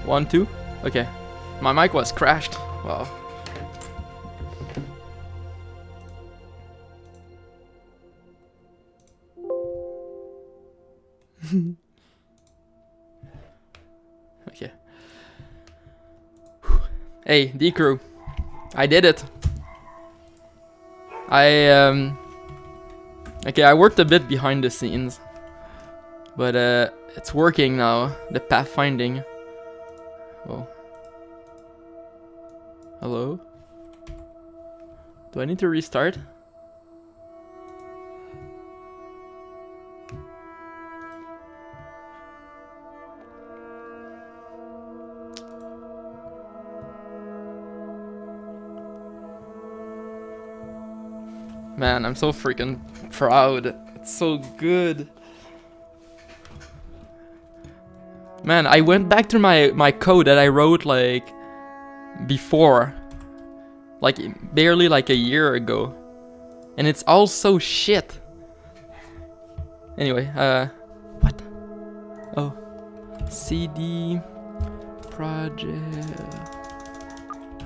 1, 2. Okay. My mic was crashed. Wow. Okay. Hey, D-Crew. I did it. Okay, I worked a bit behind the scenes. But it's working now. The pathfinding. Oh. Hello? Do I need to restart? Man, I'm so freaking proud. It's so good. Man, I went back to my code that I wrote like before. Like barely like a year ago. And it's all so shit. Anyway, what? Oh. CD project.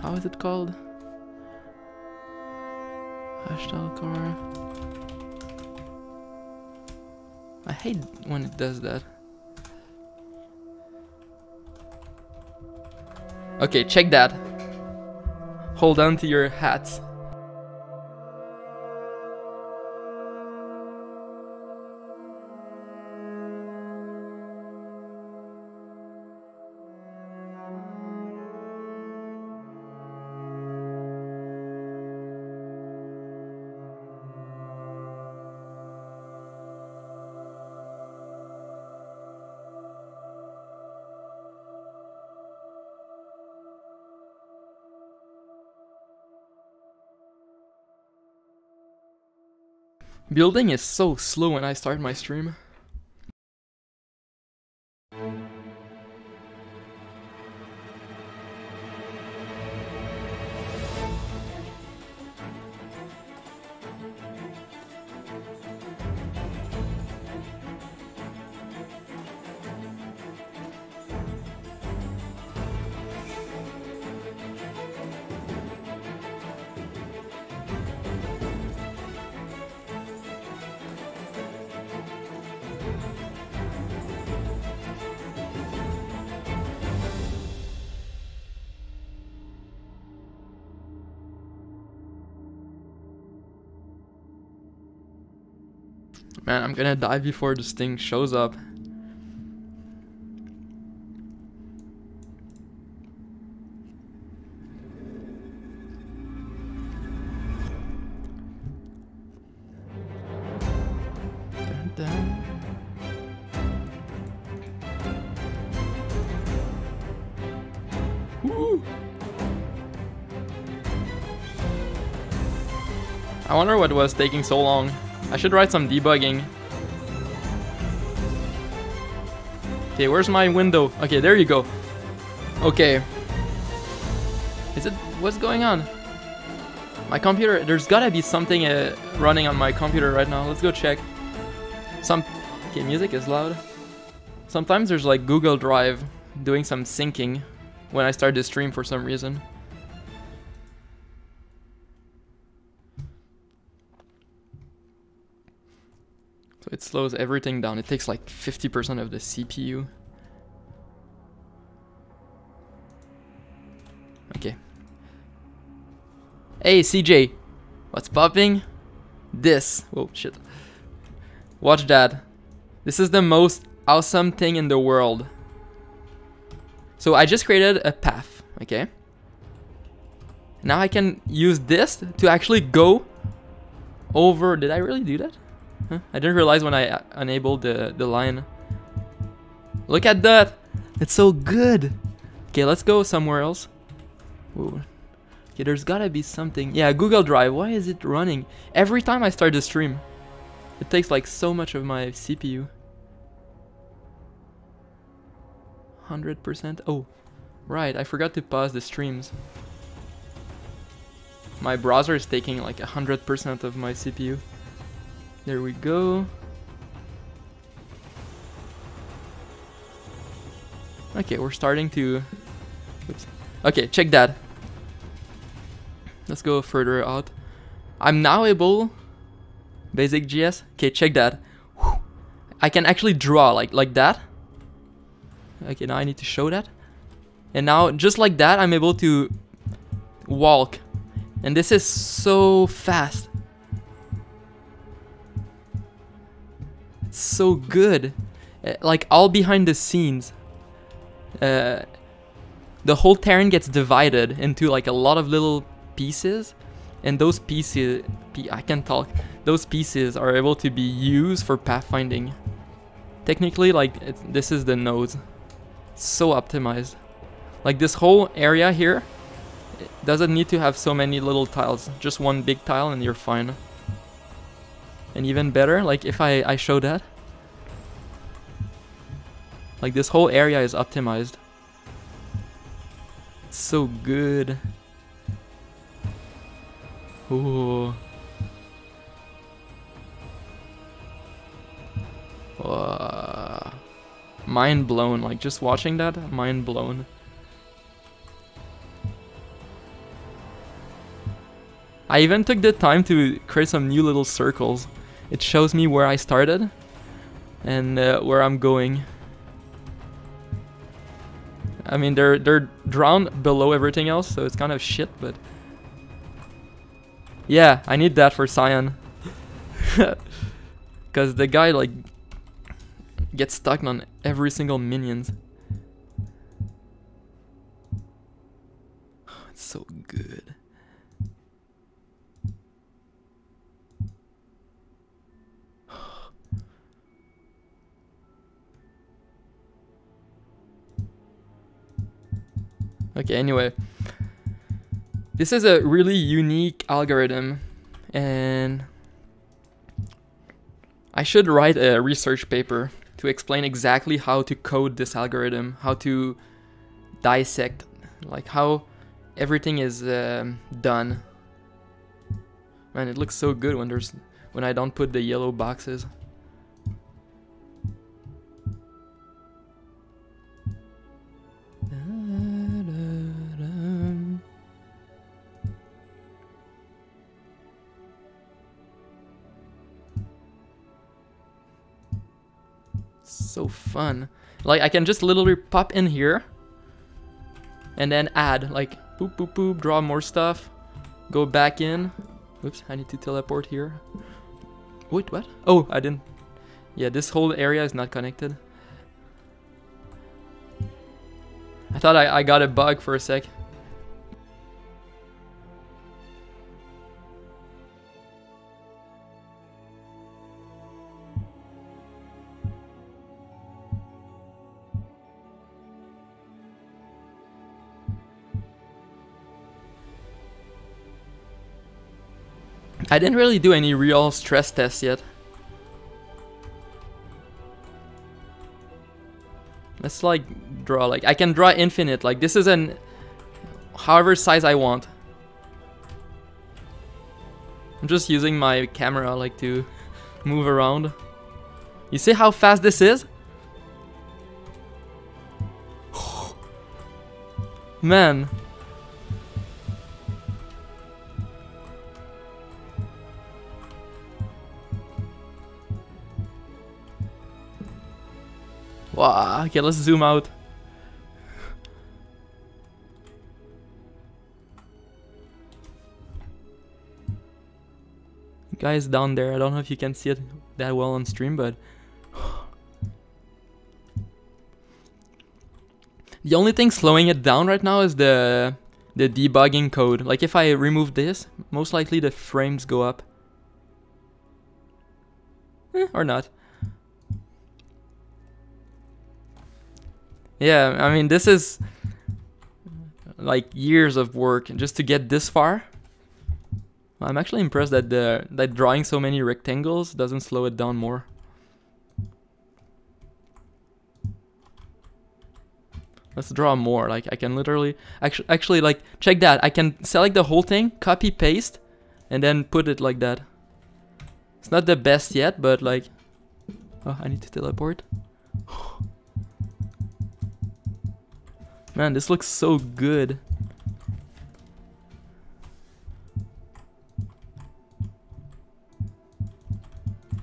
How is it called? Rashtal car. I hate when it does that. Okay, check that. Hold on to your hats. Building is so slow when I start my stream. Man, I'm gonna die before this thing shows up. Dun, dun. Woo. I wonder what was taking so long. I should write some debugging. Okay, where's my window? Okay, there you go. Okay. Is it... what's going on? My computer... there's gotta be something running on my computer right now. Let's go check. Okay, music is loud. Sometimes there's like Google Drive doing some syncing when I start the stream for some reason. So it slows everything down. It takes like 50% of the CPU. Okay. Hey CJ, what's popping? This. Oh shit. Watch that. This is the most awesome thing in the world. So I just created a path, okay? Now I can use this to actually go over... did I really do that? Huh? I didn't realize when I enabled the line. Look at that! It's so good! Okay, let's go somewhere else. Ooh. Okay, there's gotta be something. Yeah, Google Drive. Why is it running? Every time I start the stream, it takes like so much of my CPU. 100%. Oh, right. I forgot to pause the streams. My browser is taking like 100% of my CPU. There we go. Okay, we're starting to... Oops. Okay, check that. Let's go further out. I'm now able... Basic GS. Okay, check that. I can actually draw like that. Okay, now I need to show that. And now, just like that, I'm able to walk. And this is so fast. It's so good. Like, all behind the scenes. The whole terrain gets divided into like a lot of little pieces. And those pieces... I can't talk. Those pieces are able to be used for pathfinding. Technically, like, this is the nodes. It's so optimized. Like, this whole area here, it doesn't need to have so many little tiles. Just one big tile and you're fine. And even better, like, if I show that. Like, this whole area is optimized. It's so good. Ooh. Mind blown, like just watching that, mind blown. I even took the time to create some new little circles. It shows me where I started and where I'm going. I mean, they're drawn below everything else, so it's kind of shit, but yeah, I need that for Cyan. Because the guy like gets stuck on every single minions. It's so good. Okay, anyway. This is a really unique algorithm, and I should write a research paper to explain exactly how to code this algorithm, how to dissect, like how everything is done. Man, it looks so good when I don't put the yellow boxes. So fun. Like, I can just literally pop in here and then add, like, boop boop boop, draw more stuff, go back in. Oops, I need to teleport here. Wait, what? Oh, I didn't. Yeah, this whole area is not connected. I thought I got a bug for a sec. I didn't really do any real stress tests yet. Let's like draw, like I can draw infinite, like this is an however size I want. I'm just using my camera like to move around. You see how fast this is? Man. Wow, okay, let's zoom out. Guys down there, I don't know if you can see it that well on stream, but the only thing slowing it down right now is the debugging code. Like if I remove this, most likely the frames go up. Or not. Yeah, I mean, this is like years of work just to get this far. I'm actually impressed that that drawing so many rectangles doesn't slow it down more. Let's draw more. Like I can literally actually like check that. I can select the whole thing, copy paste, and then put it like that. It's not the best yet, but like, oh, I need to teleport. Oh, I need to teleport. Okay, let's zoom out. You guys down there, I don't know if you can see it that well on stream, but the only thing slowing it down right now is the debugging code. Like if I remove this, most likely the frames go up. Man, this looks so good.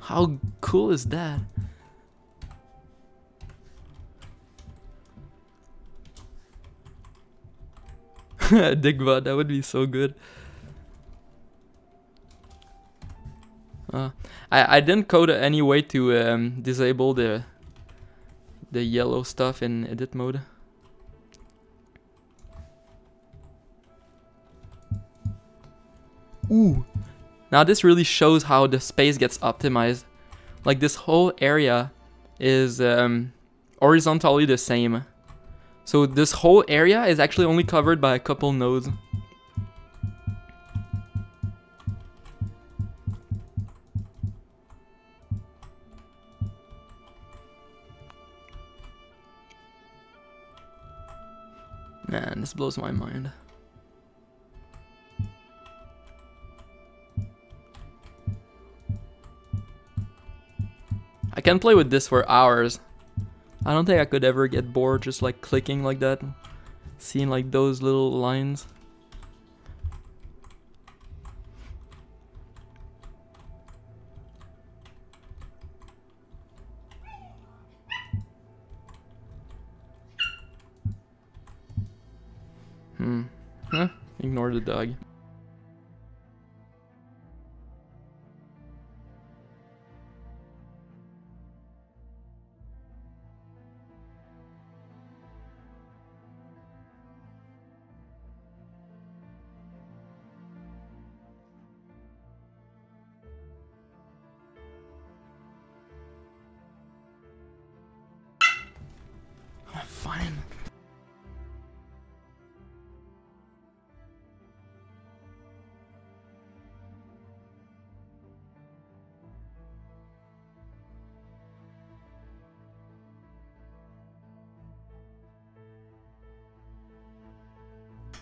How cool is that? Digbot, that would be so good. I didn't code any way to disable the yellow stuff in edit mode. Ooh, now this really shows how the space gets optimized. Like this whole area is horizontally the same. So this whole area is actually only covered by a couple nodes. Man, this blows my mind. I can play with this for hours. I don't think I could ever get bored just like clicking like that, seeing like those little lines. Huh? Ignore the dog. Fine.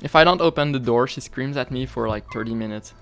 If I don't open the door, she screams at me for like 30 minutes.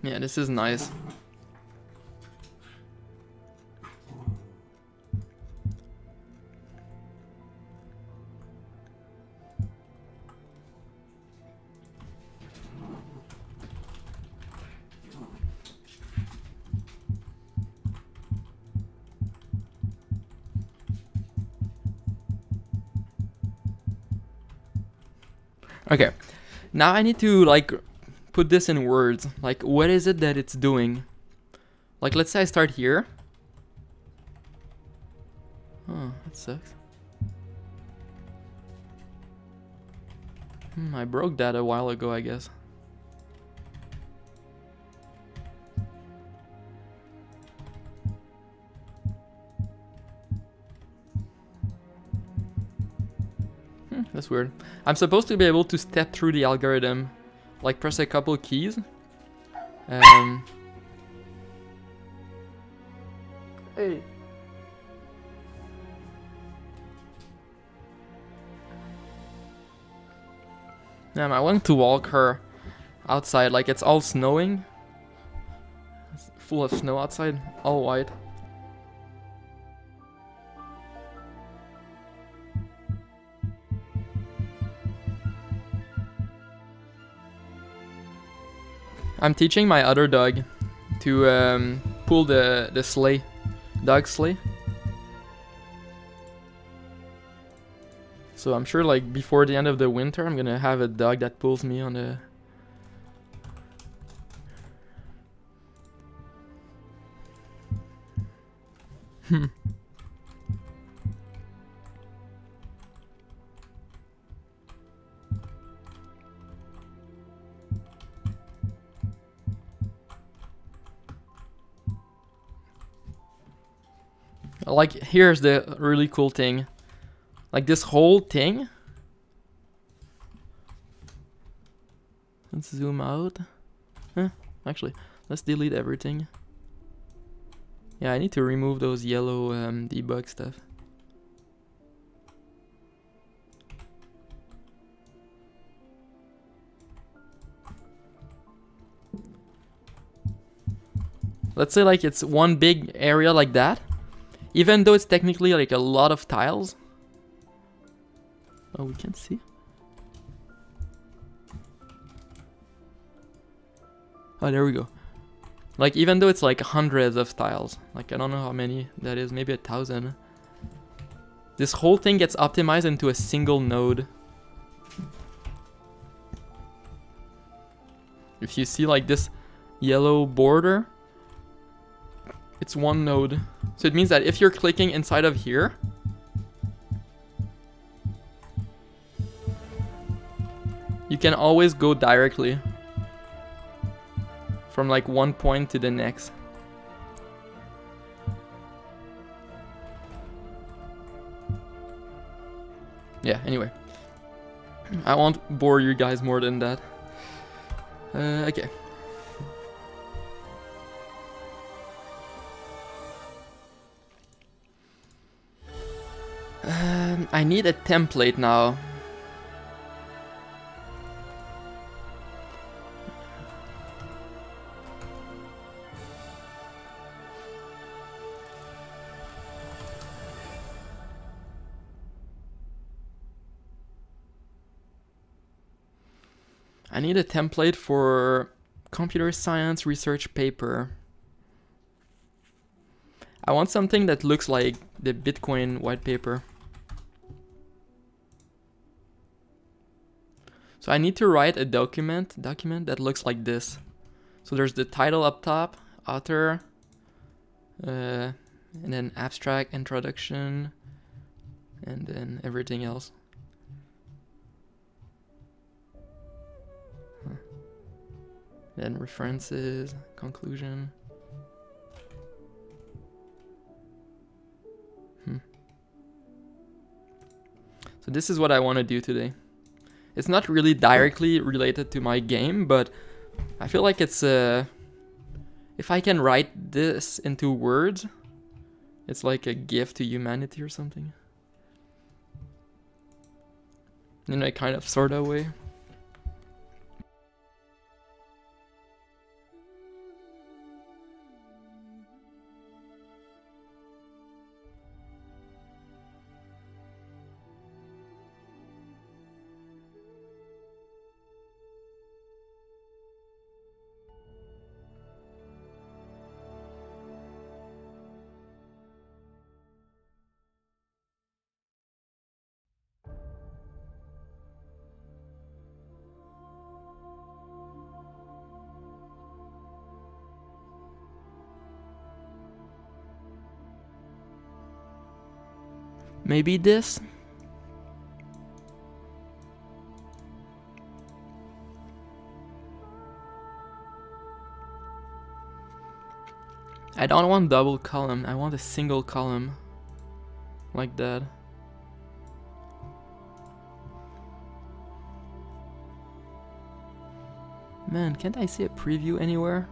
Yeah, this is nice. Okay, now I need to like put this in words. Like, what is it that it's doing? Like, let's say I start here. Oh, that sucks. I broke that a while ago, I guess. That's weird. I'm supposed to be able to step through the algorithm, like press a couple keys. Hey. Damn, I want to walk her outside, like it's all snowing. It's full of snow outside, all white. I'm teaching my other dog to pull the sleigh, dog sleigh. So I'm sure like before the end of the winter, I'm gonna have a dog that pulls me on the. Like, here's the really cool thing. Like, this whole thing. Let's zoom out. Actually, let's delete everything. Yeah, I need to remove those yellow debug stuff. Let's say like it's one big area like that. Even though it's technically like a lot of tiles. Oh, we can see. Oh, there we go. Like, even though it's like hundreds of tiles, like I don't know how many that is, maybe 1,000. This whole thing gets optimized into a single node. If you see like this yellow border, it's one node. So it means that if you're clicking inside of here, you can always go directly from like one point to the next. Yeah, anyway. I won't bore you guys more than that. Okay. I need a template now. I need a template for computer science research paper. I want something that looks like the Bitcoin white paper. So I need to write a document that looks like this. So there's the title up top, author, and then abstract, introduction, and then everything else. Then references, conclusion. So this is what I want to do today. It's not really directly related to my game, but I feel like it's if I can write this into words, it's like a gift to humanity or something. In a kind of sort of way. Maybe this? I don't want double column, I want a single column. Like that. Man, can't I see a preview anywhere?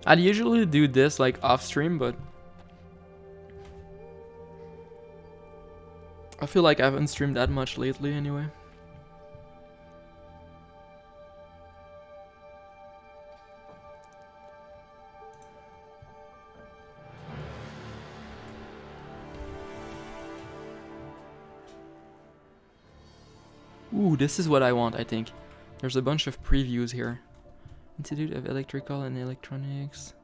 I'd usually do this like off stream, but I feel like I haven't streamed that much lately anyway. Ooh, this is what I want, I think. There's a bunch of previews here. Institute of Electrical and Electronics.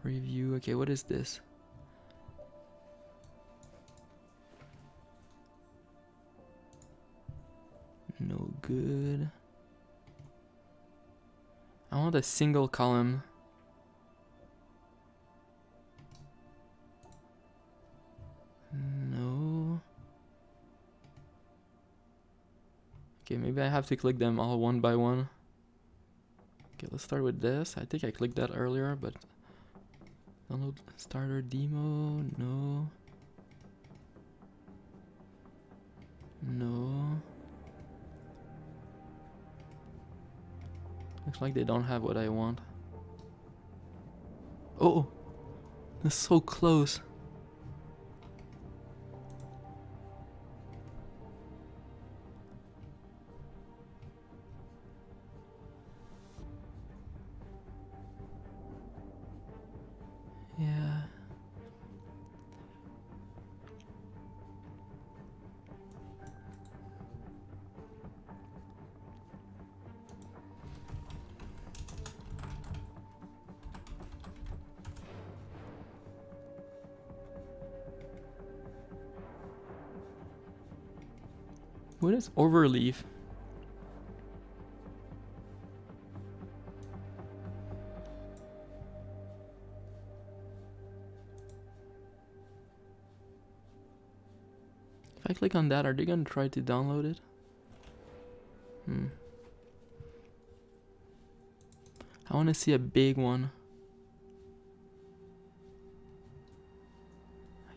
Preview. Okay, what is this? No good. I want a single column. No. Okay, maybe I have to click them all one by one. Okay, let's start with this. I think I clicked that earlier, but download starter demo. No. No. Looks like they don't have what I want. Oh, that's so close. Yeah. What is overleaf? If I click on that, are they gonna try to download it? I want to see a big one.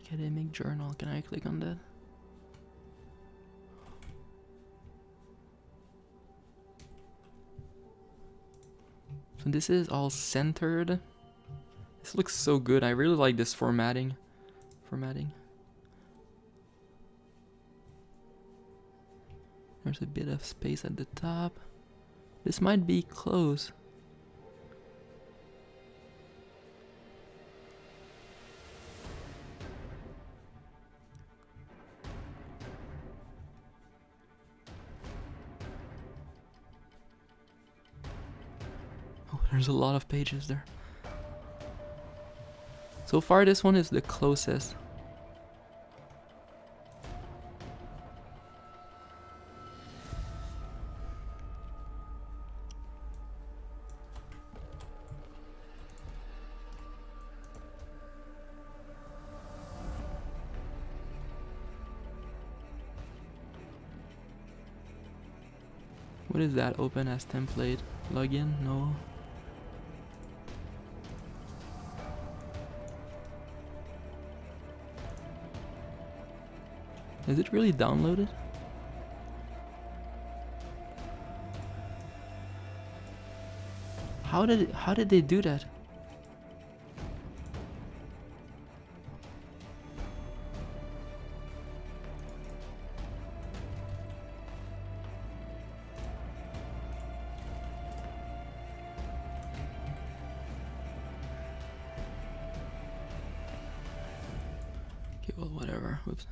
Academic journal. Can I click on that? So this is all centered. This looks so good. I really like this formatting. There's a bit of space at the top. This might be close. Oh, there's a lot of pages there. So far, this one is the closest. What is that? Open as template. Login? No. Is it really downloaded? How did they do that? Okay, well, whatever. Whoops.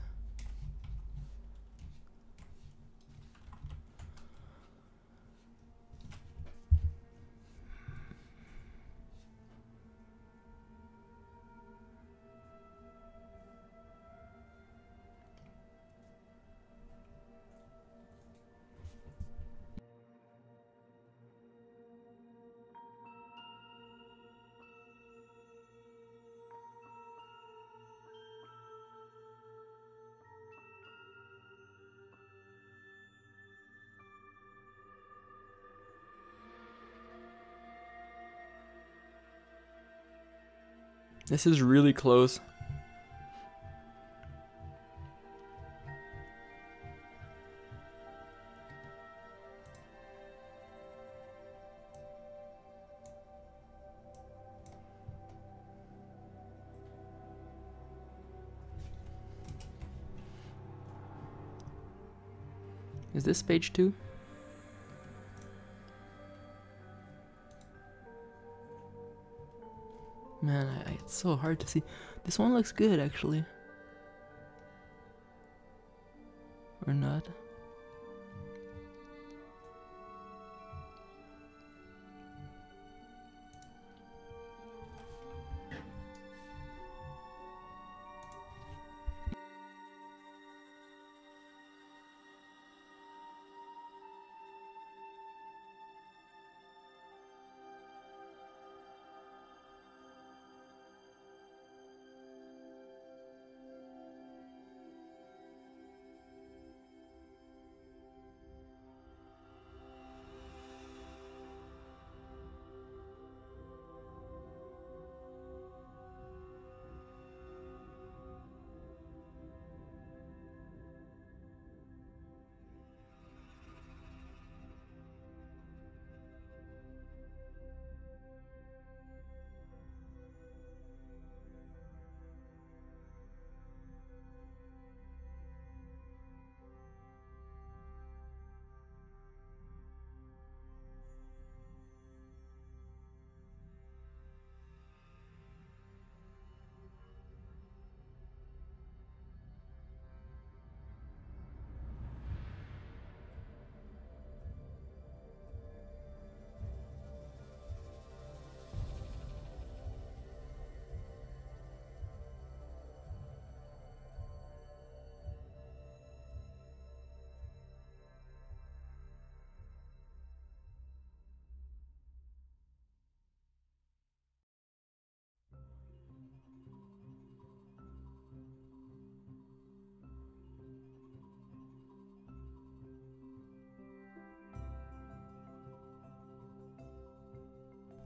This is really close. Is this page 2? Man, it's so hard to see. This one looks good, actually. Or not.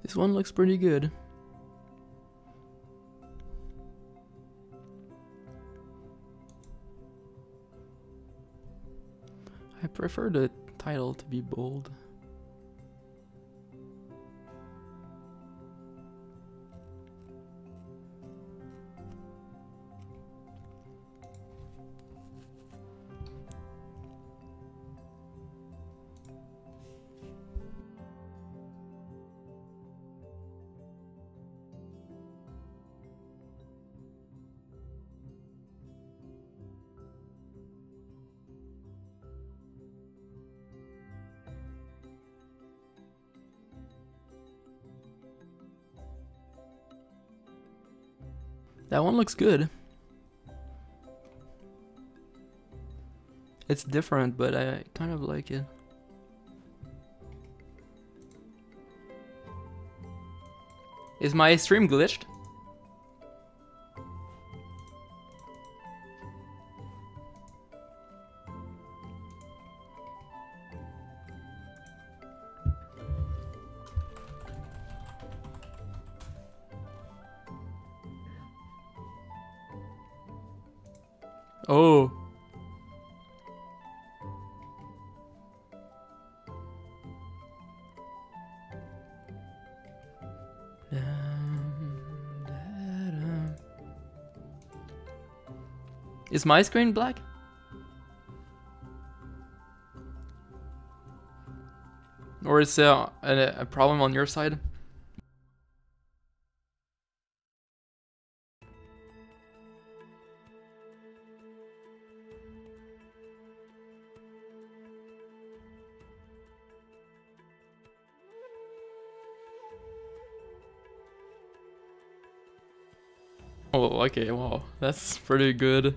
This one looks pretty good. I prefer the title to be bold. That one looks good. It's different, but I kind of like it. Is my stream glitched? Oh. Is my screen black? Or is a problem on your side? Oh, okay, wow, that's pretty good.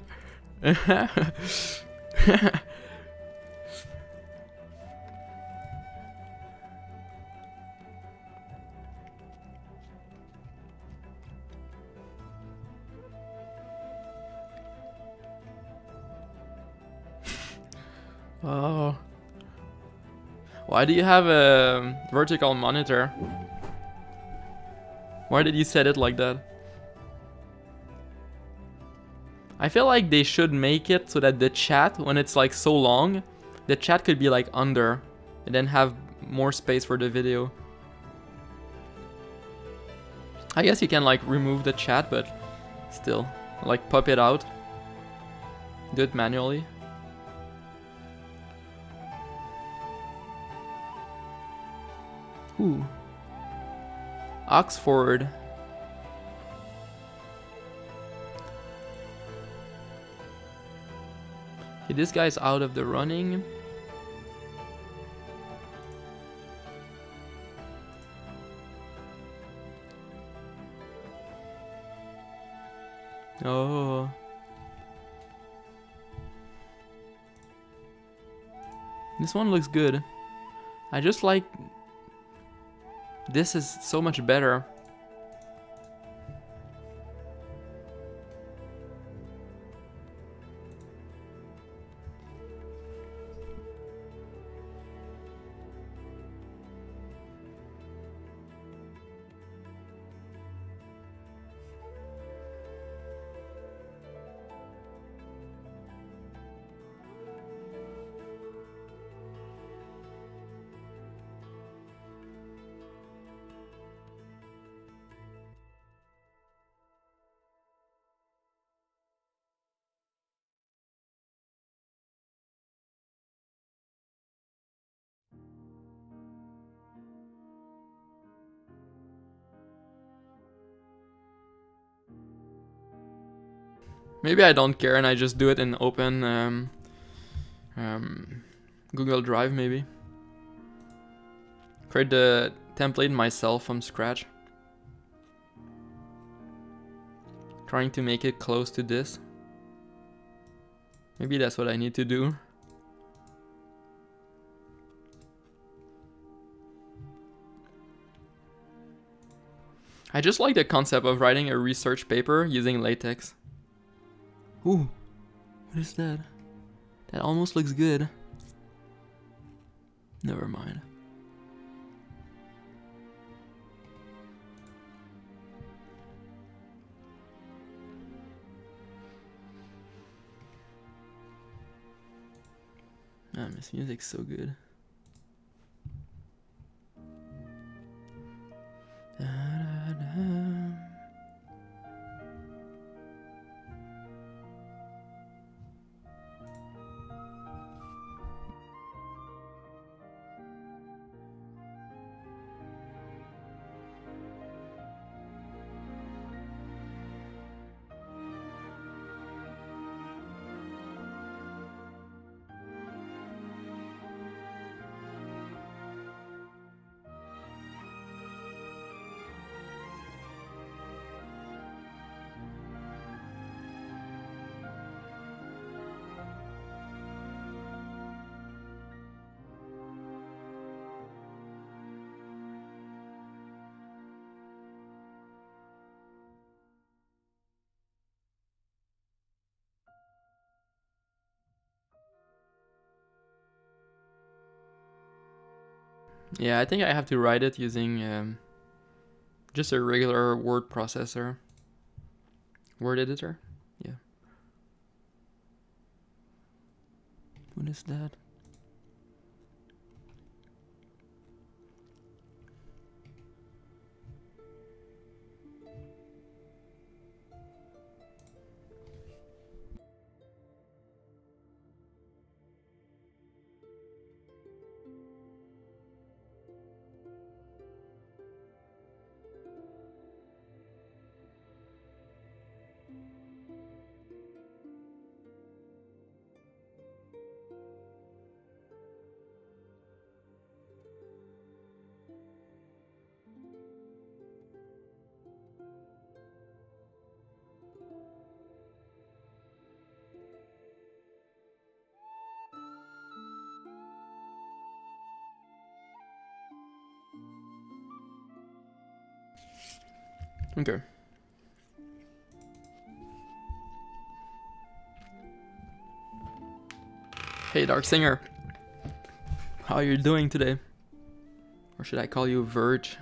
Oh. Why do you have a vertical monitor? Why did you set it like that? I feel like they should make it so that the chat, when it's like so long, the chat could be like under and then have more space for the video. I guess you can like remove the chat, but still, like pop it out. Do it manually. Ooh. Oxford. Okay, this guy's out of the running. Oh. This one looks good. I just like... This is so much better. Maybe I don't care and I just do it in open Google Drive maybe. Create the template myself from scratch. Trying to make it close to this. Maybe that's what I need to do. I just like the concept of writing a research paper using latex. Ooh, what is that? That almost looks good. Never mind. Man, this music's so good. Da, da, da. Yeah, I think I have to write it using just a regular word processor. Word editor? Yeah. What is that? Okay. Hey, Dark Singer. How are you doing today? Or should I call you Virgil?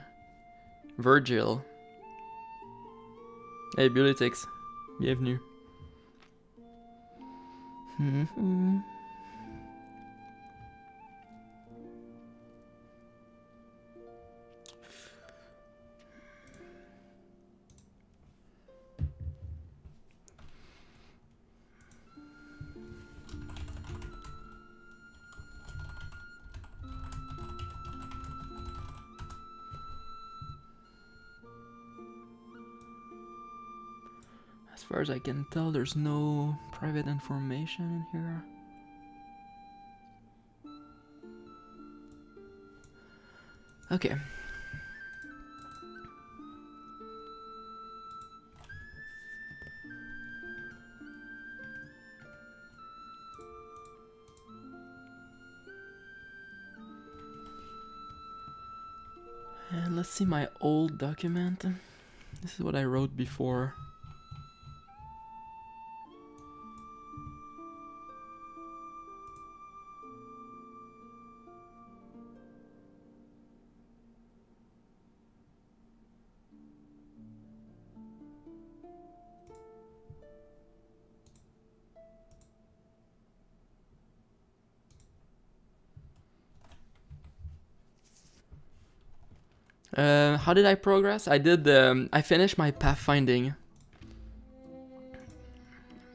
Hey, Bulletix. Bienvenue. As far as I can tell, there's no private information in here. Okay. And let's see my old document. This is what I wrote before. How did I progress? I did. I finished my pathfinding.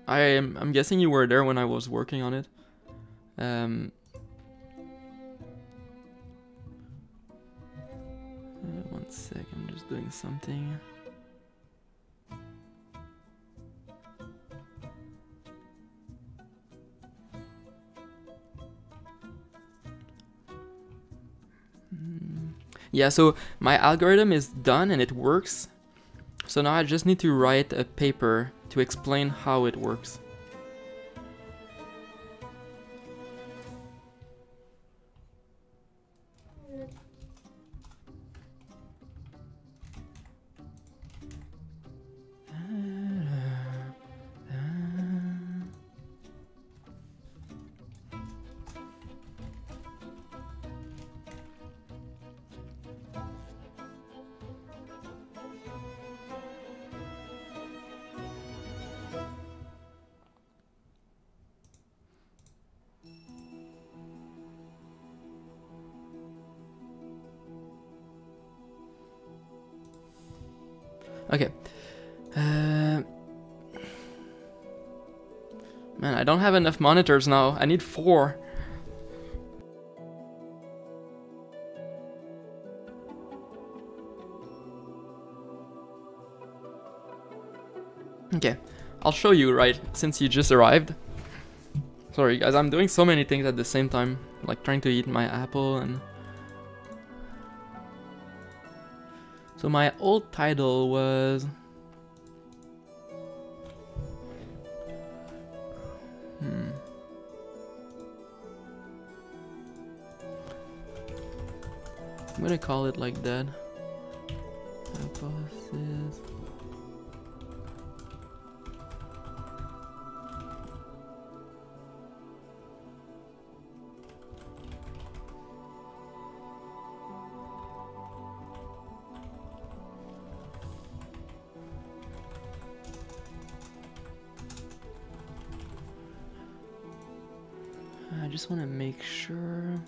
I'm guessing you were there when I was working on it. 1 sec, I'm just doing something. Yeah, so my algorithm is done and it works. So now I just need to write a paper to explain how it works. Okay. Man, I don't have enough monitors now. I need 4. Okay, I'll show you, right, since you just arrived. Sorry guys, I'm doing so many things at the same time, like trying to eat my apple and... So my old title was... I'm gonna call it like that. Hypothesis. I just want to make sure.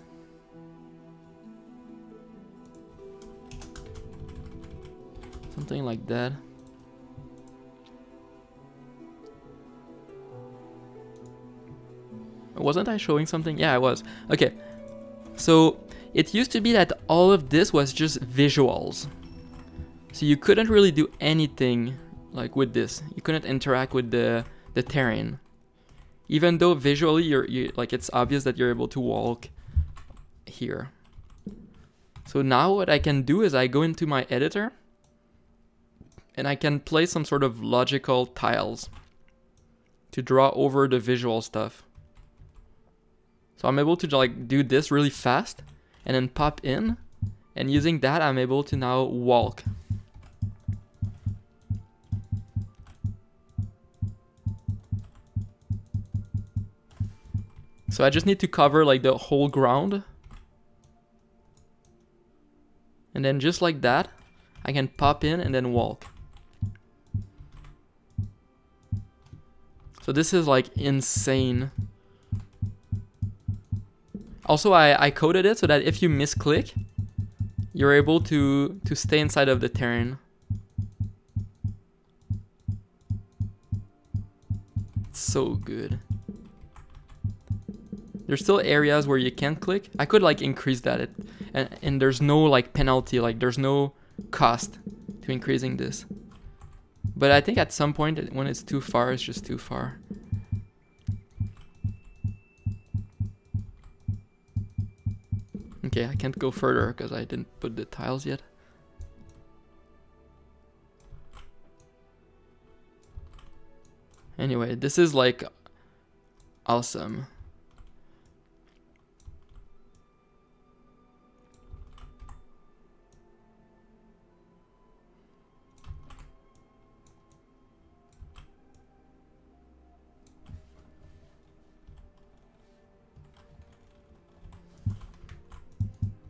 Something like that. Wasn't I showing something? Yeah, I was. Okay. So it used to be that all of this was just visuals. So you couldn't really do anything like with this. You couldn't interact with the terrain. Even though visually you like it's obvious that you're able to walk here. So now what I can do is I go into my editor and I can place some sort of logical tiles to draw over the visual stuff. So I'm able to like do this really fast and then pop in, and using that I'm able to now walk. So I just need to cover like the whole ground. And then just like that, I can pop in and then walk. So this is like insane. Also, I coded it so that if you misclick, you're able to stay inside of the terrain. It's so good. There's still areas where you can't click. I could like increase that, and there's no like penalty, like there's no cost to increasing this. But I think at some point when it's too far, it's just too far. Okay, I can't go further because I didn't put the tiles yet. Anyway, this is like awesome.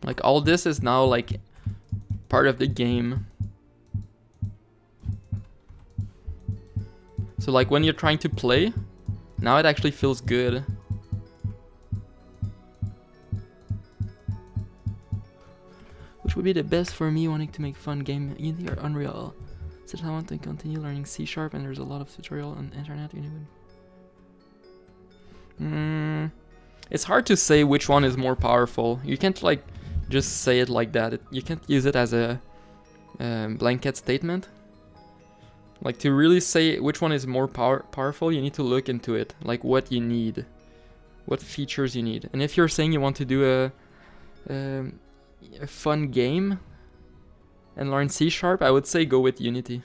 Like all this is now like part of the game. So like when you're trying to play, now it actually feels good. Which would be the best for me wanting to make fun game, Unity or Unreal? Since I want to continue learning C# and there's a lot of tutorial on the internet. It's hard to say which one is more powerful. You can't like just say it like that. You can't use it as a blanket statement. Like to really say which one is more powerful, you need to look into it. Like what you need, what features you need. And if you're saying you want to do a fun game and learn C#, I would say go with Unity.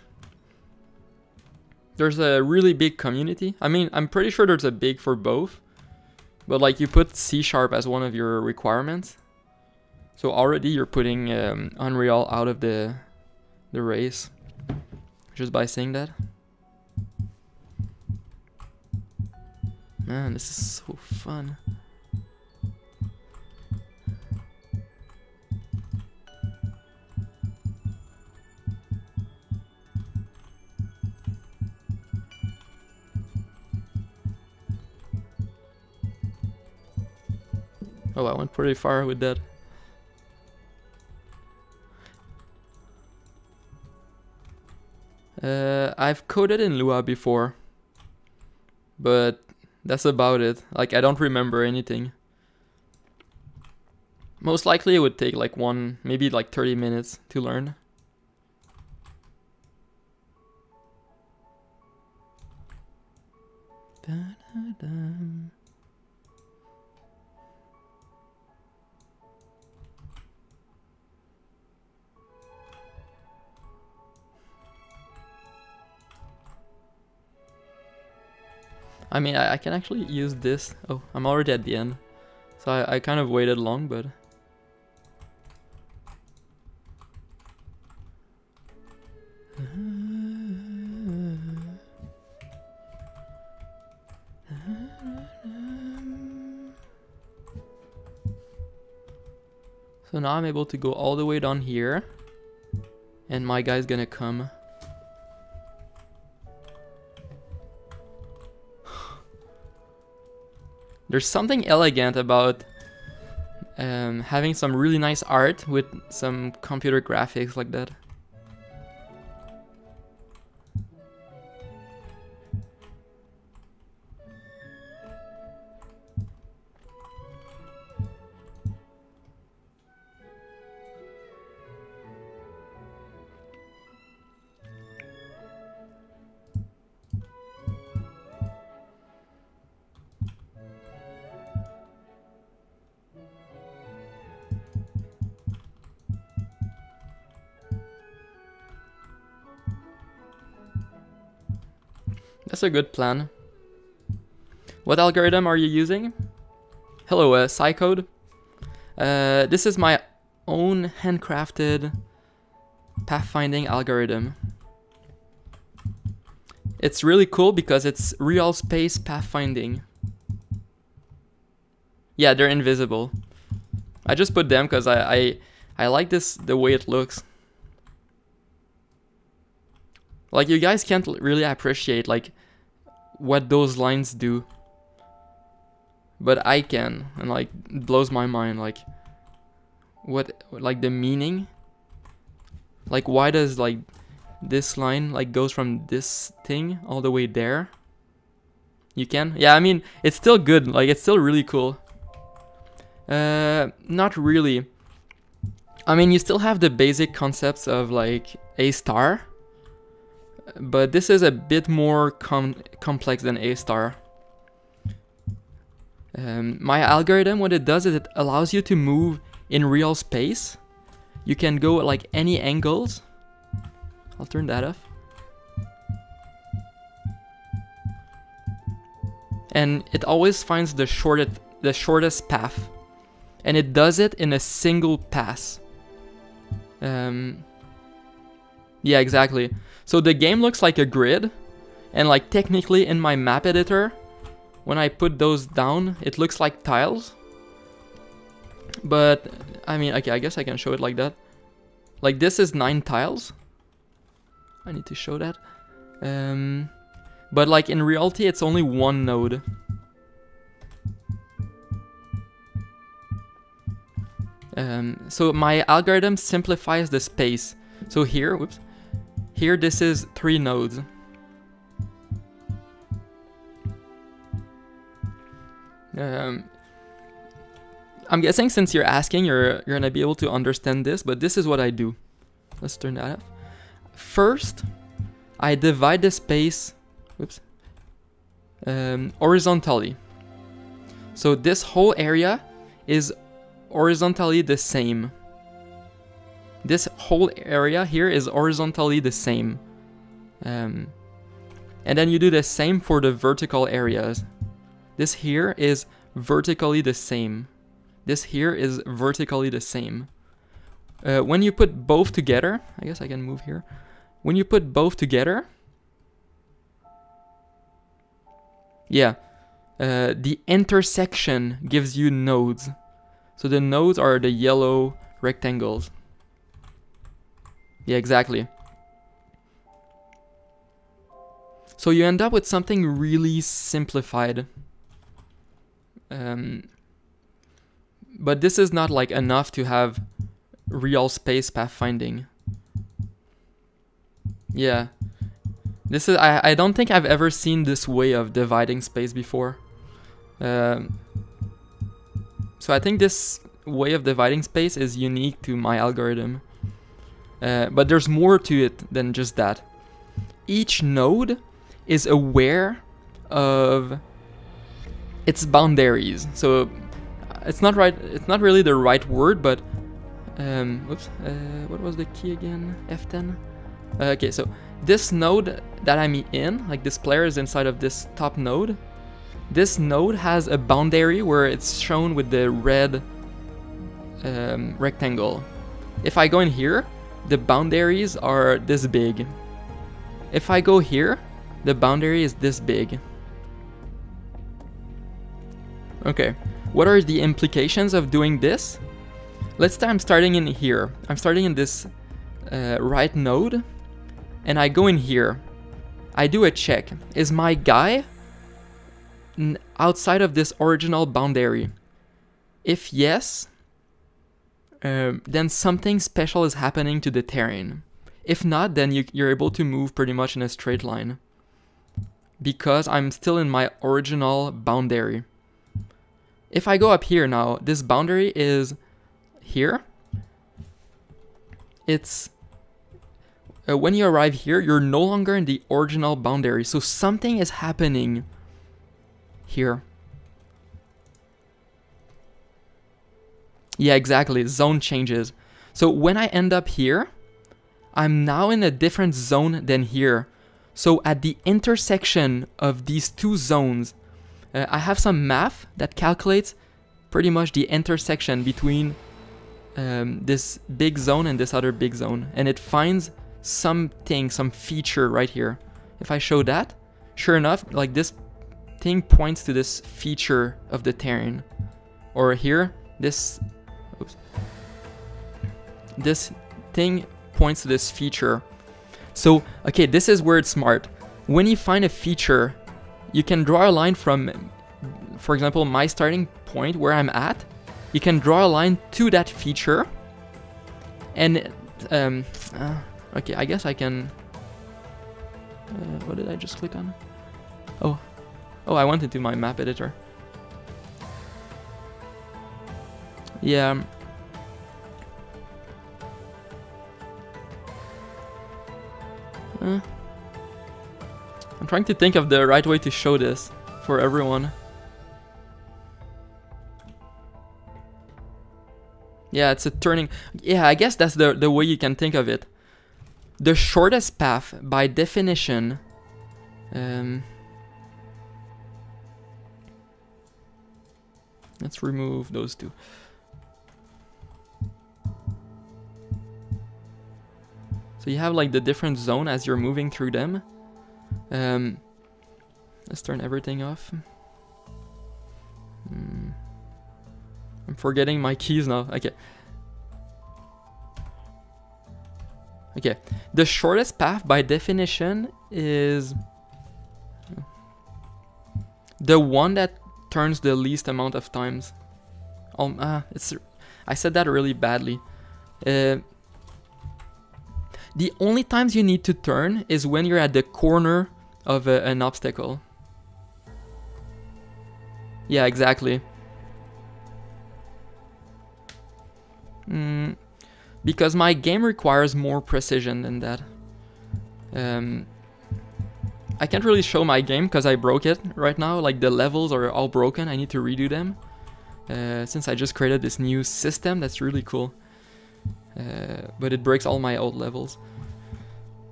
There's a really big community. I mean, I'm pretty sure there's a big for both. But like you put C# as one of your requirements. So already you're putting Unreal out of the race. Just by saying that. Man, this is so fun. Oh, I went pretty far with that. I've coded in Lua before, but that's about it. Like, I don't remember anything. Most likely it would take like maybe like 30 minutes to learn. Da-da-dum. I mean, I can actually use this. Oh, I'm already at the end. So I kind of waited long, but... So now I'm able to go all the way down here. And my guy's gonna come. There's something elegant about having some really nice art with some computer graphics like that. That's a good plan. What algorithm are you using? Hello, Psycode. This is my own handcrafted pathfinding algorithm. It's really cool because it's real space pathfinding. Yeah, they're invisible. I just put them because I like the way it looks. Like, you guys can't really appreciate like what those lines do, but I can, and like it blows my mind. Like like the meaning. Like, why does like this line like goes from this thing all the way there? You can? Yeah, I mean, it's still good. Like, it's still really cool. Not really. I mean, you still have the basic concepts of like A star. but this is a bit more complex than A star. My algorithm, what it does is it allows you to move in real space. You can go like any angles. I'll turn that off. And it always finds the shortest path. And it does it in a single pass. Yeah, exactly. So the game looks like a grid. And like technically in my map editor, when I put those down, it looks like tiles. But, I mean, okay, I guess I can show it like that. Like this is 9 tiles. I need to show that. But like in reality, it's only 1 node. So my algorithm simplifies the space. So here, whoops, here this is 3 nodes. I'm guessing since you're asking, you're gonna be able to understand this, but this is what I do. Let's turn that off. First, I divide the space, whoops, horizontally. So this whole area is horizontally the same. This whole area here is horizontally the same. And then you do the same for the vertical areas. This here is vertically the same. This here is vertically the same. When you put both together, I guess I can move here. When you put both together, yeah, the intersection gives you nodes. So the nodes are the yellow rectangles. Yeah, exactly. So you end up with something really simplified. But this is not like enough to have real space pathfinding. Yeah. This is, I don't think I've ever seen this way of dividing space before. So I think this way of dividing space is unique to my algorithm. But there's more to it than just that. Each node is aware of its boundaries. So it's not right. It's not really the right word, but whoops. What was the key again? F10. Okay, so this node that I'm in, like this player is inside of this top node. This node has a boundary where it's shown with the red rectangle. If I go in here, the boundaries are this big. If I go here, the boundary is this big. Okay, what are the implications of doing this? Let's say I'm starting in here. I'm starting in this right node, and I go in here. I do a check. Is my guy outside of this original boundary? If yes, then something special is happening to the terrain. If not, then you're able to move pretty much in a straight line, because I'm still in my original boundary. If I go up here now, this boundary is here. It's when you arrive here, you're no longer in the original boundary, so something is happening here. Yeah, exactly. Zone changes. So when I end up here, I'm now in a different zone than here. So at the intersection of these two zones, I have some math that calculates pretty much the intersection between this big zone and this other big zone. And it finds something, some feature right here. If I show that, sure enough, like this thing points to this feature of the terrain. Or here, this, oops, this thing points to this feature. So, okay, this is where it's smart. When you find a feature, you can draw a line from, for example, my starting point where I'm at. You can draw a line to that feature. And, okay, I guess I can, what did I just click on? Oh, I went into my map editor. Yeah. I'm trying to think of the right way to show this for everyone. Yeah, it's a turning. Yeah, I guess that's the way you can think of it. The shortest path, by definition, let's remove those two. So you have like the different zone as you're moving through them. Let's turn everything off. I'm forgetting my keys now. Okay. Okay. The shortest path by definition is the one that turns the least amount of times. I said that really badly. The only times you need to turn is when you're at the corner of an obstacle. Yeah, exactly. Because my game requires more precision than that. I can't really show my game because I broke it right now. Like the levels are all broken. I need to redo them. Since I just created this new system that's really cool. But it breaks all my old levels.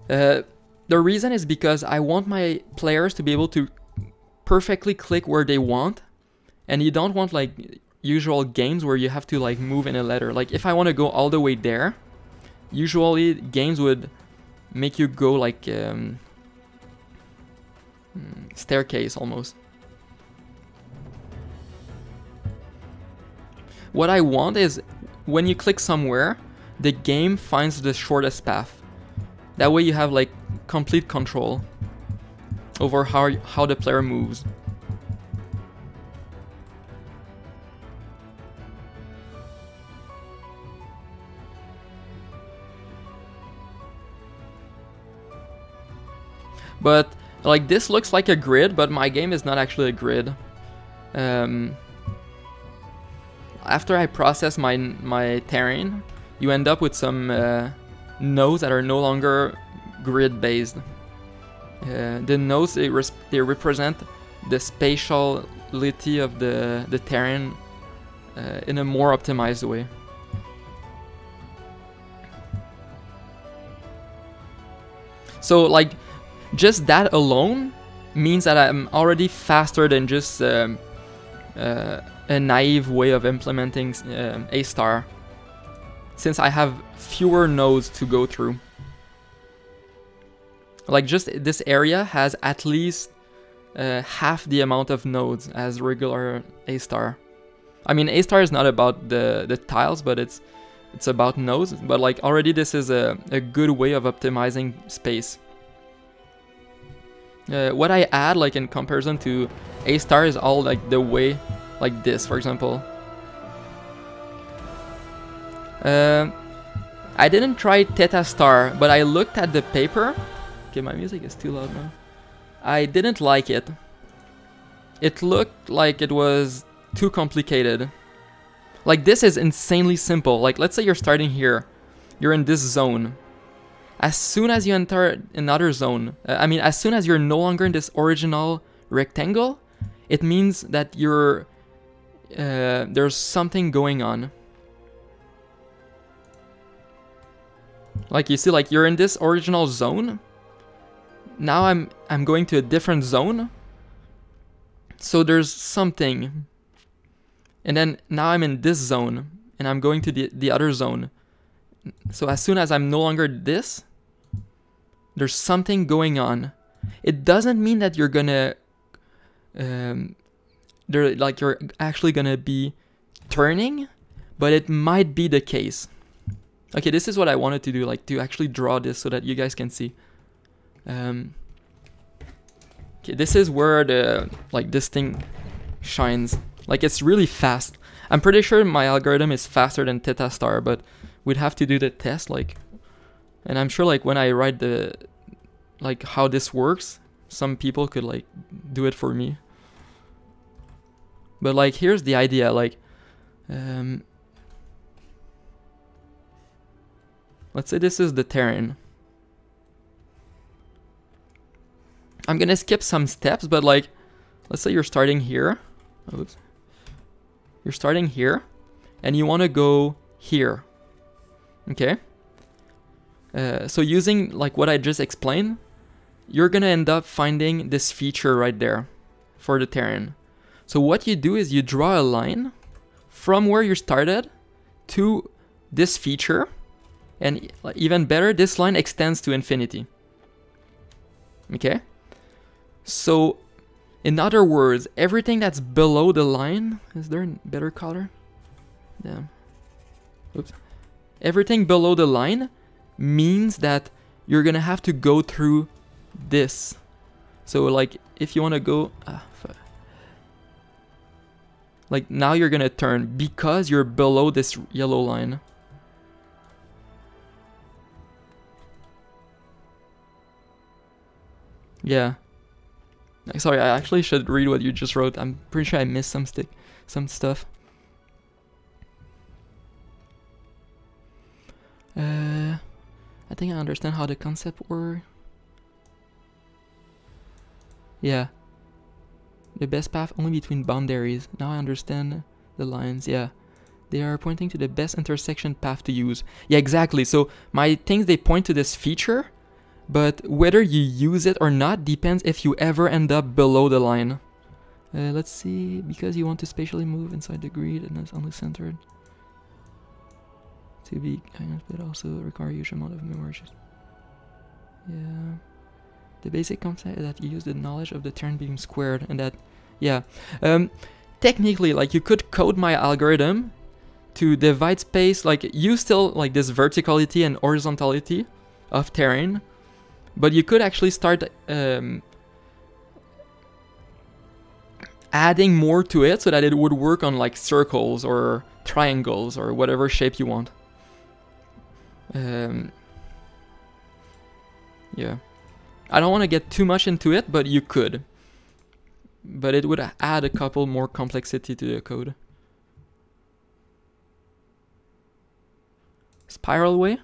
The reason is because I want my players to be able to perfectly click where they want. And you don't want like usual games where you have to like move in a ladder. Like if I want to go all the way there, usually games would make you go like staircase almost. What I want is when you click somewhere, the game finds the shortest path. That way you have like complete control over how the player moves. But like this looks like a grid, but my game is not actually a grid. After I process my terrain, you end up with some nodes that are no longer grid based. The nodes they represent the spatiality of the terrain in a more optimized way. So like just that alone means that I'm already faster than just a naive way of implementing A*, since I have fewer nodes to go through. Like just this area has at least half the amount of nodes as regular A*. I mean, A* is not about the tiles, but it's about nodes. But like already this is a good way of optimizing space. What I add like in comparison to A* is all like the way like this, for example. I didn't try Theta Star, but I looked at the paper. Okay, my music is too loud now. I didn't like it. It looked like it was too complicated. Like this is insanely simple. Like let's say you're starting here. You're in this zone. As soon as you enter another zone, as soon as you're no longer in this original rectangle, it means that you're there's something going on. Like you see, like you're in this original zone. Now I'm going to a different zone. So there's something. And then now I'm in this zone and I'm going to the other zone. So as soon as I'm no longer this, there's something going on. It doesn't mean that you're gonna you're actually gonna be turning, but it might be the case. Okay, this is what I wanted to do, like to actually draw this so that you guys can see. Okay, this is where this thing shines. Like it's really fast. I'm pretty sure my algorithm is faster than Theta Star, but we'd have to do the test, like, and I'm sure like when I write how this works, some people could like do it for me. But like here's the idea, like let's say this is the terrain. I'm gonna skip some steps, but like, let's say you're starting here. Oops. You're starting here, and you want to go here. Okay. So using like what I just explained, you're gonna end up finding this feature right there for the terrain. So what you do is you draw a line from where you started to this feature, and even better, this line extends to infinity. Okay? So, in other words, everything that's below the line, is there a better color? Damn. Oops. Everything below the line means that you're gonna have to go through this. So like, if you wanna go, like now you're gonna turn because you're below this yellow line. Yeah. Sorry, I actually should read what you just wrote. I'm pretty sure I missed some stuff. I think I understand how the concept works. Yeah. The best path only between boundaries. Now I understand the lines. Yeah. They are pointing to the best intersection path to use. Yeah, exactly. So my things, they point to this feature, but whether you use it or not depends if you ever end up below the line. Let's see. Because you want to spatially move inside the grid and it's only centered to be kind of, but also require a huge amount of memory. Yeah. The basic concept is that you use the knowledge of the turn being squared, and that, yeah. Technically, like, you could code my algorithm to divide space, like, you still like this verticality and horizontality of terrain, but you could actually start adding more to it so that it would work on like circles or triangles or whatever shape you want. Yeah. I don't want to get too much into it, but you could. But it would add a couple more complexity to the code. Spiral way?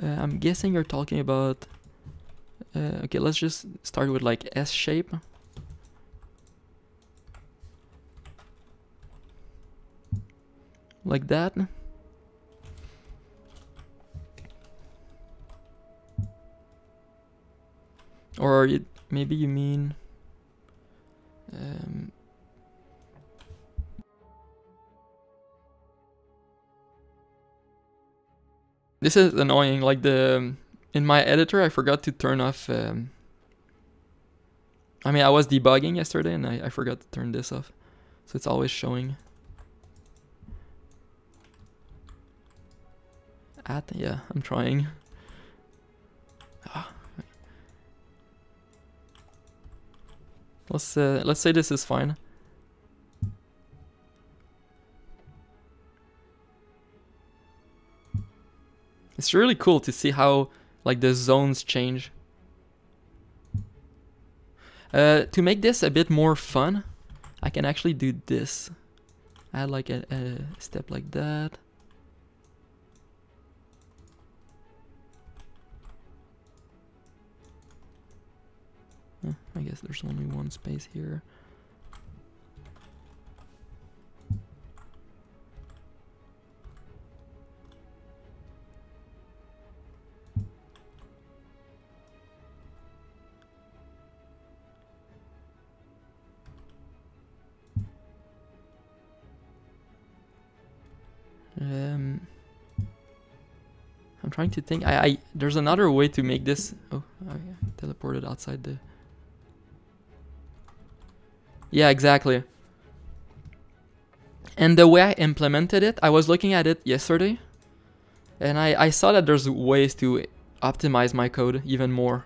I'm guessing you're talking about... okay, let's just start with like S shape. Like that. Or maybe you mean... this is annoying, like in my editor I forgot to turn off... I mean, I was debugging yesterday and I forgot to turn this off. So it's always showing. Yeah, I'm trying. Let's say this is fine. It's really cool to see how like the zones change. To make this a bit more fun, I can actually do this. Add like a step like that. I guess there's only one space here. I'm trying to think. There's another way to make this. Oh, I teleported outside the... Yeah, exactly. And the way I implemented it, I was looking at it yesterday, and I saw that there's ways to optimize my code even more.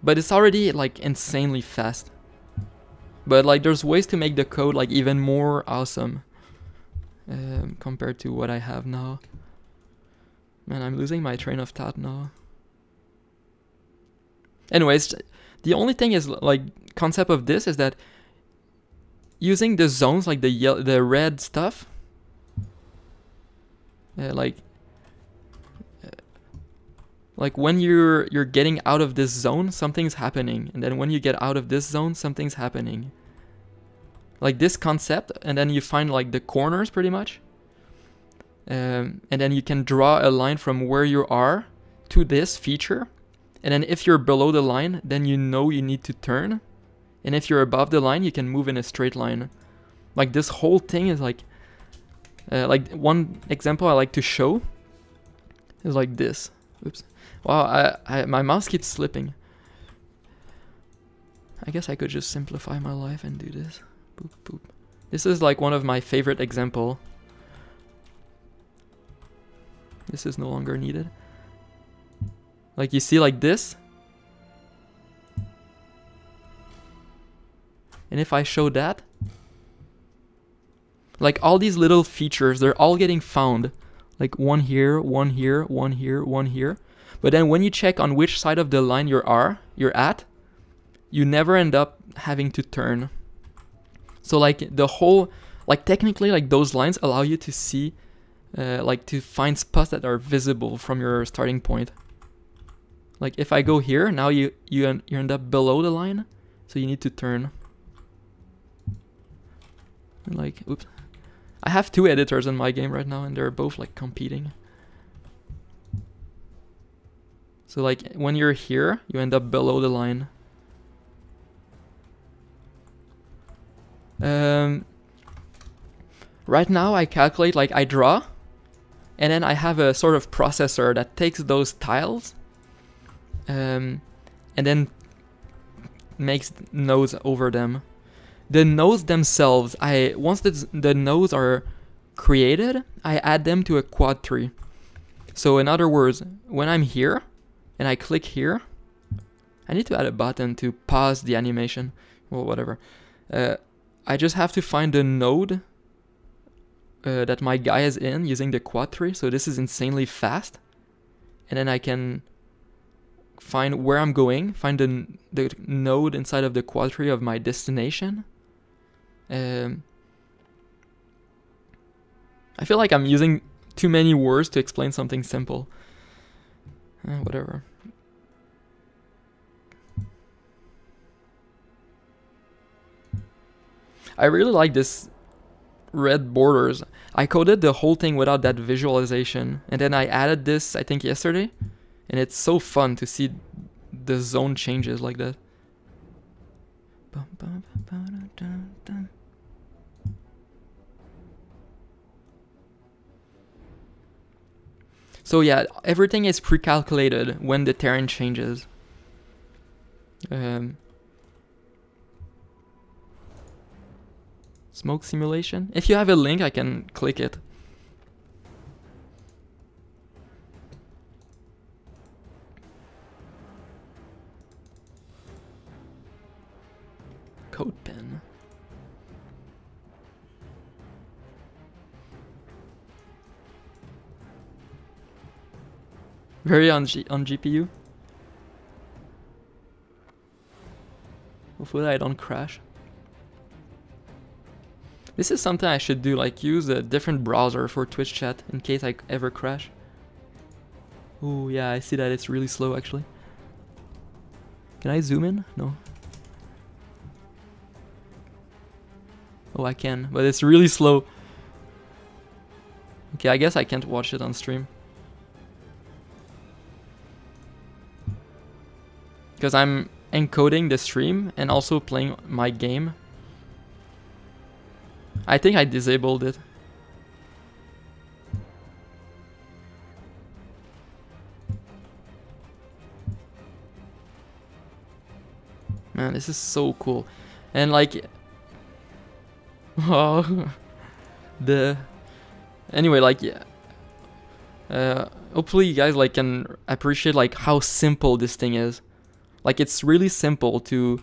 But it's already like insanely fast. But like there's ways to make the code like even more awesome compared to what I have now. Man, I'm losing my train of thought now. Anyways, the only thing is like concept of this is that using the zones like the red stuff, Like when you're getting out of this zone, something's happening, and then when you get out of this zone, something's happening. Like this concept, and then you find like the corners pretty much, and then you can draw a line from where you are to this feature, and then if you're below the line, then you know you need to turn, and if you're above the line, you can move in a straight line. Like this whole thing is like one example I like to show is like this. Oops. Wow, my mouse keeps slipping. I guess I could just simplify my life and do this. Boop, boop. This is like one of my favorite example. This is no longer needed. Like you see like this. And if I show that, like all these little features, they're all getting found. Like one here, one here, one here, one here. But then when you check on which side of the line you're at, you never end up having to turn. So like the whole, like technically like those lines allow you to see, like to find spots that are visible from your starting point. Like if I go here, now you end up below the line, so you need to turn. And like, oops. I have two editors in my game right now, and they're both like competing. So like when you're here, you end up below the line. Right now I calculate, like I draw, and then I have a sort of processor that takes those tiles and then makes nodes over them. The nodes themselves, once the nodes are created, I add them to a quad tree. So in other words, when I'm here and I click here, I need to add a button to pause the animation or whatever. I just have to find the node that my guy is in using the quad tree. So this is insanely fast. And then I can find where I'm going, find the node inside of the quad tree of my destination. I feel like I'm using too many words to explain something simple. Whatever. I really like this red borders. I coded the whole thing without that visualization, and then I added this, I think yesterday, and it's so fun to see the zone changes like that. So yeah, everything is pre-calculated when the terrain changes. Smoke simulation. If you have a link, I can click it. Code pen. Very on GPU. Hopefully I don't crash. This is something I should do, like use a different browser for Twitch chat in case I ever crash. Oh yeah, I see that it's really slow actually. Can I zoom in? No. Oh, I can, but it's really slow. Okay, I guess I can't watch it on stream. Because I'm encoding the stream and also playing my game. I think I disabled it. Man, this is so cool. And like, oh, anyway, like, yeah. Hopefully you guys like can appreciate like how simple this thing is. Like it's really simple to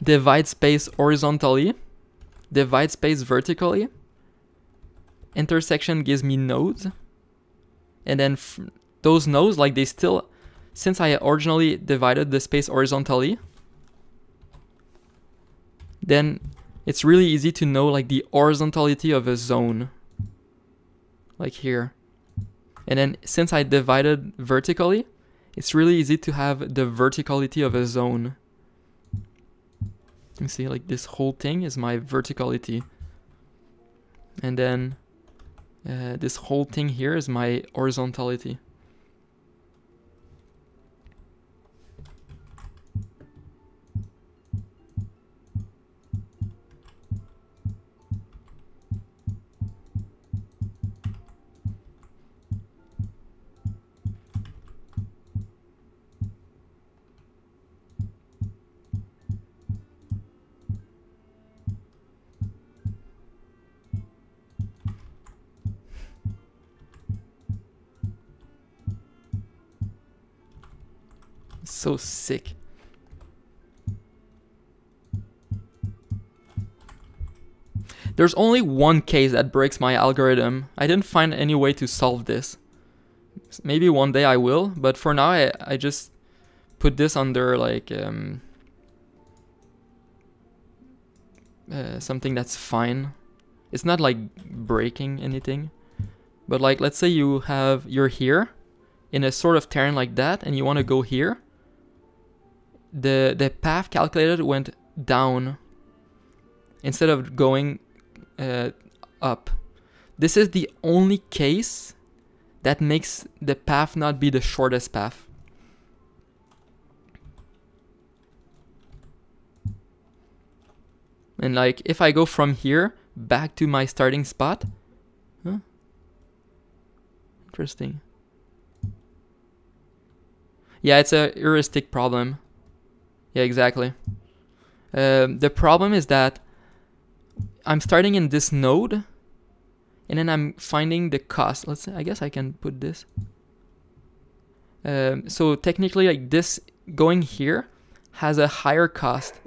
divide space horizontally, divide space vertically. Intersection gives me nodes, and then those nodes, like they still, since I originally divided the space horizontally, then it's really easy to know like the horizontality of a zone. Like here. And then since I divided vertically, it's really easy to have the verticality of a zone. You see, like this whole thing is my verticality. And then this whole thing here is my horizontality. So sick. There's only one case that breaks my algorithm. I didn't find any way to solve this. Maybe one day I will, but for now I just put this under like something that's fine. It's not like breaking anything, but like let's say you're here in a sort of terrain like that and you want to go here. The path calculated went down instead of going up. This is the only case that makes the path not be the shortest path. And like if I go from here back to my starting spot, interesting. Yeah, it's a heuristic problem. Yeah, exactly. The problem is that I'm starting in this node, and then I'm finding the cost. Let's say, I guess I can put this. So technically, like this going here has a higher cost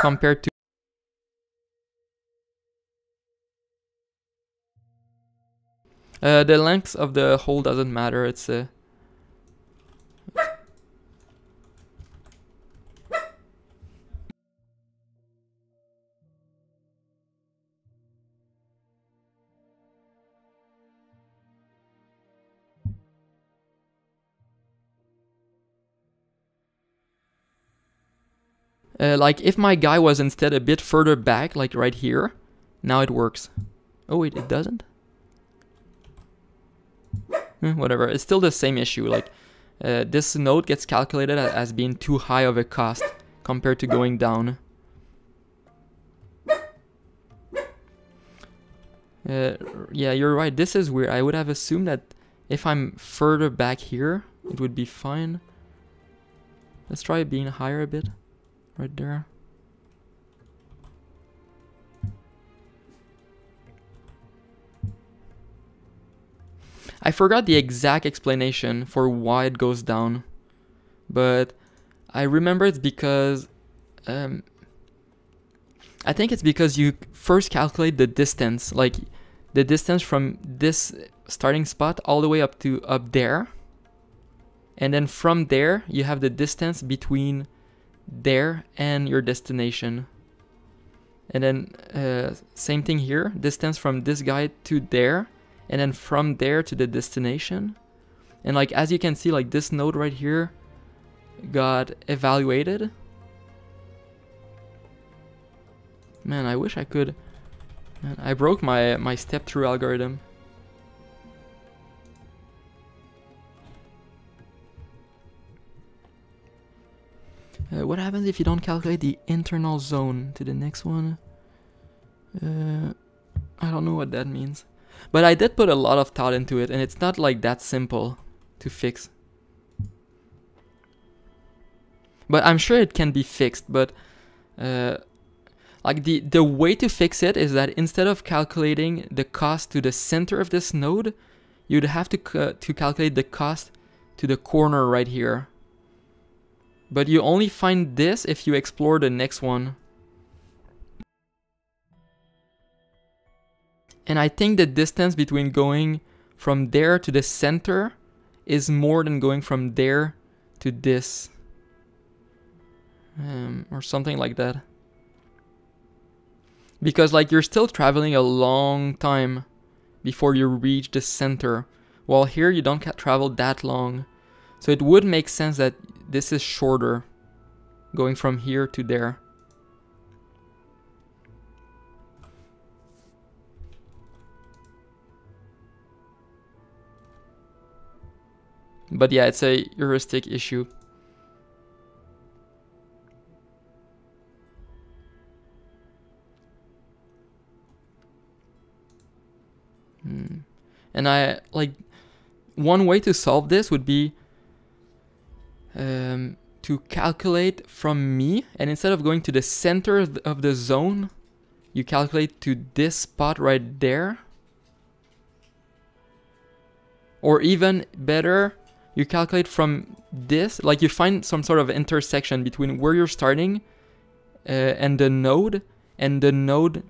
compared to. The length of the hole doesn't matter. It's like if my guy was instead a bit further back, like right here, now it works. Oh wait, it doesn't? Whatever, it's still the same issue. Like this node gets calculated as being too high of a cost compared to going down. Yeah, you're right, this is weird. I would have assumed that if I'm further back here, it would be fine. Let's try being higher a bit. Right there. I forgot the exact explanation for why it goes down, but I remember it's because I think it's because you first calculate the distance, like the distance from this starting spot all the way up to up there, and then from there you have the distance between there and your destination. And then same thing here, distance from this guy to there, and then from there to the destination. And like as you can see, like this node right here got evaluated. Man, I wish I could. Man, I broke my step through algorithm. What happens if you don't calculate the internal zone to the next one? I don't know what that means. But I did put a lot of thought into it, and it's not like that simple to fix. But I'm sure it can be fixed, but like the way to fix it is that instead of calculating the cost to the center of this node, you'd have to calculate the cost to the corner right here. But you only find this if you explore the next one. And I think the distance between going from there to the center is more than going from there to this. Or something like that. Because like you're still traveling a long time before you reach the center. while here you don't travel that long. So it would make sense that this is shorter, going from here to there. But yeah, it's a heuristic issue. And I like, one way to solve this would be to calculate from me, and instead of going to the center of the zone, you calculate to this spot right there. Or even better, you calculate from this, like you find some sort of intersection between where you're starting and the node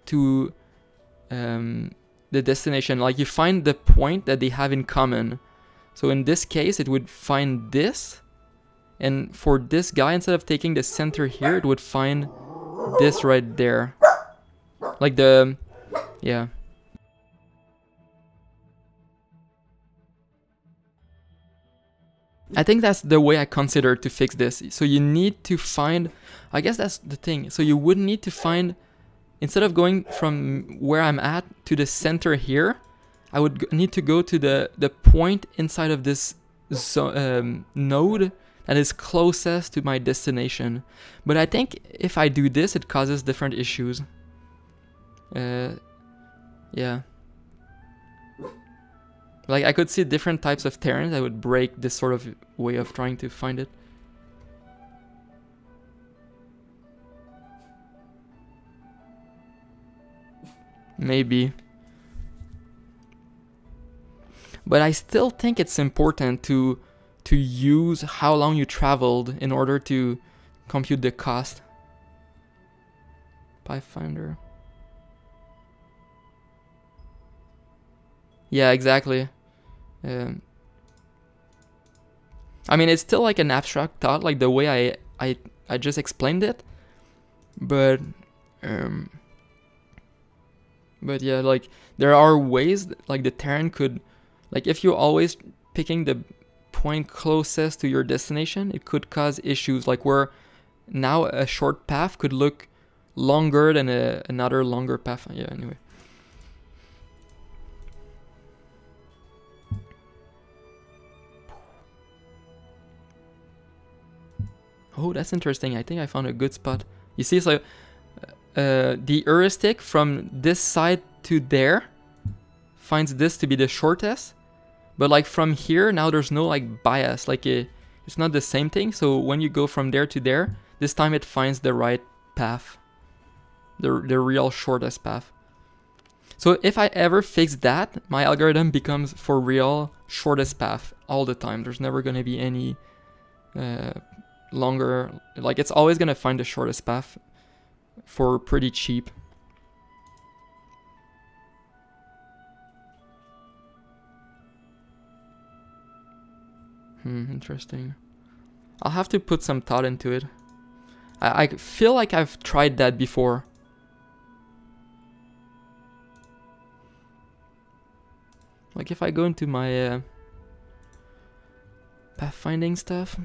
to the destination. Like you find the point that they have in common. So in this case, it would find this. And for this guy, instead of taking the center here, it would find this right there. Like the, yeah. I think that's the way I consider to fix this. So you need to find, I guess that's the thing. So you would need to find, instead of going from where I'm at to the center here, I would need to go to the point inside of this node that is closest to my destination. But I think if I do this, it causes different issues. Yeah. Like I could see different types of terrains that would break this sort of way of trying to find it. Maybe. But I still think it's important to use how long you traveled in order to compute the cost. Pathfinder. Yeah, exactly. I mean, it's still like an abstract thought, like the way I just explained it, but yeah, like there are ways that, like the terrain could, like if you're always picking the point closest to your destination, it could cause issues, like where now a short path could look longer than another longer path. Yeah, anyway. Oh, that's interesting. I think I found a good spot. You see, so the heuristic from this side to there finds this to be the shortest. But like from here, now there's no like bias. Like it's not the same thing. So when you go from there to there, this time it finds the right path. The real shortest path. So if I ever fix that, my algorithm becomes for real shortest path all the time. There's never going to be any longer, like it's always gonna find the shortest path for pretty cheap. Interesting. I'll have to put some thought into it. I feel like I've tried that before. Like if I go into my pathfinding stuff.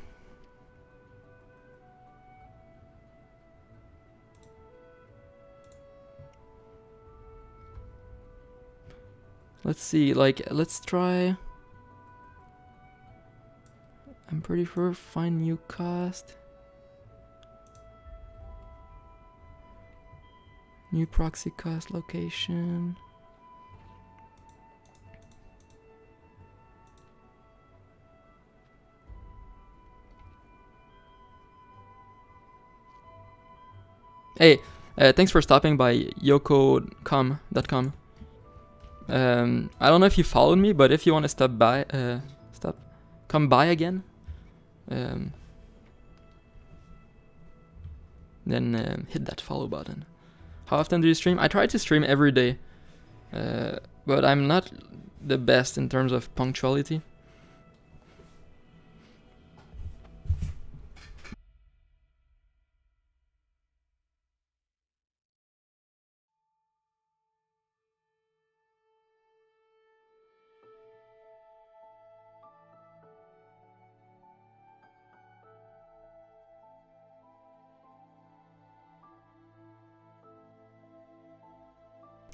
Let's see, like, let's try. I'm pretty sure find new cost. New proxy cost location. Hey, thanks for stopping by yoko.com. I don't know if you followed me, but if you want to stop by, come by again, then hit that follow button. How often do you stream? I try to stream every day, but I'm not the best in terms of punctuality.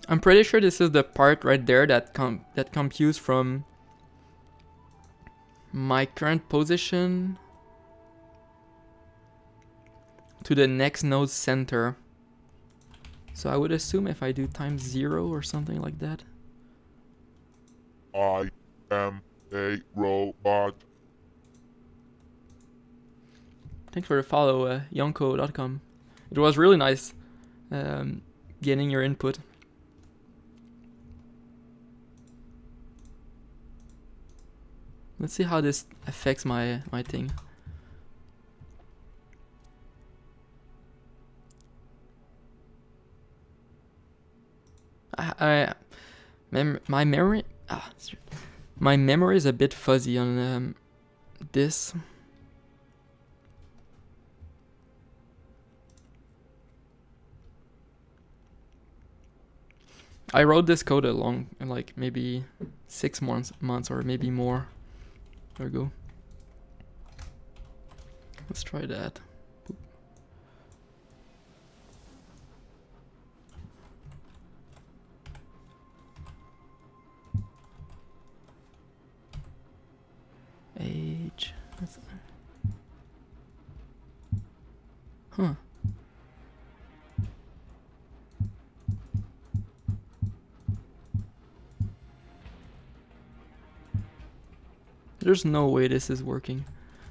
I'm pretty sure this is the part right there that computes from my current position to the next node's center. So I would assume if I do times 0 or something like that. I am a robot. Thanks for the follow, yonko.com. It was really nice getting your input. Let's see how this affects my thing. My memory is a bit fuzzy on this. I wrote this code like maybe 6 months or maybe more ago. Let's try that. Age. Huh. There's no way this is working.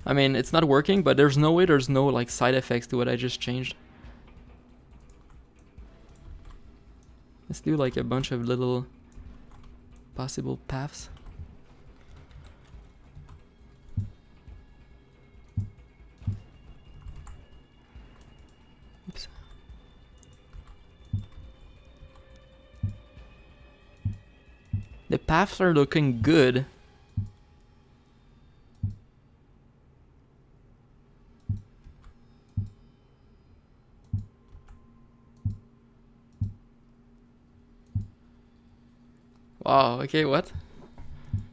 I mean, it's not working, but there's no way there's no like side effects to what I just changed. Let's do like a bunch of little possible paths. Oops. The paths are looking good. Wow, okay, what?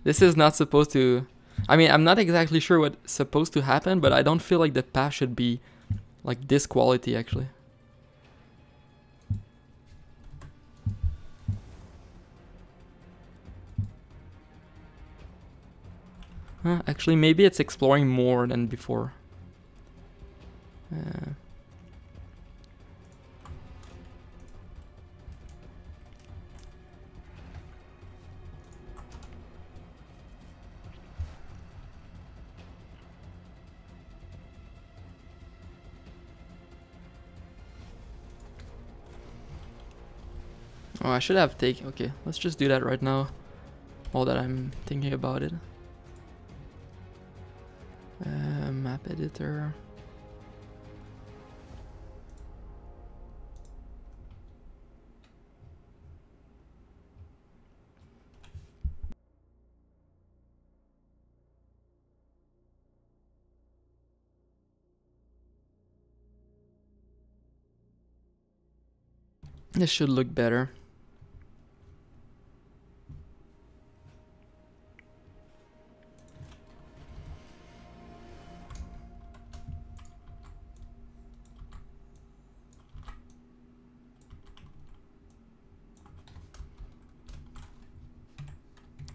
This is not supposed to... I mean, I'm not exactly sure what's supposed to happen, but I don't feel like the path should be like this quality, actually. Actually, maybe it's exploring more than before. Oh, I should have taken... Okay, let's just do that right now. All that I'm thinking about it. Map editor. This should look better.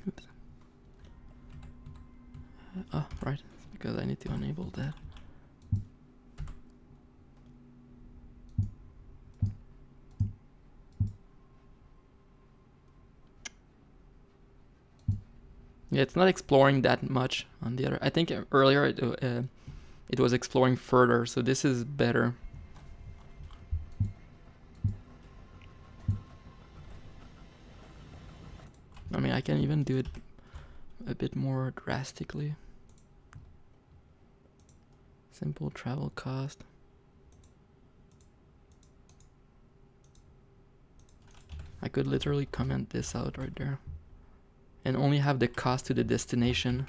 Oops. Oh, right. It's because I need to enable that. Yeah, it's not exploring that much on the other. I think earlier it was exploring further, so this is better. I mean, I can even do it a bit more drastically. Simple travel cost. I could literally comment this out right there. And only have the cost to the destination.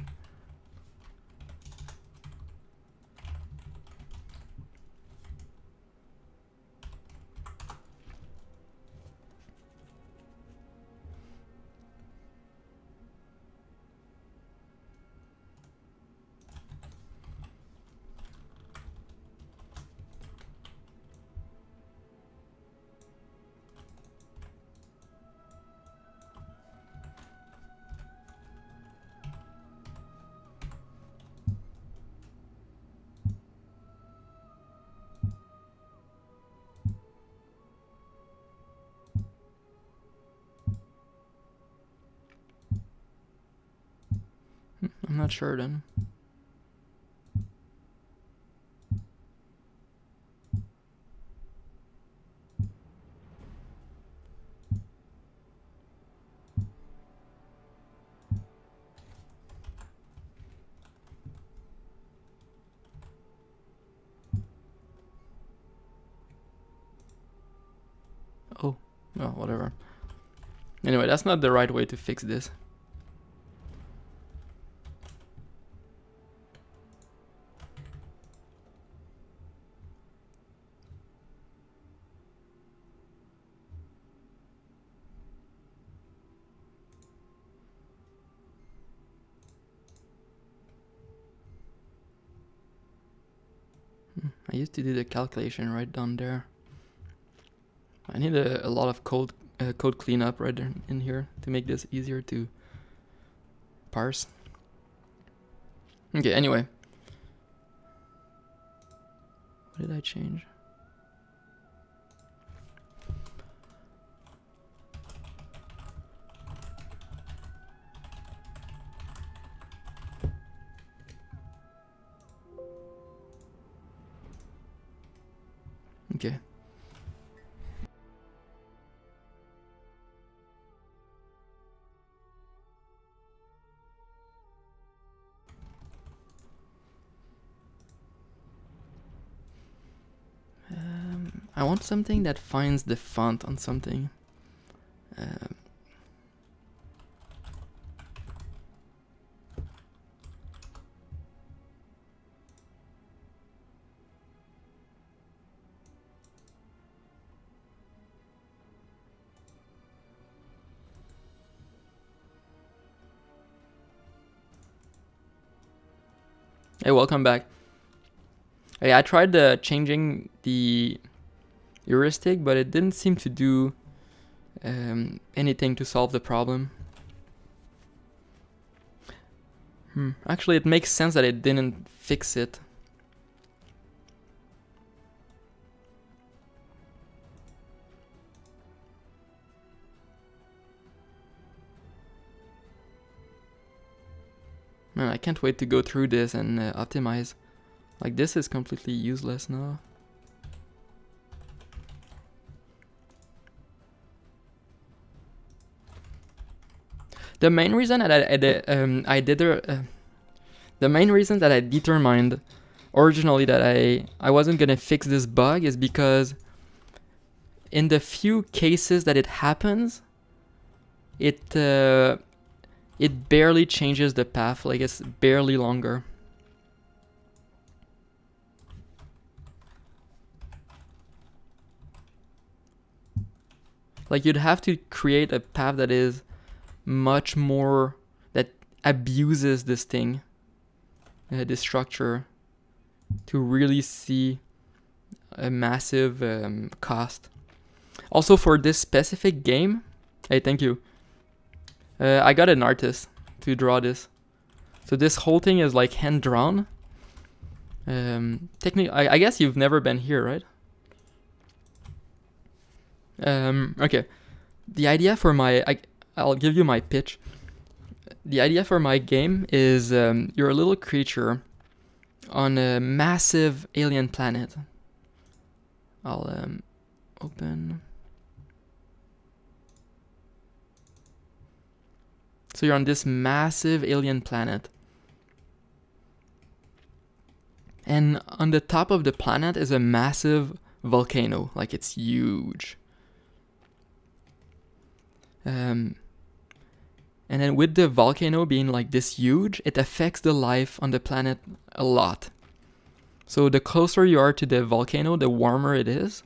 I'm not sure then. Oh, well, whatever. Anyway, that's not the right way to fix this. I used to do the calculation right down there. I need a lot of code cleanup right in here to make this easier to parse. Okay, anyway. What did I change? Okay. I want something that finds the font on something. Hey, welcome back. Hey, I tried changing the heuristic, but it didn't seem to do anything to solve the problem. Actually, it makes sense that it didn't fix it. Man, I can't wait to go through this and optimize. Like, this is completely useless now. The main reason that the main reason that I determined originally that I wasn't gonna fix this bug is because in the few cases that it happens, it barely changes the path, like it's barely longer. Like, you'd have to create a path that is much more, that abuses this thing, this structure, to really see a massive cost. Also, for this specific game, hey, thank you. I got an artist to draw this. So this whole thing is like hand drawn. Technically, I guess you've never been here, right? Okay. The idea for my, I'll give you my pitch. The idea for my game is you're a little creature on a massive alien planet. I'll open. So you're on this massive alien planet. And on the top of the planet is a massive volcano, like it's huge. And then with the volcano being like this huge, it affects the life on the planet a lot. So the closer you are to the volcano, the warmer it is.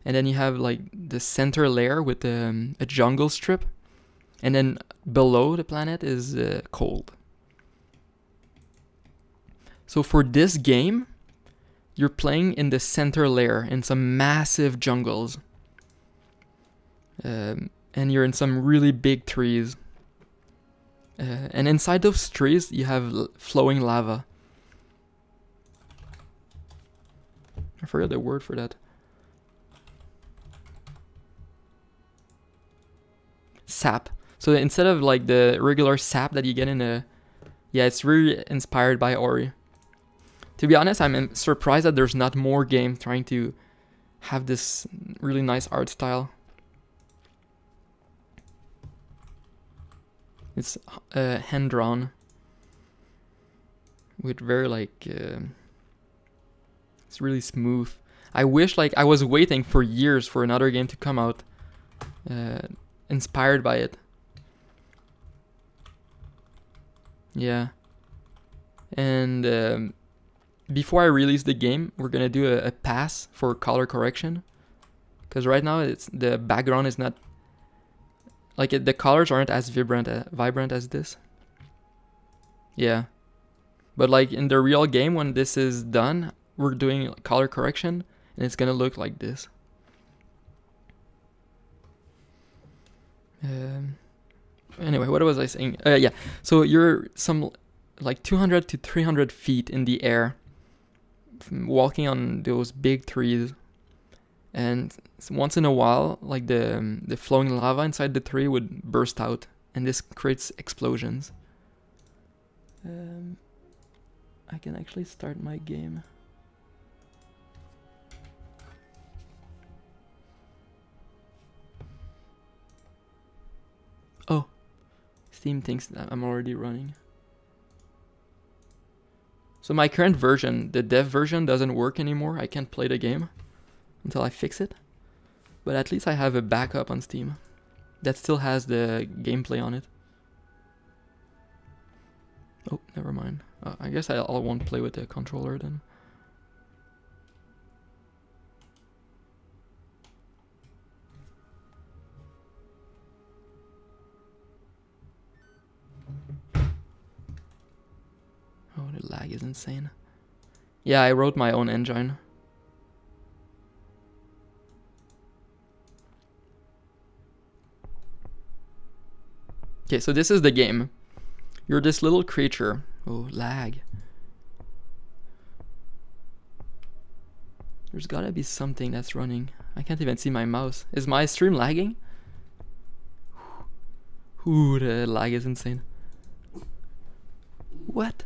And then you have like the center layer with a jungle strip. And then below the planet is cold. So for this game, you're playing in the center layer in some massive jungles. And you're in some really big trees. And inside those trees, you have flowing lava. I forgot the word for that. Sap. So instead of like the regular sap that you get in a Yeah, it's really inspired by Ori. To be honest, I'm surprised that there's not more game trying to have this really nice art style. It's hand drawn with very like it's really smooth. I wish like I was waiting for years for another game to come out inspired by it. Yeah. And before I release the game, we're gonna do a pass for color correction, because right now it's the background is not like the colors aren't as vibrant as this. Yeah, but like in the real game, when this is done, we're doing color correction, and it's gonna look like this. Anyway, what was I saying? Yeah, so you're some like 200 to 300 feet in the air, walking on those big trees, and once in a while, like the flowing lava inside the tree would burst out, and this creates explosions. I can actually start my game. Oh, Steam thinks that I'm already running. So my current version, the dev version, doesn't work anymore. I can't play the game until I fix it. But at least I have a backup on Steam that still has the gameplay on it. Oh, never mind. I guess I won't play with the controller then. Oh, the lag is insane. Yeah, I wrote my own engine. Okay, so this is the game. You're this little creature. Oh, lag. There's gotta be something that's running. I can't even see my mouse. Is my stream lagging? Ooh, the lag is insane. What?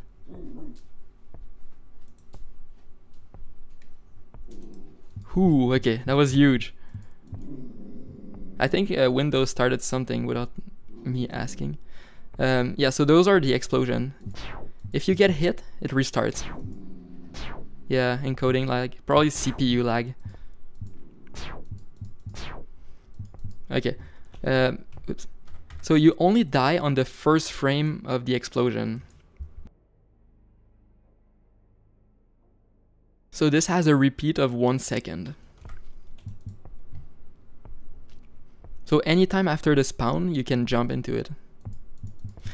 Ooh, okay, that was huge. I think Windows started something without me asking. Yeah, so those are the explosion. If you get hit, it restarts. Yeah, encoding lag, probably CPU lag. Okay, oops. So you only die on the first frame of the explosion. So this has a repeat of 1 second. So anytime after the spawn, you can jump into it.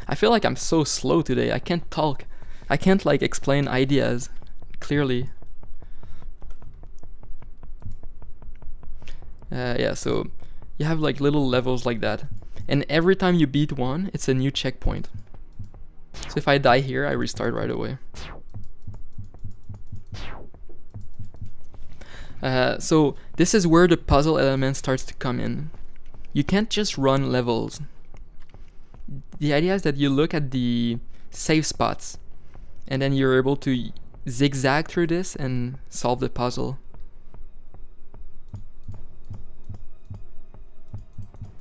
I feel like I'm so slow today. I can't talk. I can't like explain ideas clearly. Yeah, so you have like little levels like that. And every time you beat one, it's a new checkpoint. So if I die here, I restart right away. So this is where the puzzle element starts to come in. You can't just run levels. The idea is that you look at the save spots, and then you're able to zigzag through this and solve the puzzle.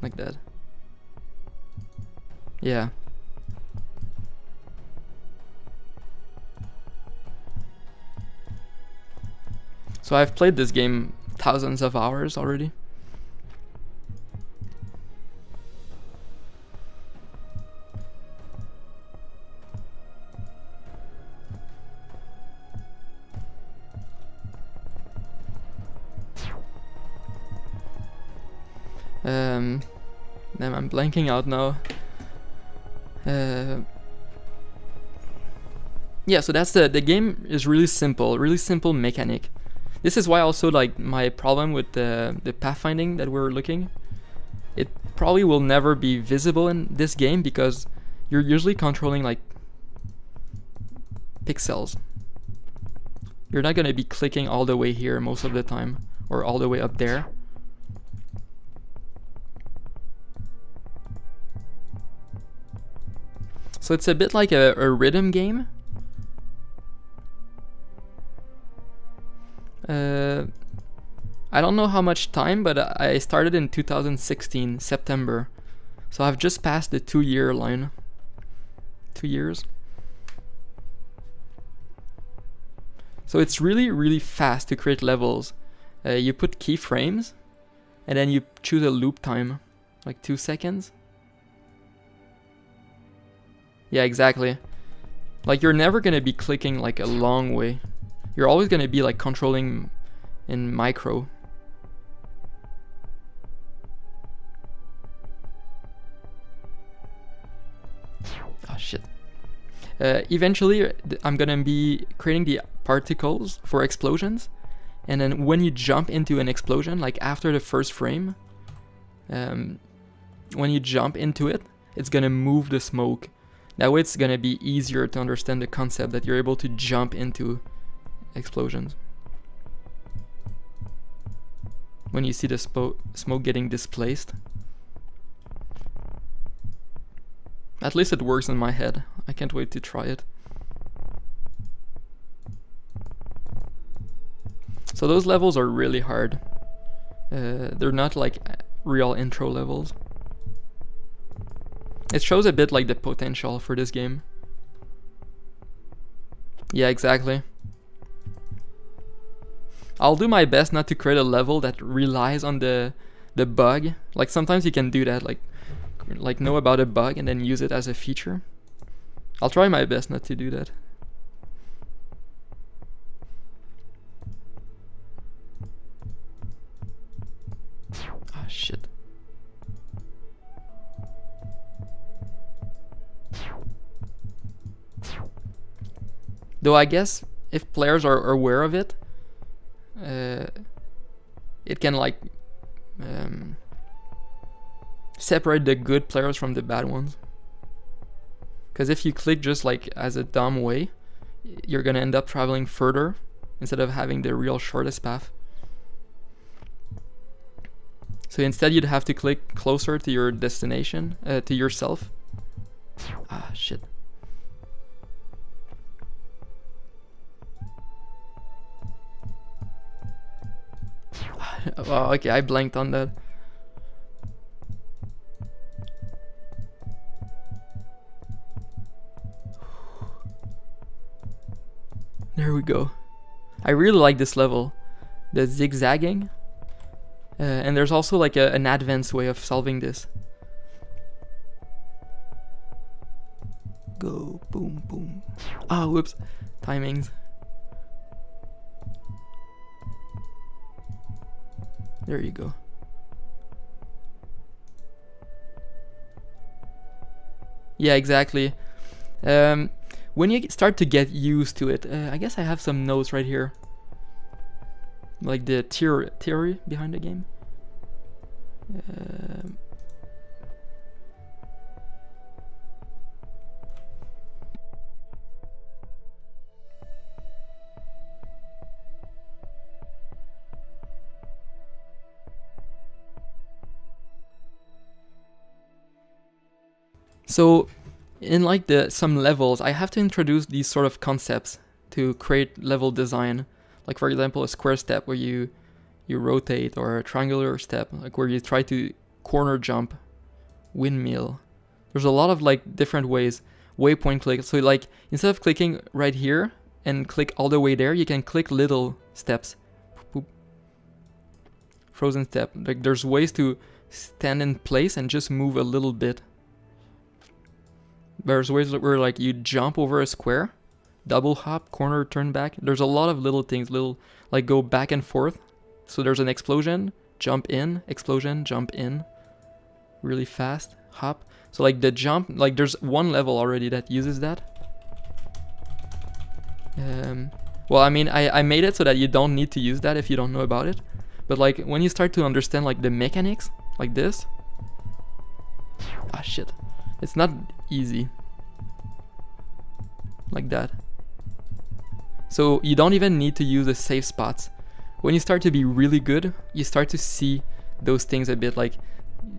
Like that. Yeah. So I've played this game thousands of hours already. Damn, I'm blanking out now. Yeah, so that's the game is really simple mechanic. This is why also like my problem with the pathfinding that we're looking, it probably will never be visible in this game because you're usually controlling like pixels. You're not gonna be clicking all the way here most of the time or all the way up there. So it's a bit like a rhythm game. I don't know how much time, but I started in 2016, September. So I've just passed the 2-year line. 2 years. So it's really, really fast to create levels. You put keyframes, and then you choose a loop time, like 2 seconds. Yeah, exactly. Like you're never gonna be clicking like a long way. You're always gonna be like controlling in micro. Oh shit. Eventually I'm gonna be creating the particles for explosions, and then when you jump into an explosion, like after the first frame, when you jump into it, it's gonna move the smoke. That way it's gonna be easier to understand the concept that you're able to jump into explosions. When you see the smoke getting displaced. At least it works in my head. I can't wait to try it. So those levels are really hard. They're not like real intro levels. It shows a bit like the potential for this game. Yeah, exactly. I'll do my best not to create a level that relies on the bug. Like sometimes you can do that, like know about a bug and then use it as a feature. I'll try my best not to do that. Ah, shit. Though I guess if players are aware of it, it can like separate the good players from the bad ones. Because if you click just like as a dumb way, you're gonna end up traveling further instead of having the real shortest path. So instead you'd have to click closer to your destination, to yourself. Ah, shit. Oh, okay, I blanked on that. There we go. I really like this level. The zigzagging. And there's also like an advanced way of solving this. Go, boom, boom. Ah, whoops. Timings. There you go. Yeah, exactly. When you start to get used to it, I guess I have some notes right here. Like the theory behind the game. So in like some levels, I have to introduce these sort of concepts to create level design. Like for example, a square step where you rotate, or a triangular step, like where you try to corner jump, windmill. There's a lot of like different ways. Waypoint click. So like instead of clicking right here and click all the way there, you can click little steps. Boop. Frozen step. Like there's ways to stand in place and just move a little bit. There's ways where like you jump over a square, double hop, corner, turn back. There's a lot of little things, like go back and forth. So there's an explosion, jump in, explosion, jump in, really fast, hop. So like the jump, like there's one level already that uses that. Well, I mean, I made it so that you don't need to use that if you don't know about it. But like when you start to understand like the mechanics, like this. Ah, shit. It's not easy. Like that. So you don't even need to use the safe spots. When you start to be really good, you start to see those things a bit, like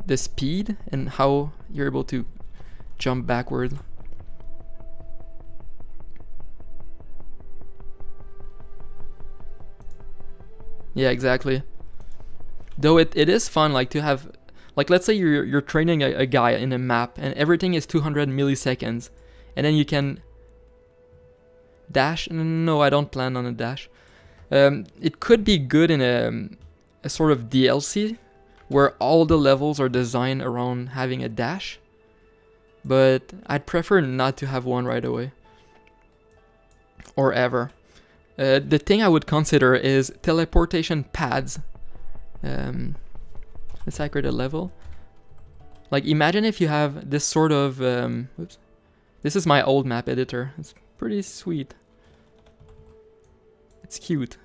the speed and how you're able to jump backward. Yeah, exactly. Though it is fun, like, to have, like, let's say you're training a guy in a map and everything is 200 milliseconds, and then you can dash. No, I don't plan on a dash. It could be good in a sort of DLC where all the levels are designed around having a dash, but I'd prefer not to have one right away or ever. The thing I would consider is teleportation pads. Let's create a level. Like, imagine if you have this sort of oops. This is my old map editor. It's pretty sweet. It's cute.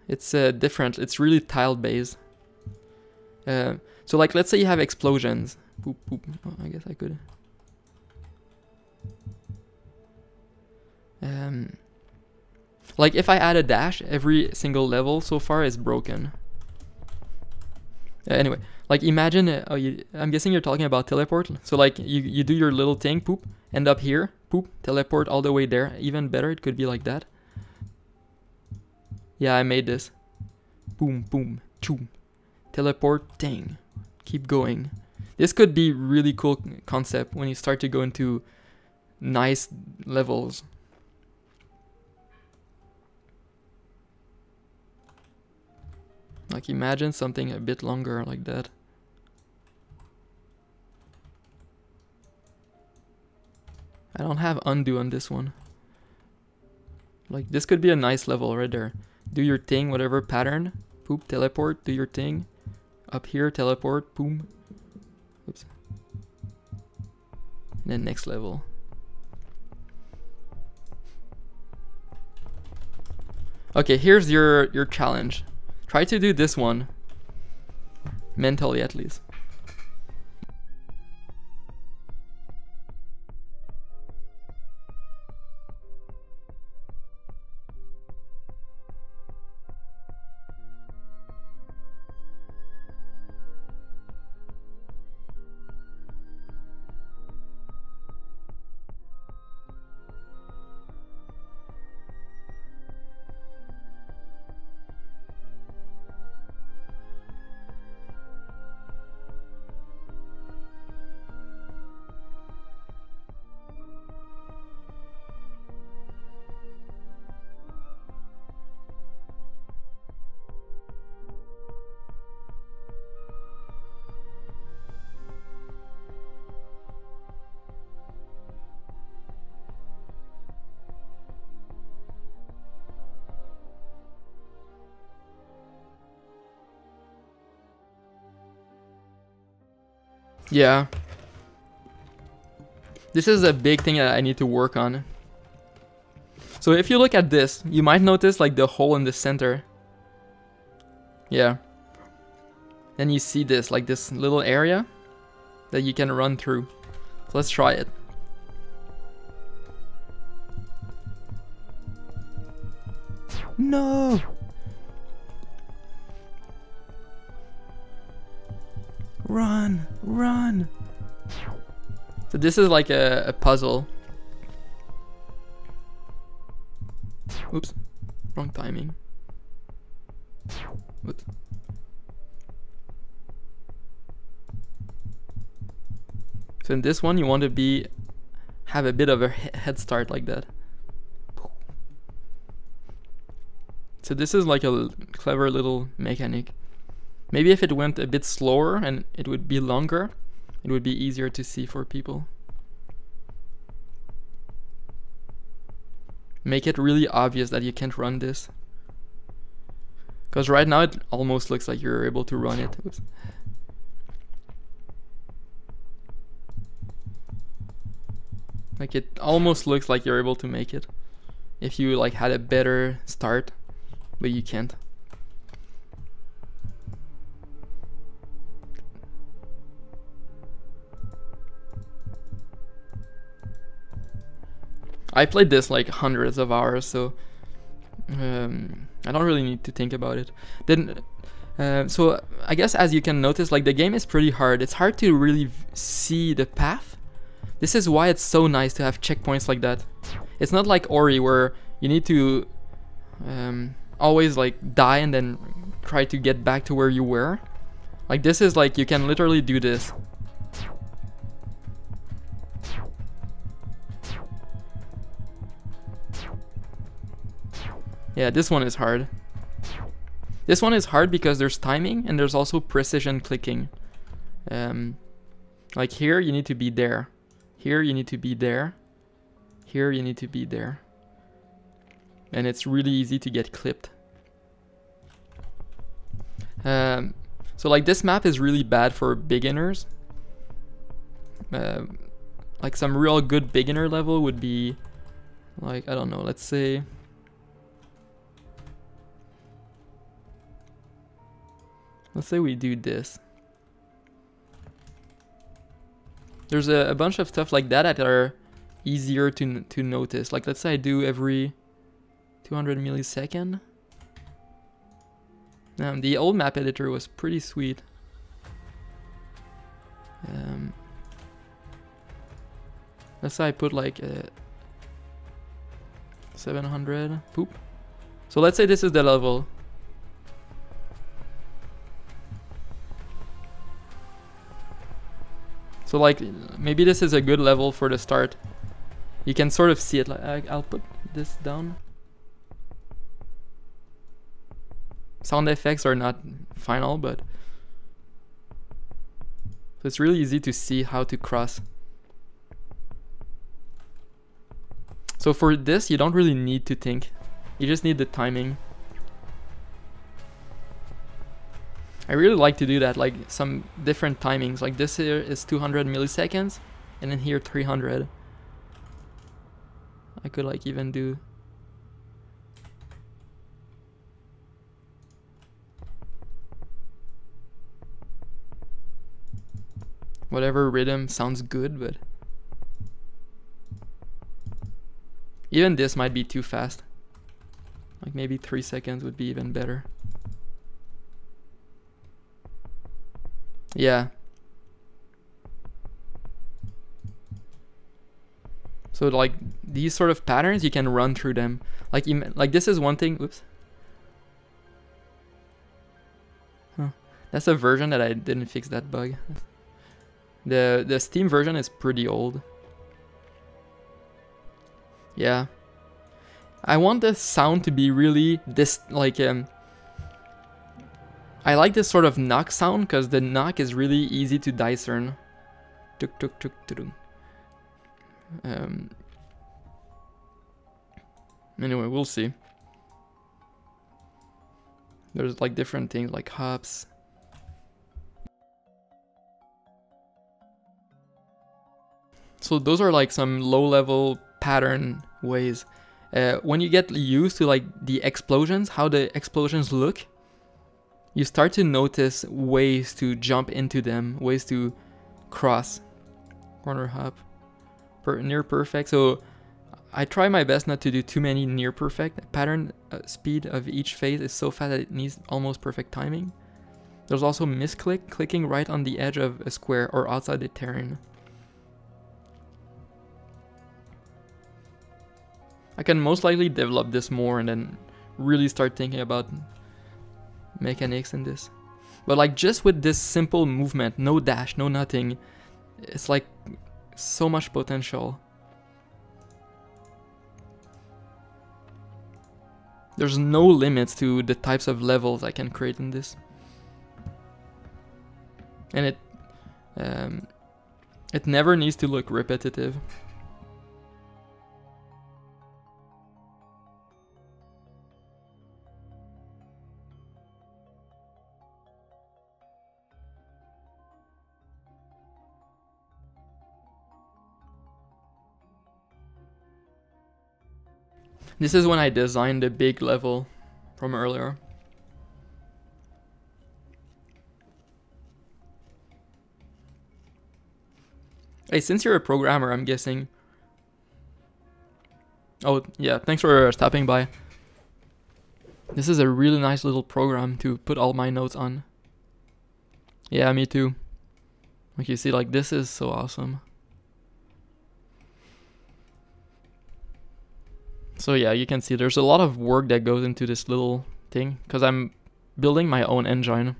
It's different. It's really tile based. So like, let's say you have explosions. Boop, boop. Oh, I guess I could. Like, if I add a dash, every single level so far is broken. Anyway, like, imagine, I'm guessing you're talking about teleport. So like, you do your little thing, poop, end up here, poop, teleport all the way there. Even better, it could be like that. Yeah, I made this. Boom, boom, choom. Teleport, dang. Keep going. This could be really cool concept when you start to go into nice levels. Like, imagine something a bit longer like that. I don't have undo on this one. Like, this could be a nice level right there. Do your thing, whatever pattern. Poop, teleport, do your thing. Up here, teleport, boom. Oops. And then next level. Okay, here's your challenge. Try to do this one. Mentally, at least. Yeah. This is a big thing that I need to work on. So if you look at this, you might notice like the hole in the center. Yeah. Then you see this, like this little area that you can run through. So let's try it. No! Run! Run! So this is like a puzzle. Oops. Wrong timing. Oops. So in this one you want to have a bit of a head start like that. So this is like a clever little mechanic. Maybe if it went a bit slower and it would be longer, it would be easier to see for people. Make it really obvious that you can't run this. Because right now it almost looks like you're able to run it. Oops. Like it almost looks like you're able to make it. If you like had a better start, but you can't. I played this like hundreds of hours, so I don't really need to think about it. Then, so I guess as you can notice, like the game is pretty hard. It's hard to really see the path. This is why it's so nice to have checkpoints like that. It's not like Ori where you need to always like die and then try to get back to where you were. Like this is like you can literally do this. Yeah, this one is hard. This one is hard because there's timing and there's also precision clicking. Like here you need to be there. Here you need to be there. Here you need to be there. And it's really easy to get clipped. So like this map is really bad for beginners. Like some real good beginner level would be like, I don't know, let's say we do this. There's a bunch of stuff like that are easier to notice. Like let's say I do every 200 millisecond. The old map editor was pretty sweet. Let's say I put like 700. Poop. So let's say this is the level. So like maybe this is a good level for the start. You can sort of see it. Like I'll put this down. Sound effects are not final, but so it's really easy to see how to cross. So for this, you don't really need to think. You just need the timing. I really like to do that, like some different timings. Like this here is 200 milliseconds, and then here 300. I could like even do whatever rhythm sounds good, but even this might be too fast. Like maybe 3 seconds would be even better. Yeah. So like these sort of patterns, you can run through them. Like this is one thing. Oops. Huh. That's a version that I didn't fix that bug. The Steam version is pretty old. Yeah. I want the sound to be really this like I like this sort of knock sound because the knock is really easy to discern. Tuk tuk tuk tuk. Anyway, we'll see. There's like different things like hops. So those are like some low-level pattern ways. When you get used to like the explosions, how the explosions look, you start to notice ways to jump into them, ways to cross. Corner hop, near perfect. So I try my best not to do too many near perfect. Pattern speed of each phase is so fast that it needs almost perfect timing. There's also misclick, clicking right on the edge of a square or outside the terrain. I can most likely develop this more and then really start thinking about mechanics in this. But like just with this simple movement, no dash, no nothing, it's like so much potential. There's no limits to the types of levels I can create in this. And it never needs to look repetitive. This is when I designed the big level from earlier. Hey, since you're a programmer, I'm guessing. Oh, yeah, thanks for stopping by. This is a really nice little program to put all my notes on. Yeah, me too. Like you see, like this is so awesome. So yeah, you can see there's a lot of work that goes into this little thing because I'm building my own engine.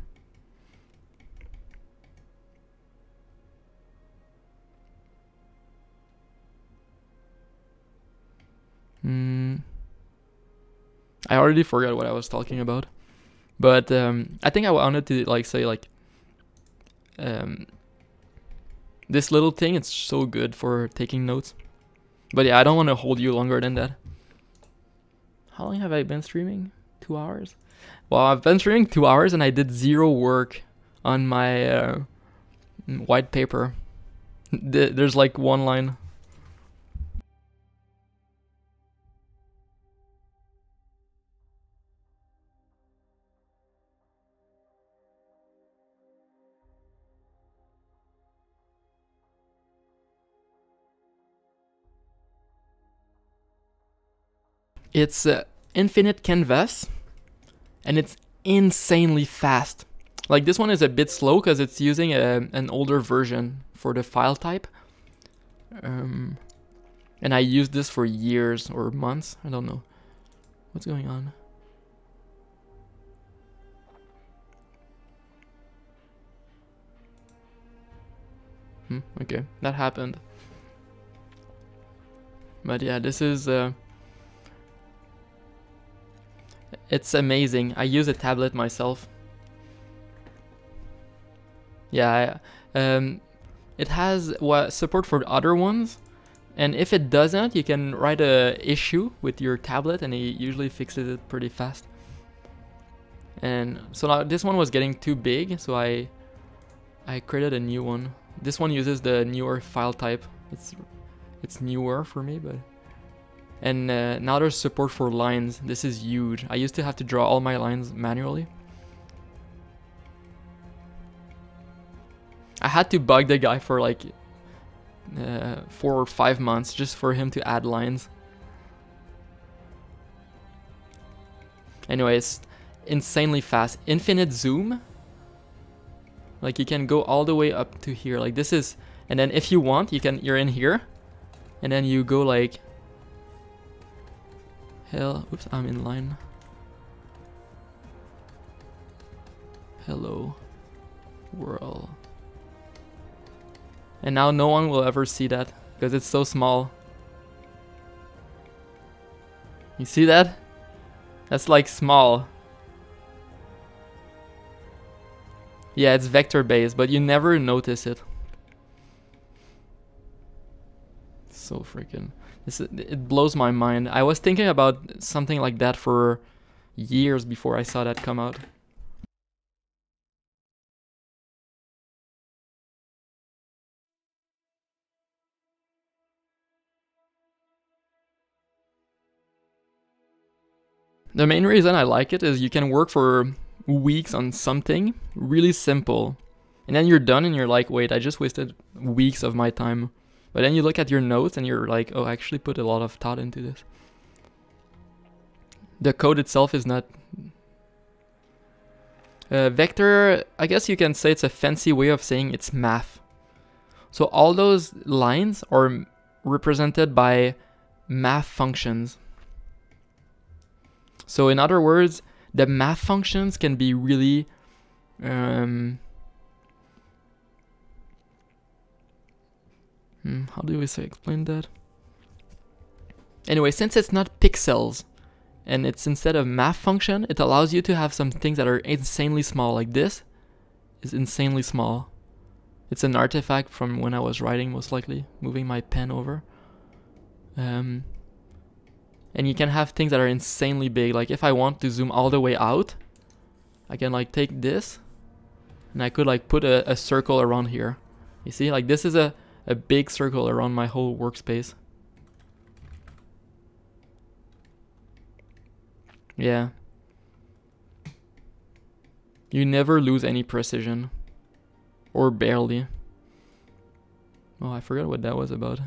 I already forgot what I was talking about, but I think I wanted to like say like this little thing. It's so good for taking notes. But yeah, I don't want to hold you longer than that. How long have I been streaming? 2 hours? Well, I've been streaming 2 hours and I did 0 work on my white paper. There's like 1 line. It's infinite canvas and it's insanely fast. Like this one is a bit slow because it's using an older version for the file type. And I used this for years or months. I don't know. What's going on? Okay, that happened. But yeah, this is... it's amazing. I use a tablet myself. Yeah, it has support for other ones, and if it doesn't, you can write a issue with your tablet, and it usually fixes it pretty fast. And so now this one was getting too big, so I created a new one. This one uses the newer file type. It's newer for me, but. And now there's support for lines. This is huge. I used to have to draw all my lines manually. I had to bug the guy for like 4 or 5 months just for him to add lines. Anyway, it's insanely fast. Infinite zoom. Like you can go all the way up to here. Like this is, and then if you want, you're in here, and then you go like. Oops, I'm in line. Hello, world. And now no one will ever see that because it's so small. You see that? That's like small. Yeah, it's vector based, but you never notice it. So freaking... It blows my mind. I was thinking about something like that for years before I saw that come out. The main reason I like it is you can work for weeks on something really simple, and then you're done and you're like, wait, I just wasted weeks of my time. But then you look at your notes and you're like, oh, I actually put a lot of thought into this. The code itself is not... vector, I guess you can say it's a fancy way of saying it's math. So all those lines are represented by math functions. So in other words, the math functions can be really... how do we explain that? Anyway, since it's not pixels and it's instead of math function, it allows you to have some things that are insanely small. Like this is insanely small. It's an artifact from when I was writing, most likely, moving my pen over. And you can have things that are insanely big. Like if I want to zoom all the way out, I can like take this and I could like put a circle around here. You see, like this is a big circle around my whole workspace. Yeah. You never lose any precision. Or barely. Oh, I forgot what that was about.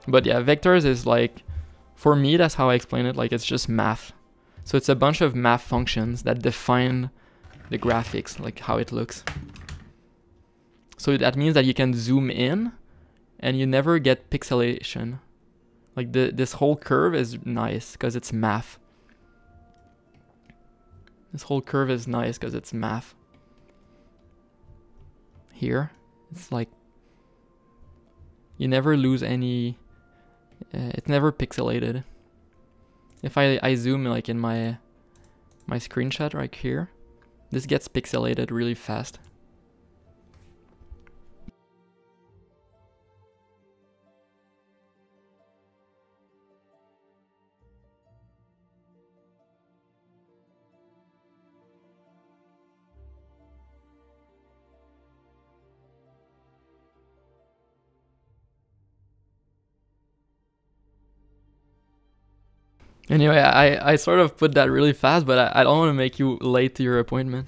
But yeah, vectors is like, for me, that's how I explain it. Like it's just math. So it's a bunch of math functions that define the graphics, like how it looks. So that means that you can zoom in and you never get pixelation. Like this whole curve is nice because it's math. This whole curve is nice because it's math. Here, it's like you never lose any. It's never pixelated. If I zoom like in my screenshot right here, this gets pixelated really fast. Anyway, I sort of put that really fast, but I don't want to make you late to your appointment.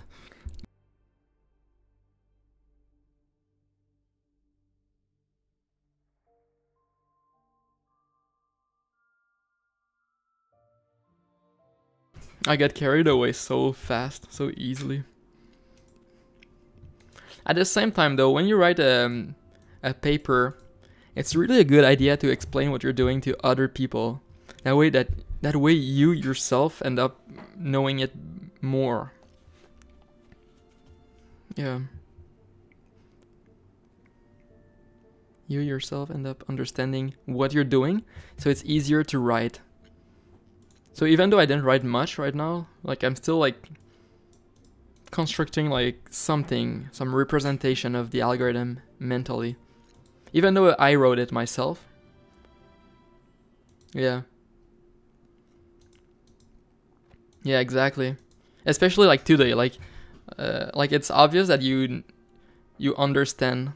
I get carried away so fast, so easily. At the same time though, when you write a paper, it's really a good idea to explain what you're doing to other people. That way you yourself end up knowing it more. Yeah. You yourself end up understanding what you're doing, so it's easier to write. So even though I didn't write much right now, like I'm still like constructing like some representation of the algorithm mentally. Even though I wrote it myself. Yeah. Yeah, exactly. Especially like today, like it's obvious that you understand.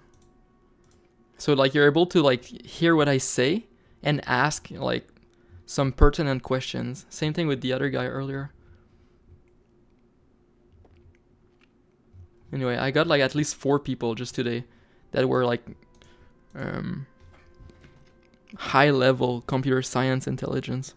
So like you're able to like hear what I say and ask like some pertinent questions. Same thing with the other guy earlier. Anyway, I got like at least 4 people just today that were like high level computer science intelligence.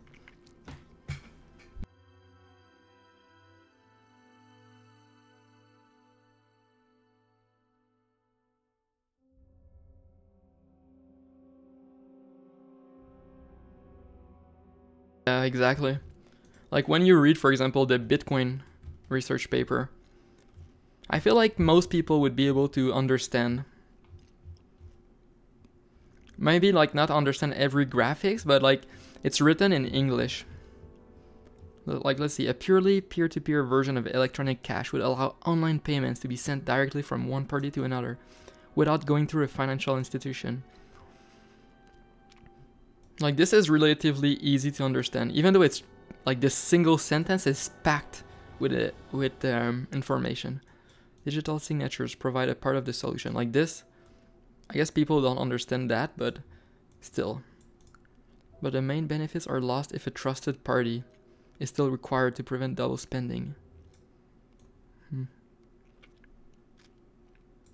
Yeah, exactly. Like when you read, for example, the Bitcoin research paper, I feel like most people would be able to understand. Maybe like not understand every graphics, but like it's written in English. Like let's see, a purely peer-to-peer version of electronic cash would allow online payments to be sent directly from one party to another without going through a financial institution. Like this is relatively easy to understand, even though it's like this single sentence is packed with information. Digital signatures provide a part of the solution. Like this, I guess people don't understand that, but still. But the main benefits are lost if a trusted party is still required to prevent double spending.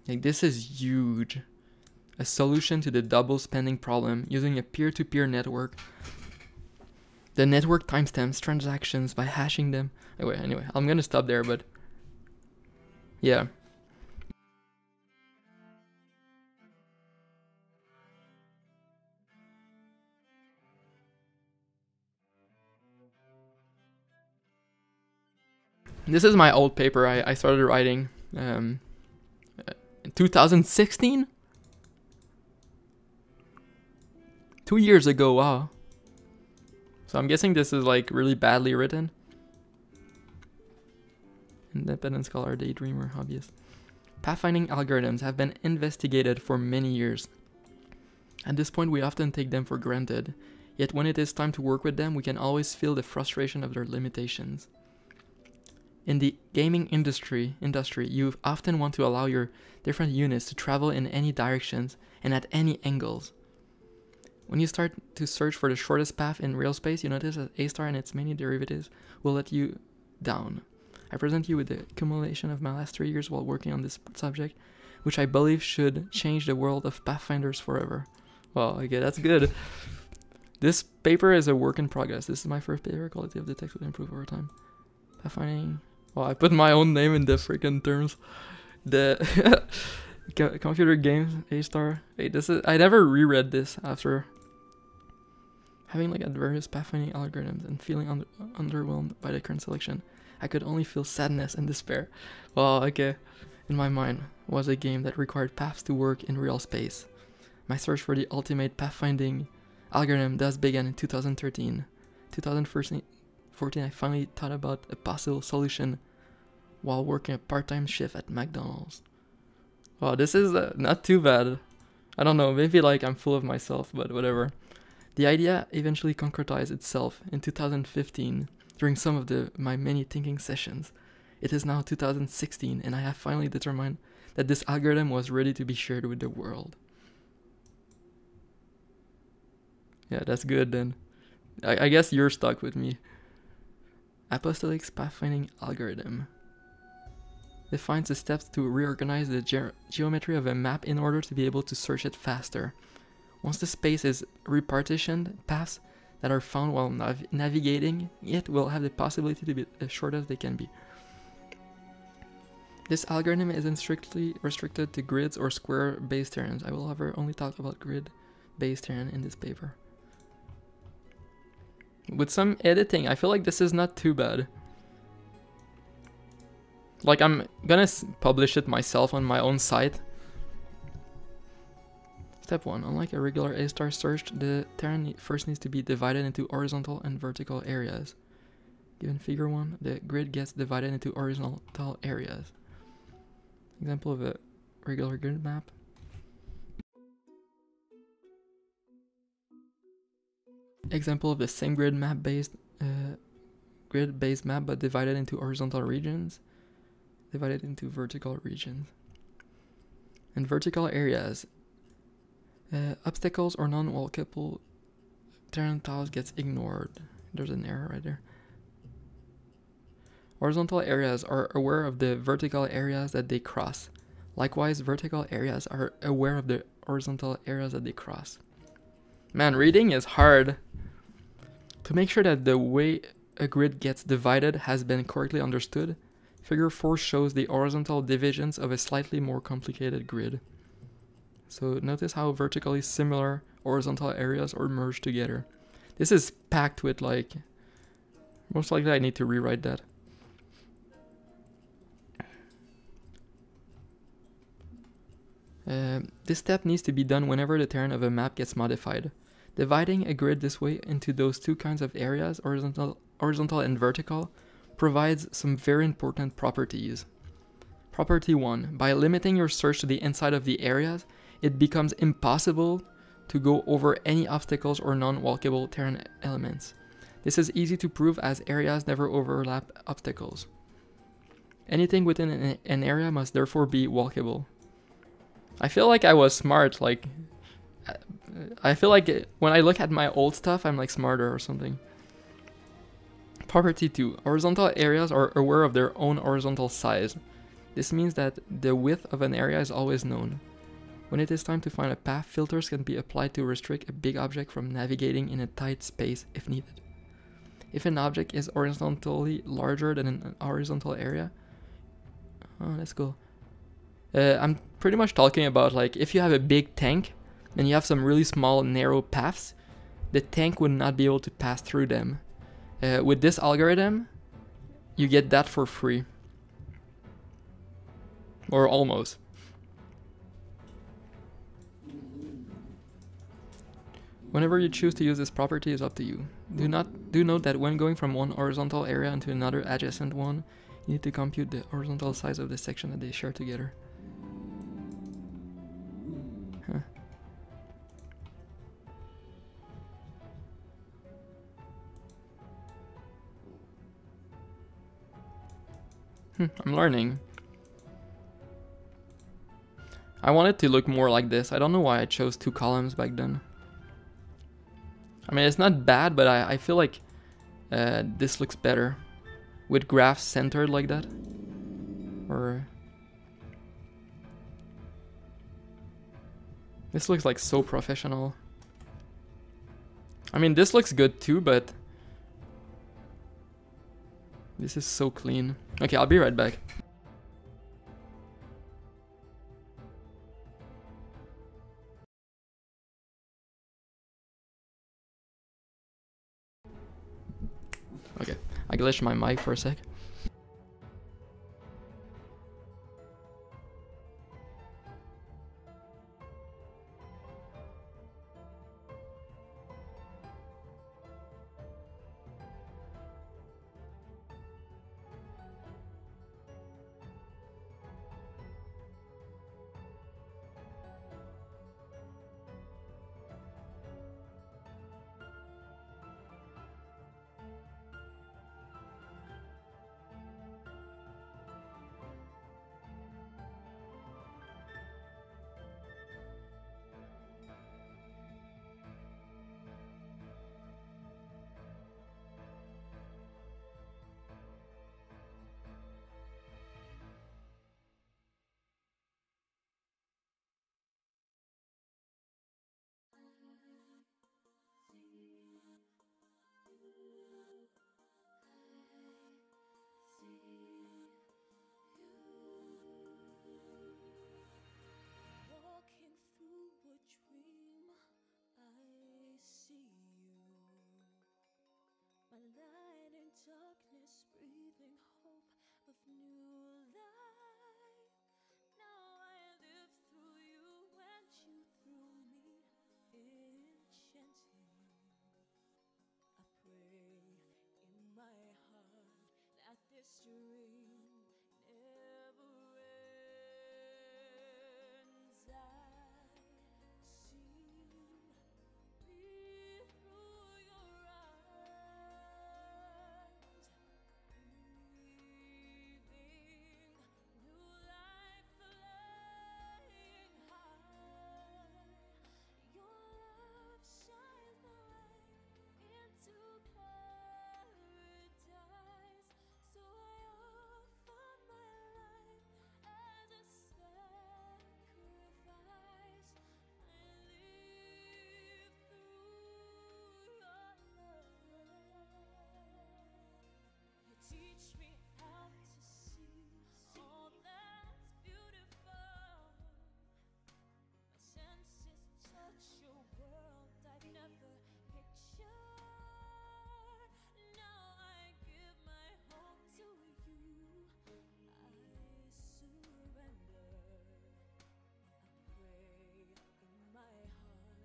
Like this is huge. A solution to the double spending problem using a peer-to-peer network. The network timestamps transactions by hashing them. Anyway, I'm gonna stop there, but yeah. This is my old paper I started writing in 2016? 2 years ago, wow. So I'm guessing this is like really badly written. Independent scholar, daydreamer, hobbyist. Pathfinding algorithms have been investigated for many years. At this point, we often take them for granted. Yet when it is time to work with them, we can always feel the frustration of their limitations. In the gaming industry, you often want to allow your different units to travel in any directions and at any angles. When you start to search for the shortest path in real space, you notice that A star and its many derivatives will let you down. I present you with the accumulation of my last 3 years while working on this subject, which I believe should change the world of Pathfinders forever. Well, okay, that's good. This paper is a work in progress. This is my first paper. Quality of the text will improve over time. Pathfinding Oh, I put my own name in the freaking terms. The computer games A-star. Hey, this is. I never reread this after having like at various pathfinding algorithms and feeling underwhelmed by the current selection. I could only feel sadness and despair. Well, okay. In my mind was a game that required paths to work in real space. My search for the ultimate pathfinding algorithm thus began in 2013. 2014, I finally thought about a possible solution while working a part-time shift at McDonald's. Wow, this is not too bad. I don't know, maybe like I'm full of myself, but whatever. The idea eventually concretized itself in 2015 during some of my many thinking sessions. It is now 2016 and I have finally determined that this algorithm was ready to be shared with the world. Yeah, that's good then. I guess you're stuck with me. Apostolic's pathfinding algorithm defines the steps to reorganize the geometry of a map in order to be able to search it faster. Once the space is repartitioned, paths that are found while navigating it will have the possibility to be as short as they can be. This algorithm isn't strictly restricted to grids or square-based terrains. I will however only talk about grid-based terrain in this paper. With some editing, I feel like this is not too bad. Like, I'm gonna publish it myself on my own site. Step 1. Unlike a regular A-star search, the terrain first needs to be divided into horizontal and vertical areas. Given figure 1, the grid gets divided into horizontal areas. Example of a regular grid map. Example of the same grid based map but divided into horizontal regions. Divided into vertical regions. And vertical areas. Obstacles or non-walkable terrain tiles gets ignored. There's an error right there. Horizontal areas are aware of the vertical areas that they cross. Likewise, vertical areas are aware of the horizontal areas that they cross. Man, reading is hard. To make sure that the way a grid gets divided has been correctly understood, Figure 4 shows the horizontal divisions of a slightly more complicated grid. So notice how vertically similar horizontal areas are merged together. This is packed with like... Most likely I need to rewrite that. This step needs to be done whenever the terrain of a map gets modified. Dividing a grid this way into those two kinds of areas, horizontal and vertical, provides some very important properties. Property 1. By limiting your search to the inside of the areas, it becomes impossible to go over any obstacles or non-walkable terrain elements. This is easy to prove as areas never overlap obstacles. Anything within an area must therefore be walkable. I feel like I was smart, like... I feel like when I look at my old stuff, I'm like smarter or something. Property 2. Horizontal areas are aware of their own horizontal size. This means that the width of an area is always known. When it is time to find a path, filters can be applied to restrict a big object from navigating in a tight space if needed. If an object is horizontally larger than an horizontal area... Oh, that's cool. I'm pretty much talking about like if you have a big tank and you have some really small narrow paths, the tank would not be able to pass through them. With this algorithm, you get that for free. Or almost. Whenever you choose to use this property is up to you. Do note that when going from one horizontal area into another adjacent one, you need to compute the horizontal size of the section that they share together. Huh. I'm learning. I want it to look more like this. I don't know why I chose 2 columns back then. I mean, it's not bad, but I feel like this looks better with graphs centered like that. Or... This looks like so professional. I mean, this looks good too, but... This is so clean. Okay, I'll be right back. Okay, I glitched my mic for a sec. My light in darkness, breathing hope of new life. Now I live through you and you through me, enchanting. I pray in my heart that this dream never ends. I see me through your eyes, breathing new life, flying high. Your love shines the way into paradise. So I offer my life as a sacrifice. I live through your love. You teach me how to see all that's beautiful. My senses touch your world I've never pictured. Now I give my heart to you. I surrender. I pray in my heart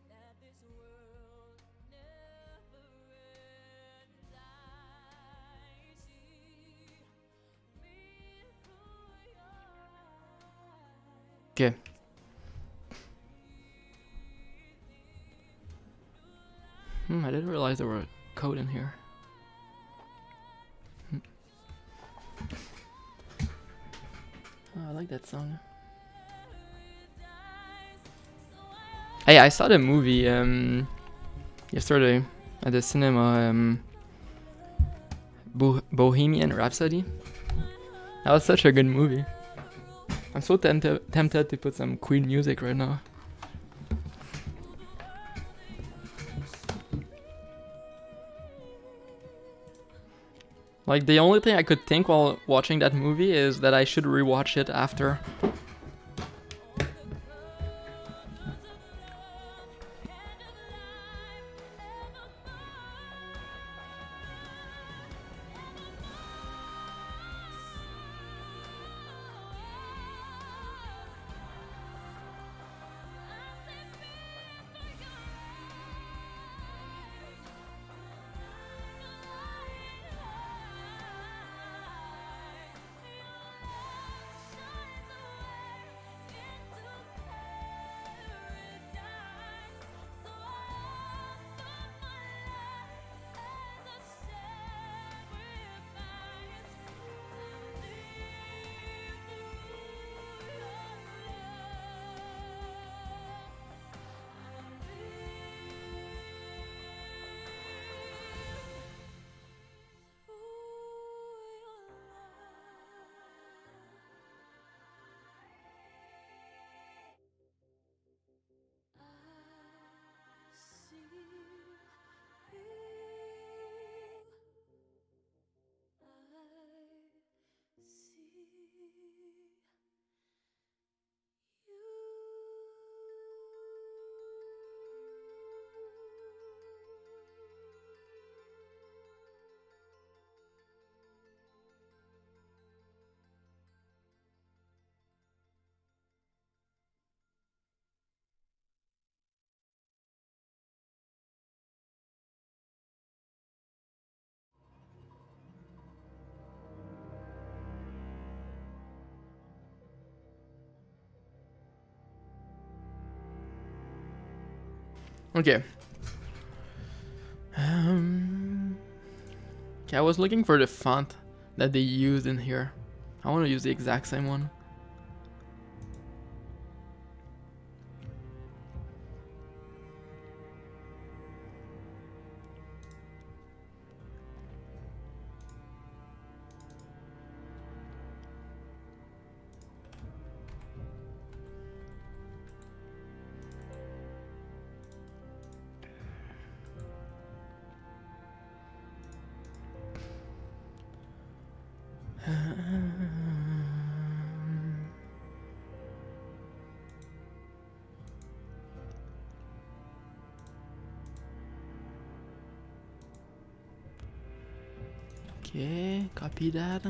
that this world never ends. I see me through your eyes. Okay. I didn't realize there were code in here. Oh, I like that song. Hey, I saw the movie yesterday at the cinema. Bohemian Rhapsody. That was such a good movie. I'm so tempted to put some Queen music right now. Like, the only thing I could think while watching that movie is that I should rewatch it after. Okay. Okay, I was looking for the font that they used in here. I want to use the exact same one. Okay, copy that.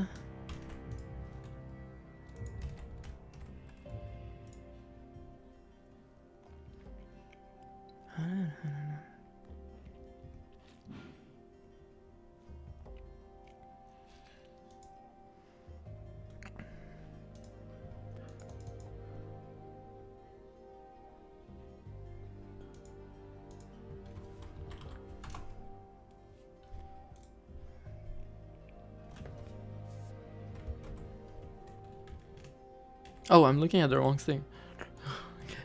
Oh, I'm looking at the wrong thing. Okay.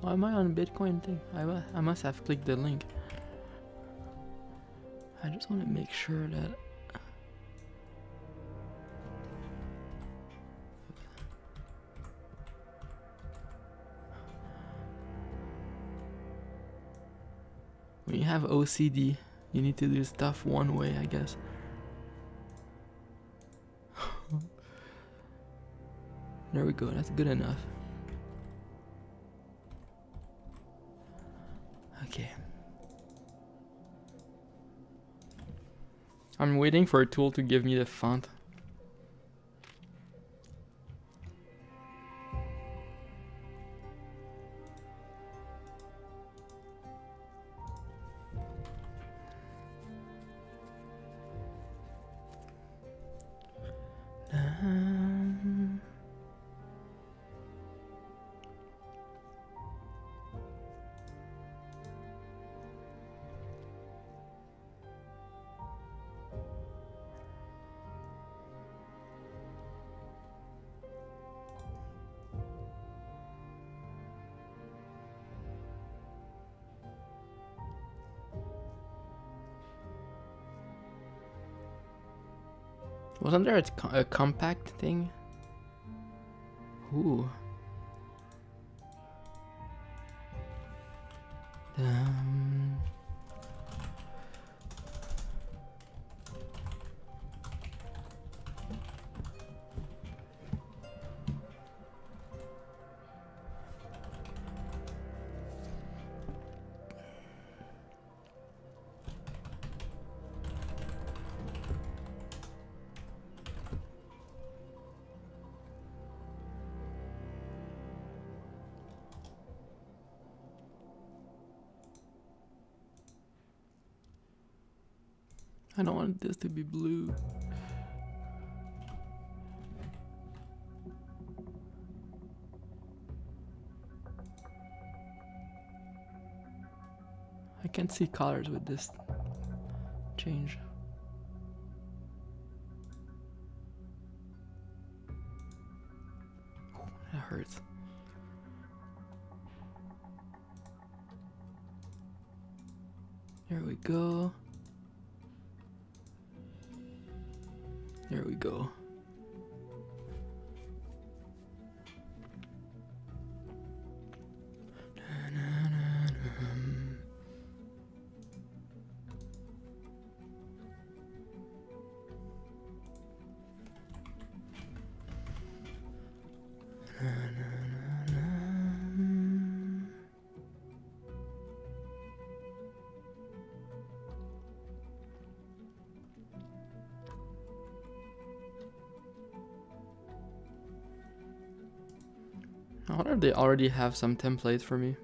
Why am I on Bitcoin thing? I must have clicked the link. I just want to make sure that. When you have OCD, you need to do stuff one way, I guess. There we go, that's good enough. Okay. I'm waiting for a tool to give me the font. Wasn't there a compact thing? Ooh. I don't want this to be blue. I can't see colors with this change. That hurts. There we go. There we go. I wonder if they already have some template for me.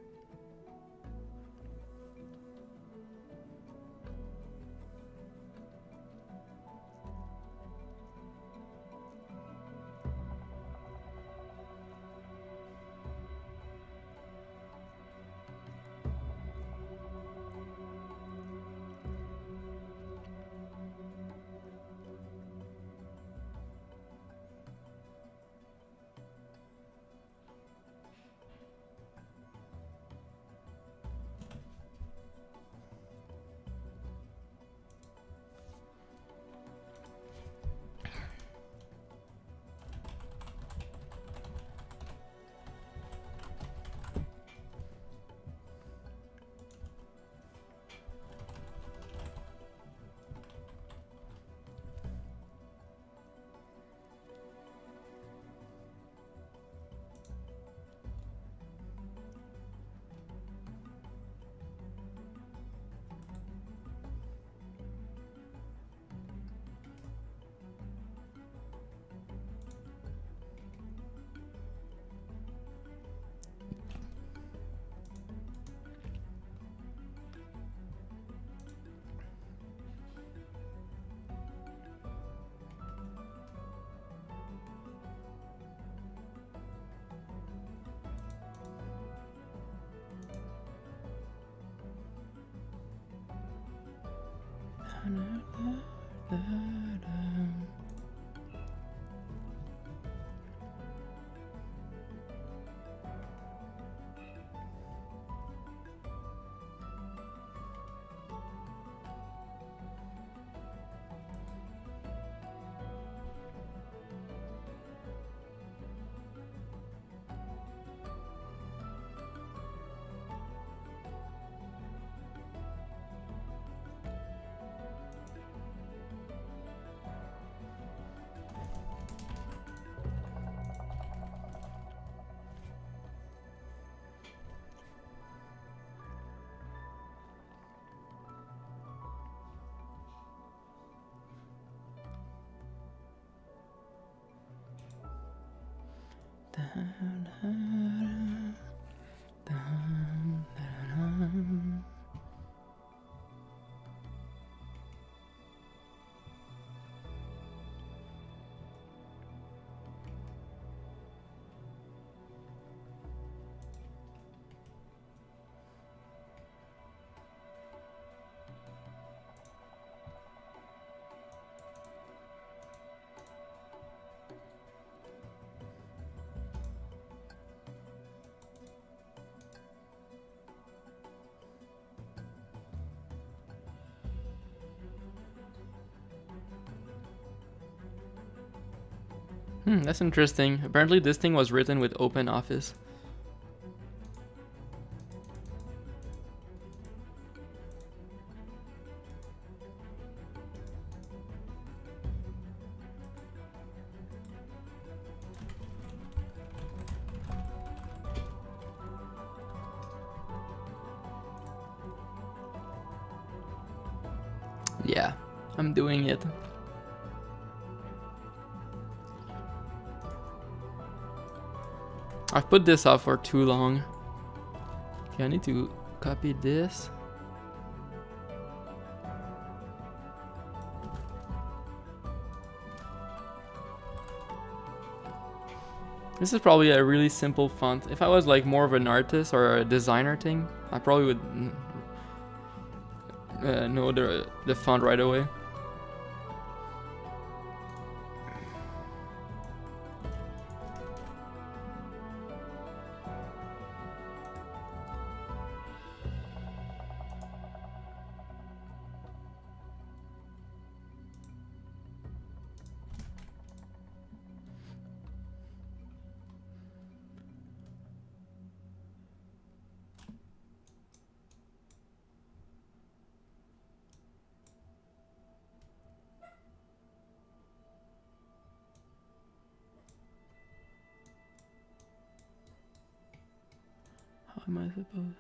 That's interesting. Apparently this thing was written with OpenOffice. Yeah, I'm doing it. I've put this off for too long. Okay, I need to copy this. This is probably a really simple font. If I was like more of an artist or a designer thing, I probably would know the font right away. How am I supposed?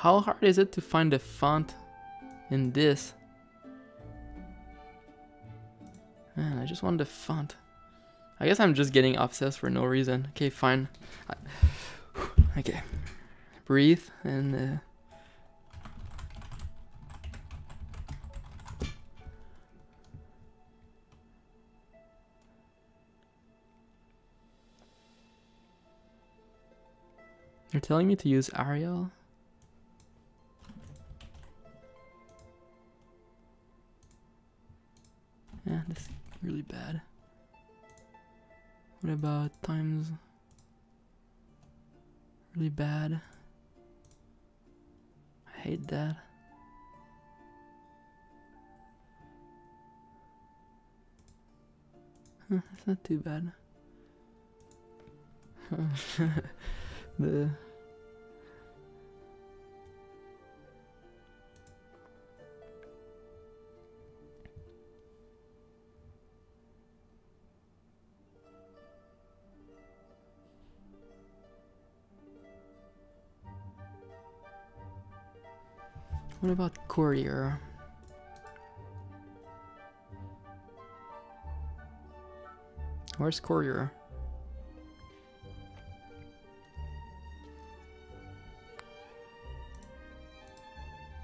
How hard is it to find the font in this? Man, I just want the font. I guess I'm just getting obsessed for no reason. Okay, fine. Okay. Breathe and... You're telling me to use Arial? Yeah, this is really bad. What about times? Really bad. I hate that. Huh, it's not too bad. the What about courier? Where's courier?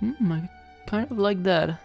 I kind of like that.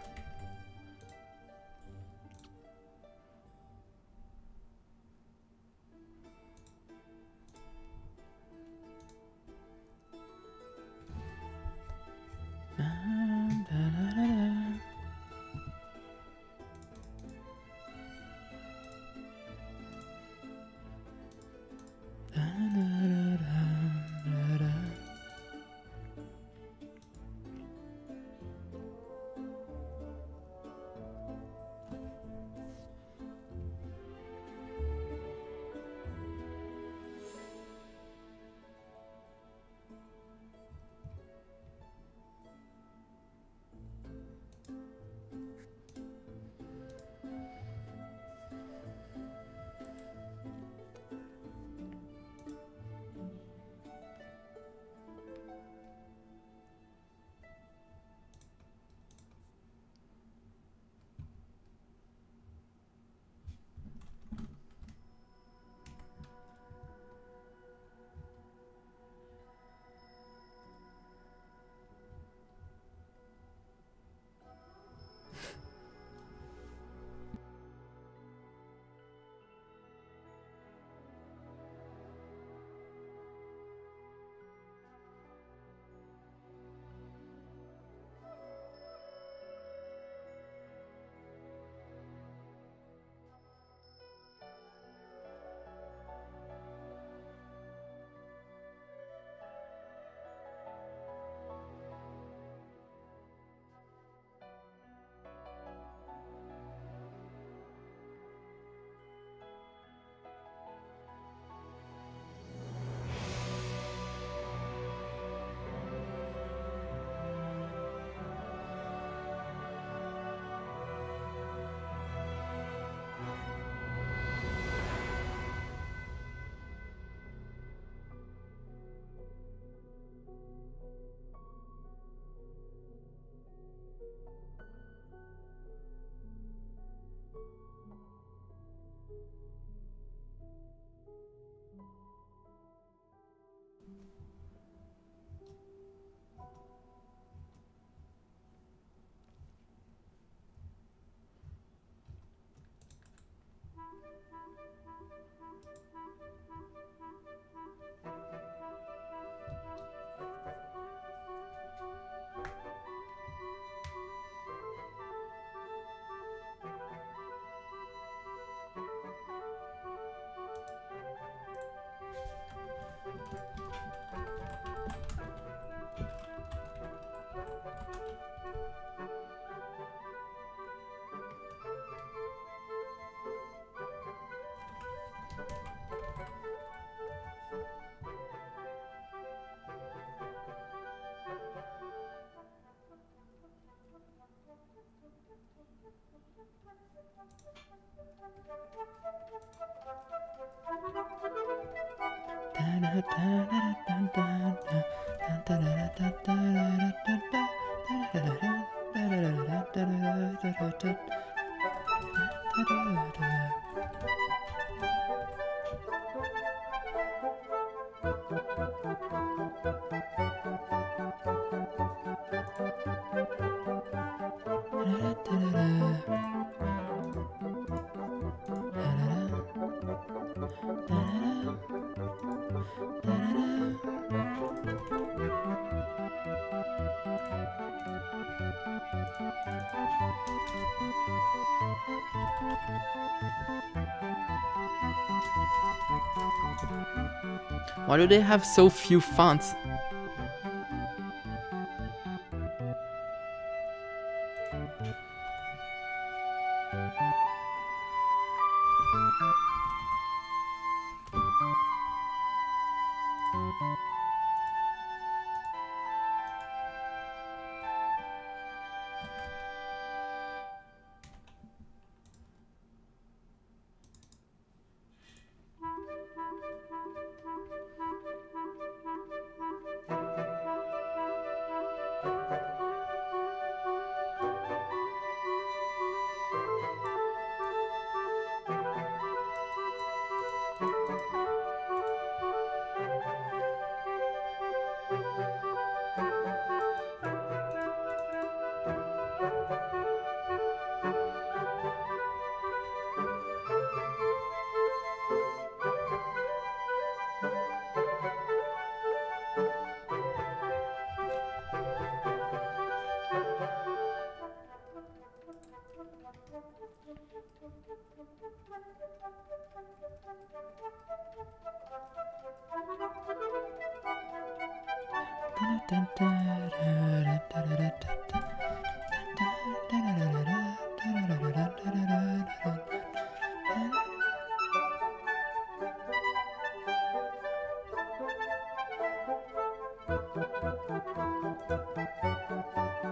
Why do they have so few fonts?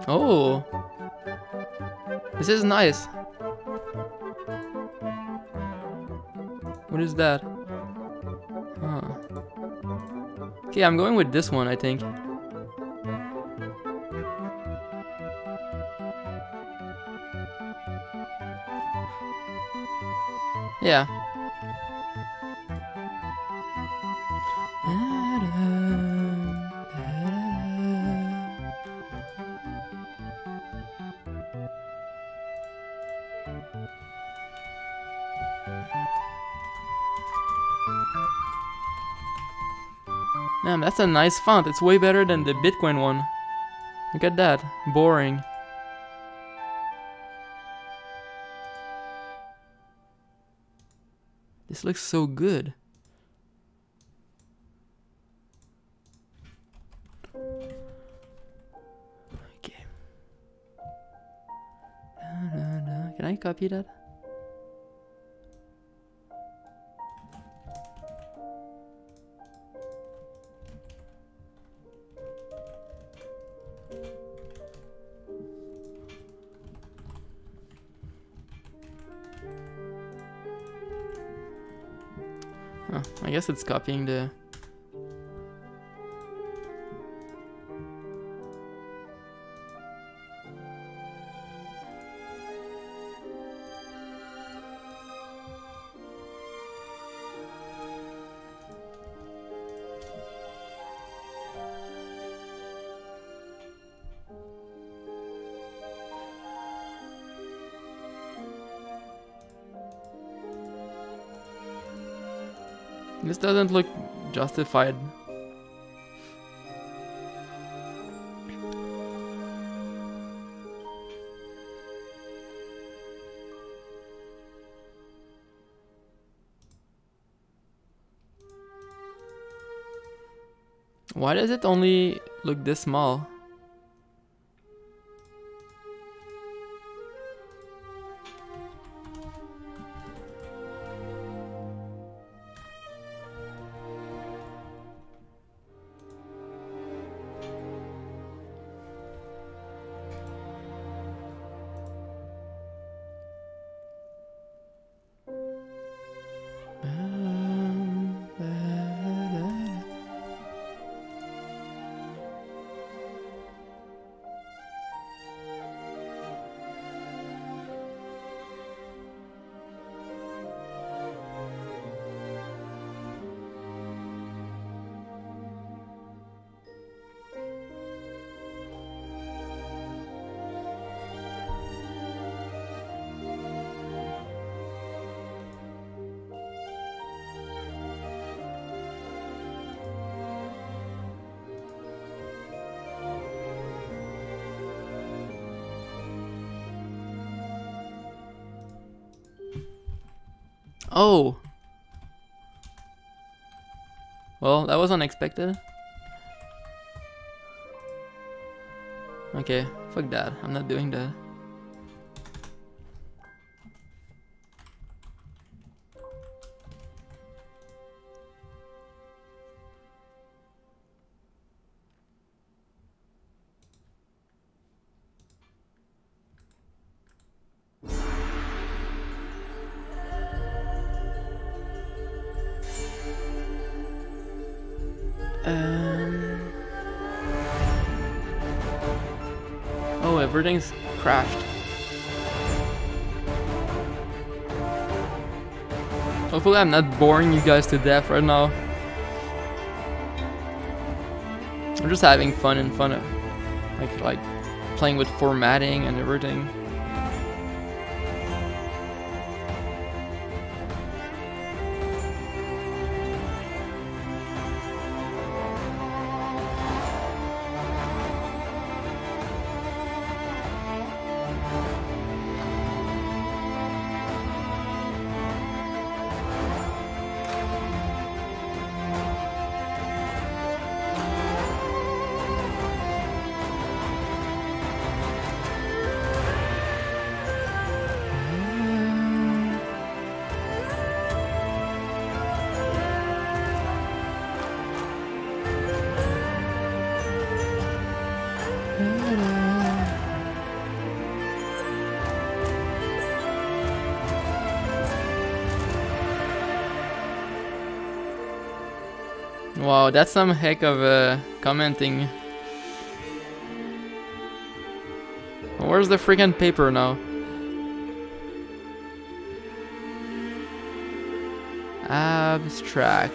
Oh, this is nice. What is that? Huh. Okay, I'm going with this one, I think. Yeah. Man, that's a nice font. It's way better than the Bitcoin one. Look at that. Boring. This looks so good. Okay. Can I copy that? Huh, I guess it's copying the... This doesn't look justified. Why does it only look this small? Oh. Well, that was unexpected. Okay, fuck that. I'm not doing that. Oh, everything's crashed. Hopefully I'm not boring you guys to death right now. I'm just having fun and fun, like playing with formatting and everything. Wow, that's some heck of commenting. Where's the freaking paper now? Abstract.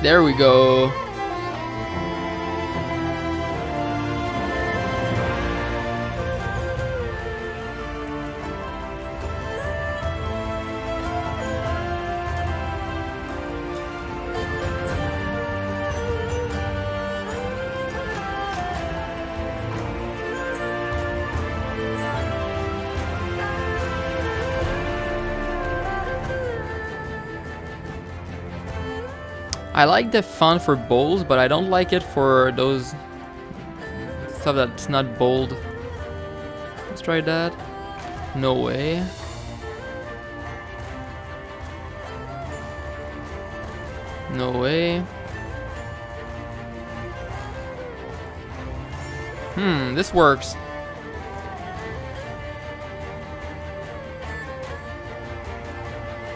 There we go. I like the font for bold, but I don't like it for those stuff that's not bold. Let's try that. No way. No way. This works.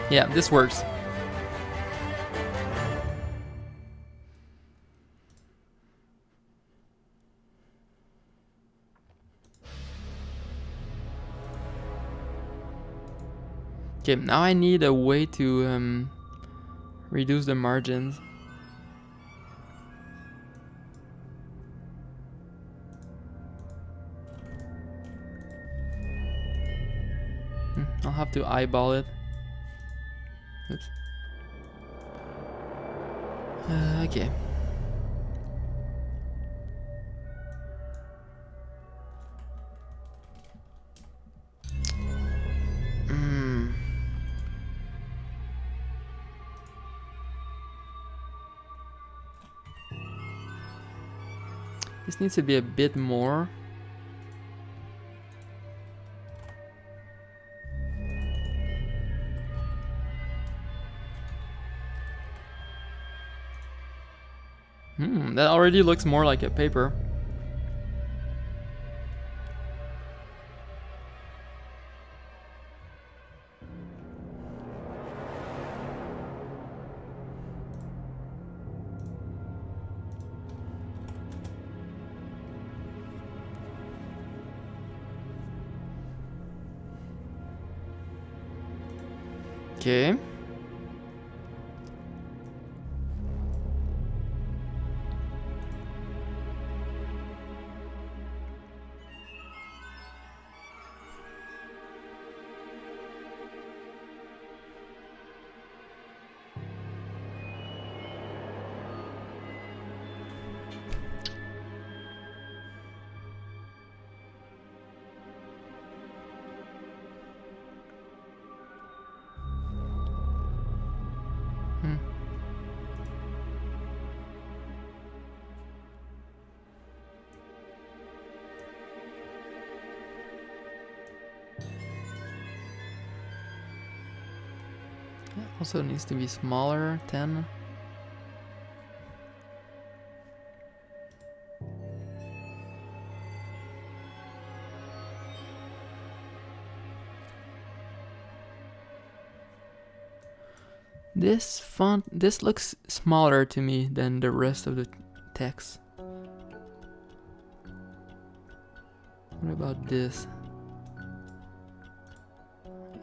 Yeah, this works. Okay, now I need a way to reduce the margins. I'll have to eyeball it. Oops. Okay. This needs to be a bit more. That already looks more like a paper. Okay. Also needs to be smaller, 10. This font, this looks smaller to me than the rest of the text. What about this?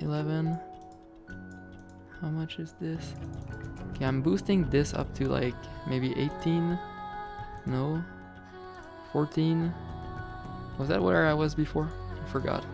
11. How much is this? Okay, I'm boosting this up to like maybe 18. No. 14. Was that where I was before? I forgot.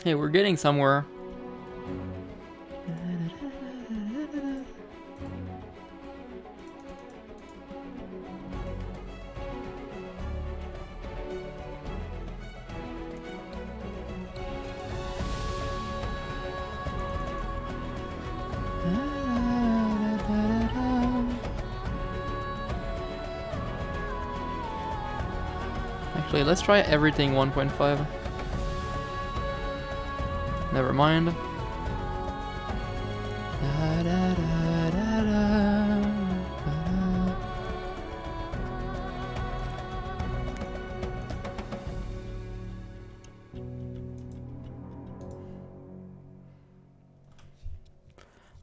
Hey, we're getting somewhere. Actually, let's try everything 1.5. Never mind.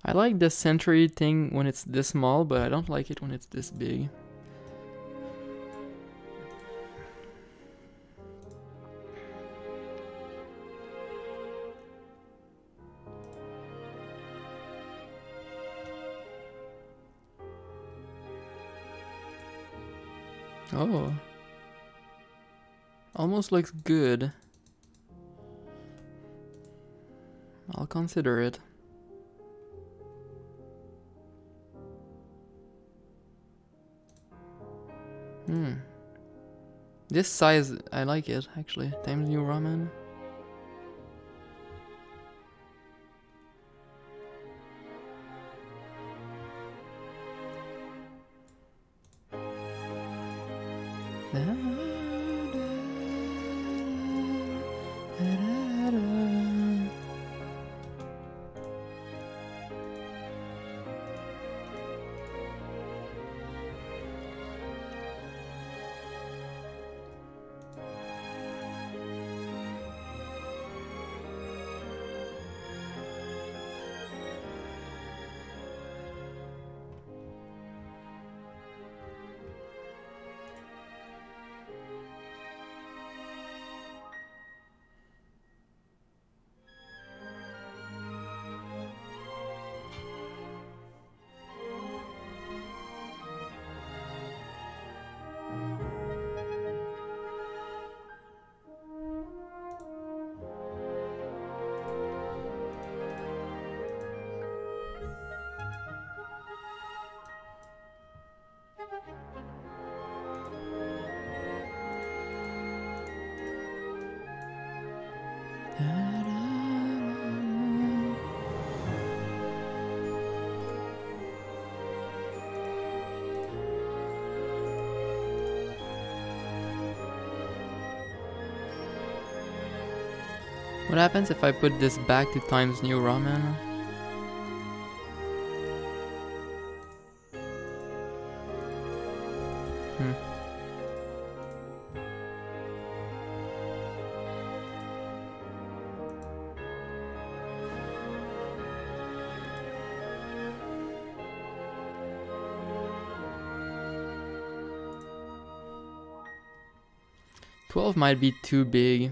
I like the century thing when it's this small, but I don't like it when it's this big. Oh. Almost looks good. I'll consider it. This size, I like it actually. Times New Roman. What happens if I put this back to Times New Roman? Hmm. $12 might be too big.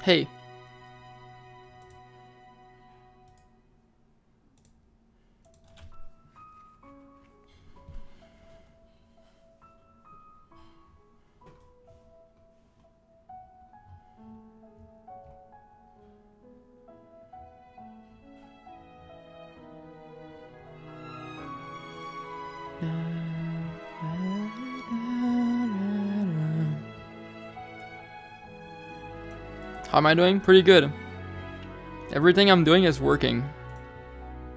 Hey. How am I doing? Pretty good. Everything I'm doing is working.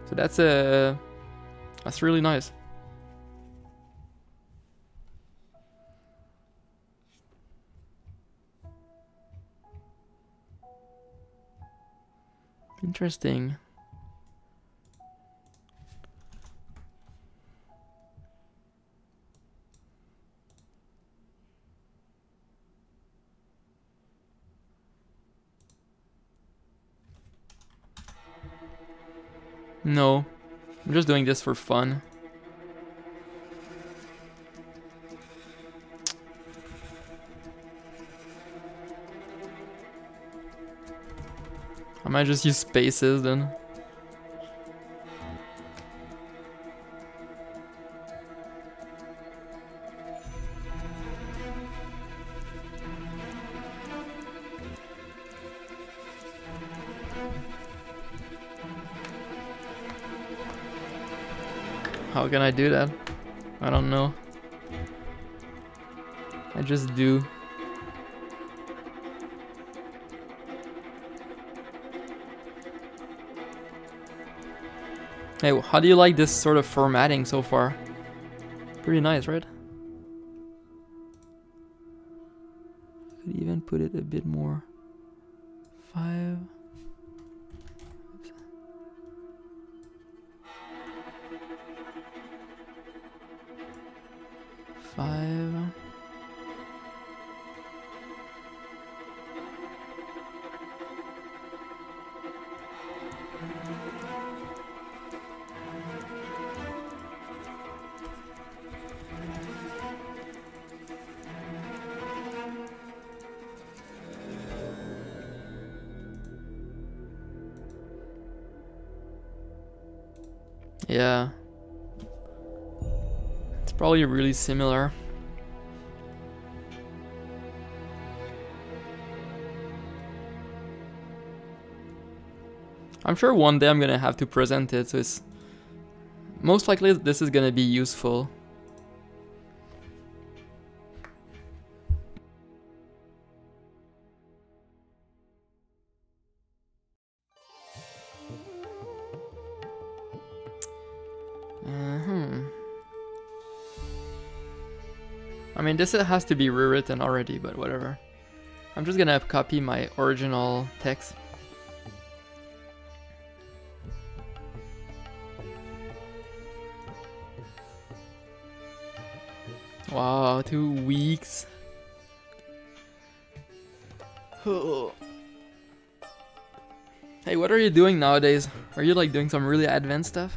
So that's really nice. Interesting. No, I'm just doing this for fun. I might just use spaces then. How can I do that? I don't know. I just do. Hey, how do you like this sort of formatting so far? Pretty nice, right? Could even put it a bit more. 5. Yeah. It's probably really similar. I'm sure one day I'm gonna have to present it, so it's most likely this is gonna be useful. I mean, this has to be rewritten already, but whatever. I'm just gonna copy my original text. Wow, 2 weeks. Hey, what are you doing nowadays? Are you like doing some really advanced stuff?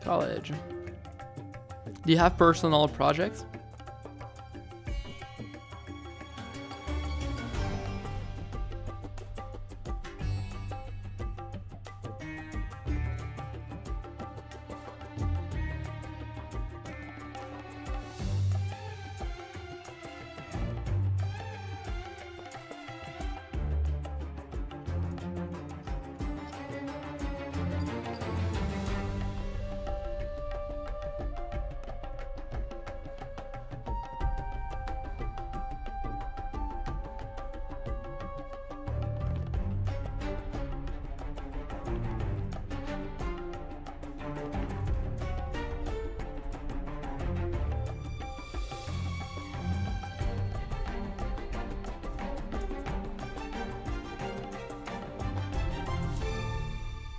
College. Do you have personal projects?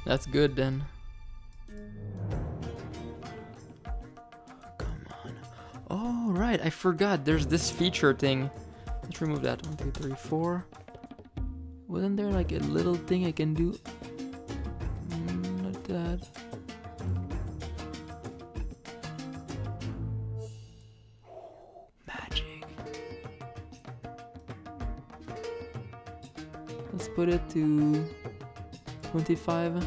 That's good then. Come on. Oh, right. I forgot. There's this feature thing. Let's remove that. 1, 2, 3, 4. Wasn't there like a little thing I can do? Not that. Magic. Let's put it to 25.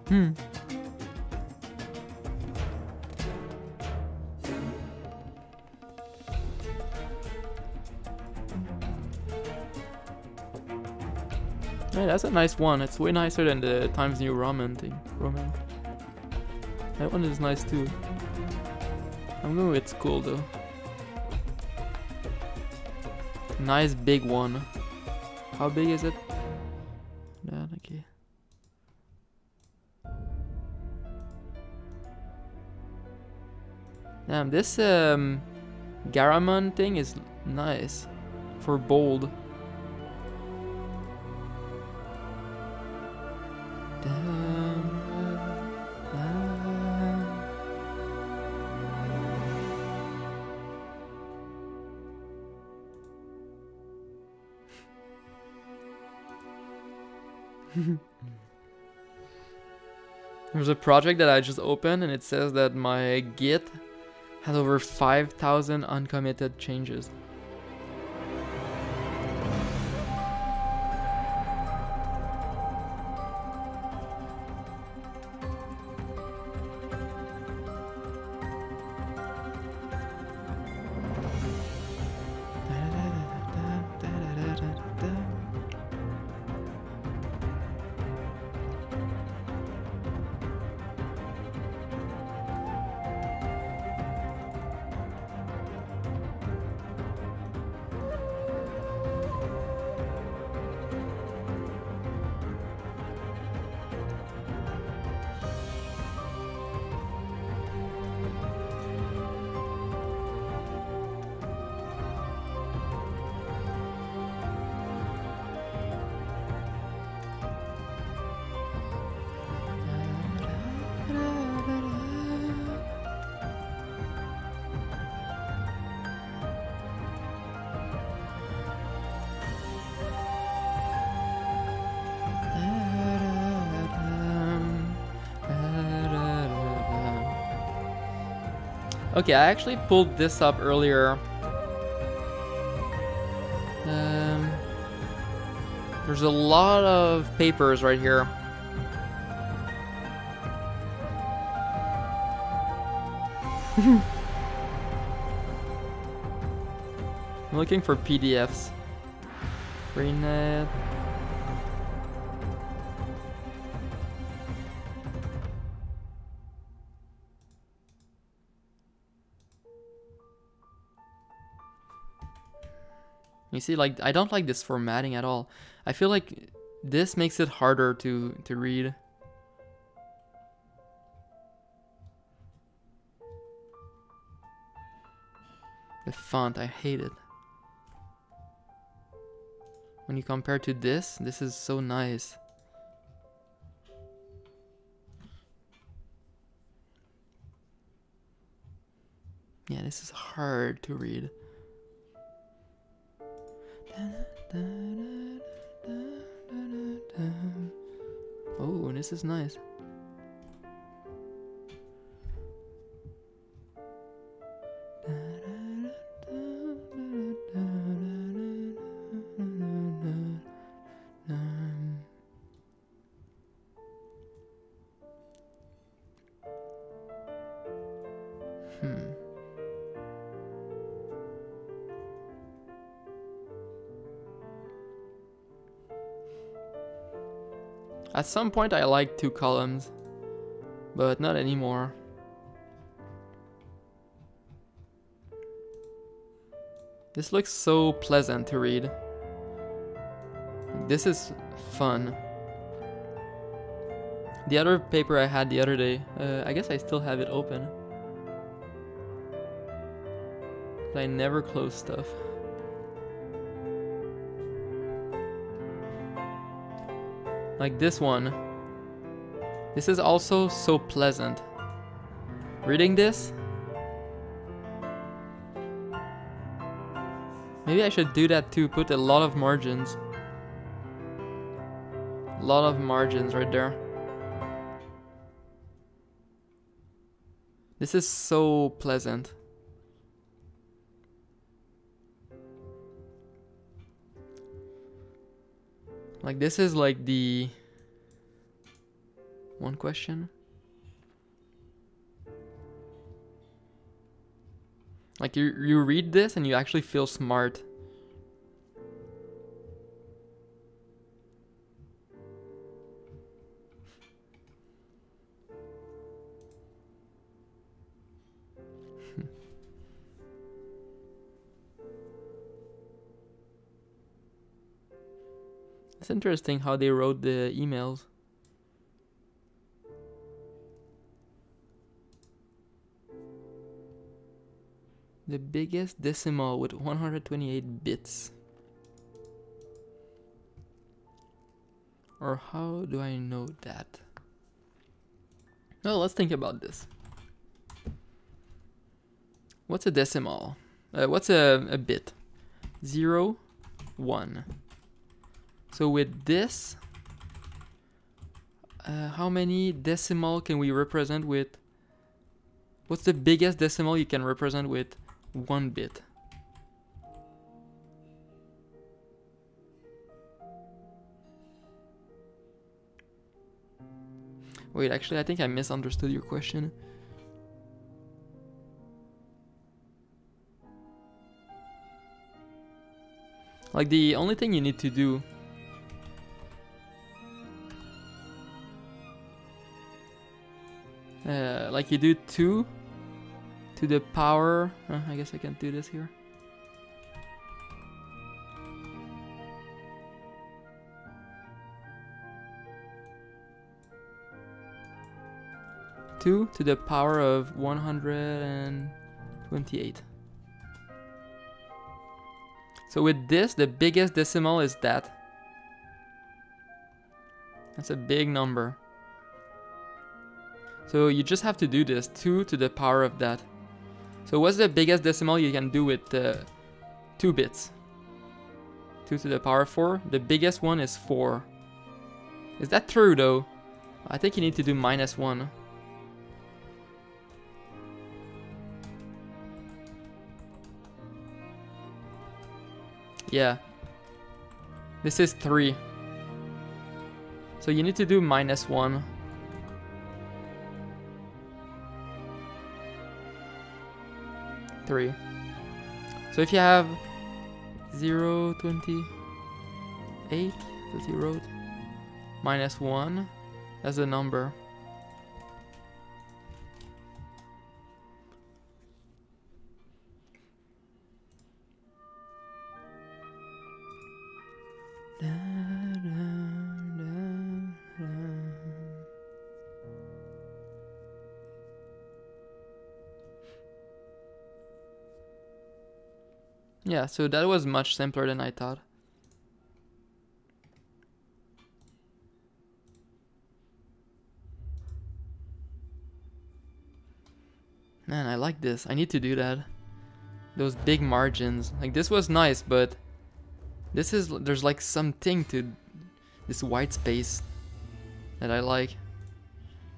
Hmm. Hey, that's a nice one. It's way nicer than the Times New Roman thing. Roman. That one is nice too. I'm going with school though. Nice big one. How big is it? Yeah, okay. Damn, this Garamond thing is nice for bold. There's a project that I just opened and it says that my Git has over 5,000 uncommitted changes. Okay, I actually pulled this up earlier. There's a lot of papers right here. I'm looking for PDFs. Freenet. You see, like, I don't like this formatting at all. I feel like this makes it harder to read. The font, I hate it. When you compare to this is so nice. Yeah, this is hard to read. Oh, this is nice. At some point I liked 2 columns, but not anymore. This looks so pleasant to read. This is fun. The other paper I had the other day, I guess I still have it open. I never close stuff. Like this one. This is also so pleasant. Reading this? Maybe I should do that too, put a lot of margins. A lot of margins right there. This is so pleasant. Like this is like the One question. Like you read this and you actually feel smart. It's interesting how they wrote the emails. The biggest decimal with 128 bits. Or how do I know that? Well, let's think about this. What's a decimal? What's a bit? 0, 1. So with this, how many decimal can we represent with? What's the biggest decimal you can represent with 1 bit? Wait, actually, I think I misunderstood your question. Like, the only thing you need to do like you do 2 to the power, I guess I can't do this here. Two to the power of 128. So with this, the biggest decimal is that. That's a big number. So you just have to do this, 2 to the power of that. So what's the biggest decimal you can do with 2 bits? 2 to the power of 4. The biggest one is 4. Is that true though? I think you need to do -1. Yeah. This is 3. So you need to do -1. Three. So if you have 0, 28 that you wrote, -1, that's the number. Yeah, so that was much simpler than I thought. Man, I like this. I need to do that. Those big margins. Like, this was nice, but this is, there's like something to this white space that I like.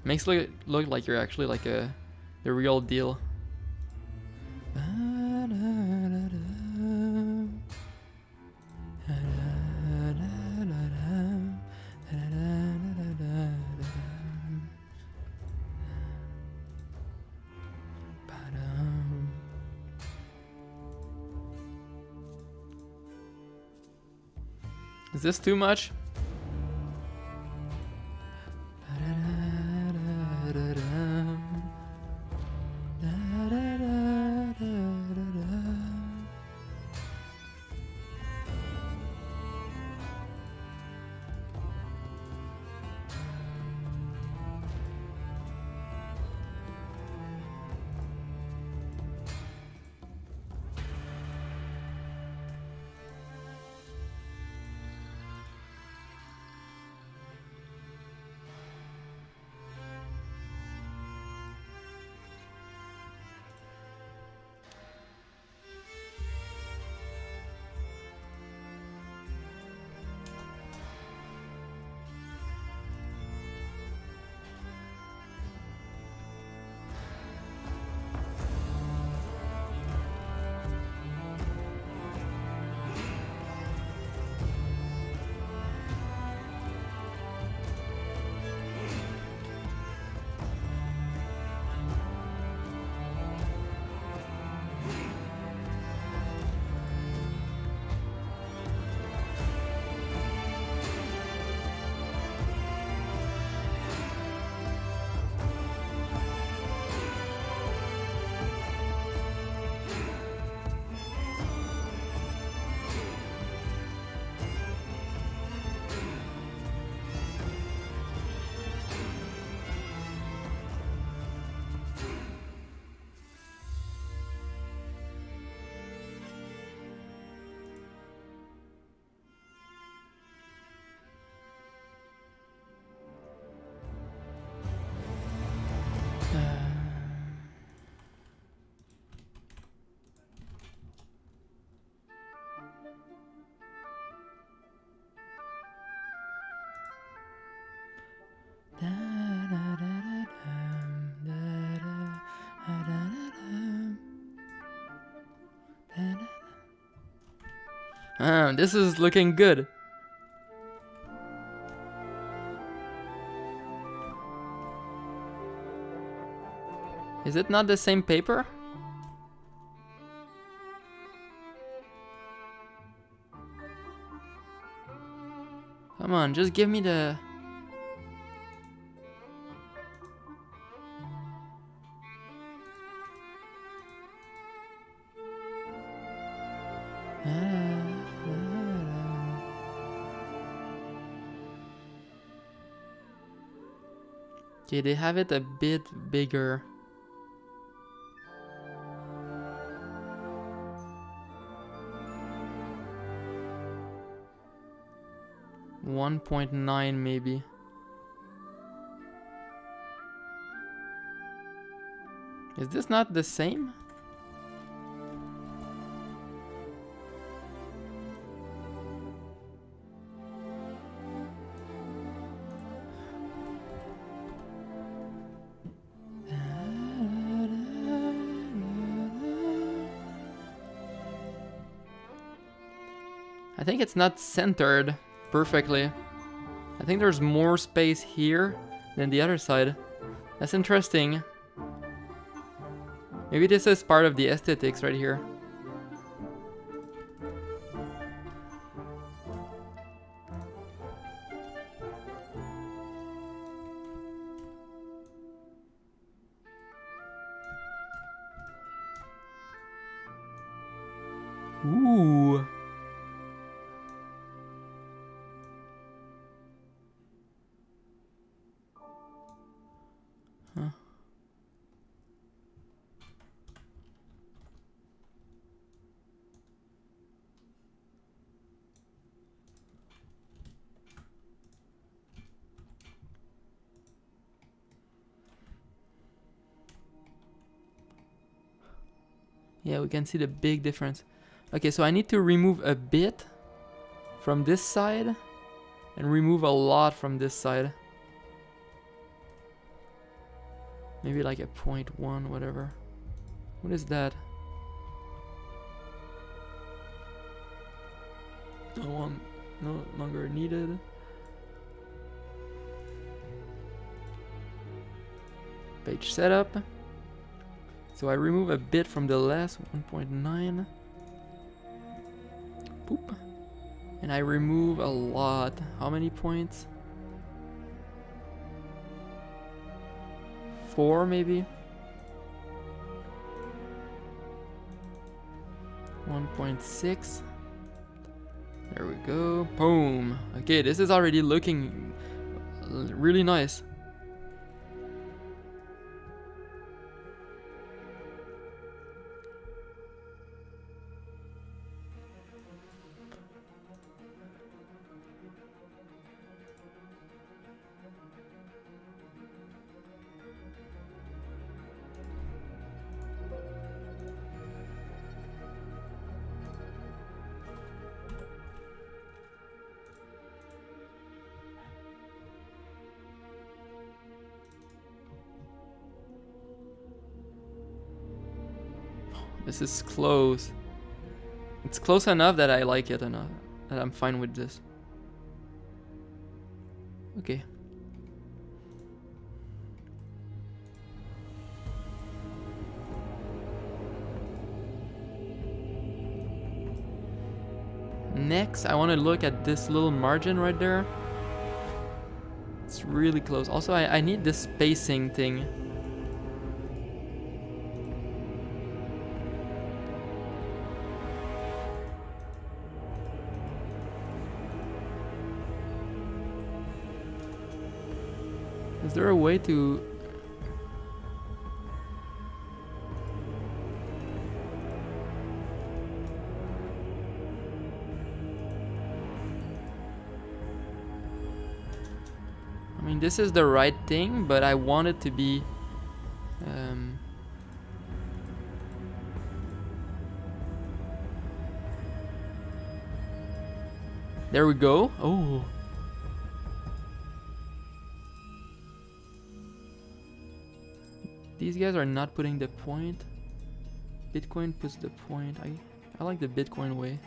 Makes it look like you're actually like the real deal. Is this too much? This is looking good. Is it not the same paper? Come on, just give me the... Okay, they have it a bit bigger. .9 maybe. Is this not the same? I think it's not centered perfectly. I think there's more space here than the other side. That's interesting. Maybe this is part of the aesthetics right here. Ooh. Huh. Yeah, we can see the big difference. Okay, so I need to remove a bit from this side and remove a lot from this side. Maybe like a 0.1, whatever. What is that? No longer needed. Page setup. So I remove a bit from the last 1.9. Boop. And I remove a lot. How many points? 4 maybe? 1.6. There we go. Boom. Okay, this is already looking really nice. This is close. It's close enough that I like it enough. That I'm fine with this. Okay. Next, I want to look at this little margin right there. It's really close. Also, I need this spacing thing. Is there a way to... I mean, this is the right thing, but I want it to be... There we go. Oh. These guys are not putting the point. Bitcoin puts the point. I like the Bitcoin way.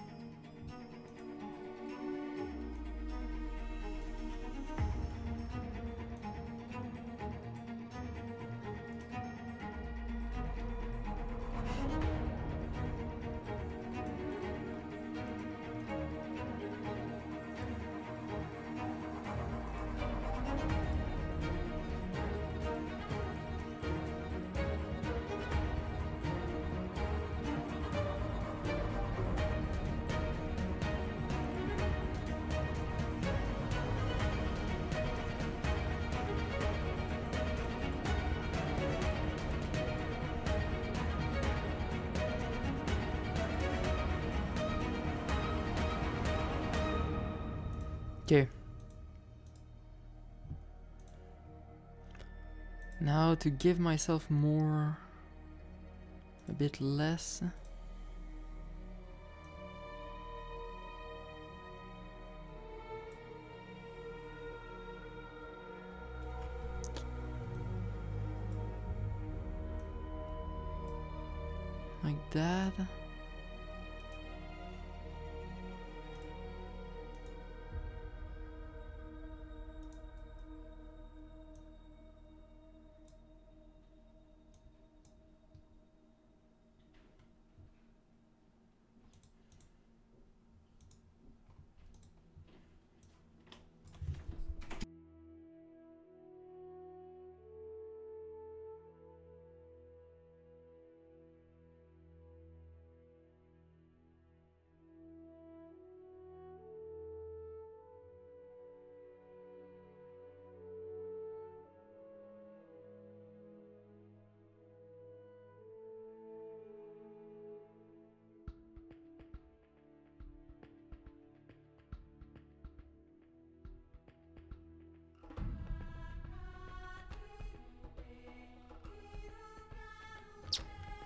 Okay. Now to give myself more, a bit less. Like that.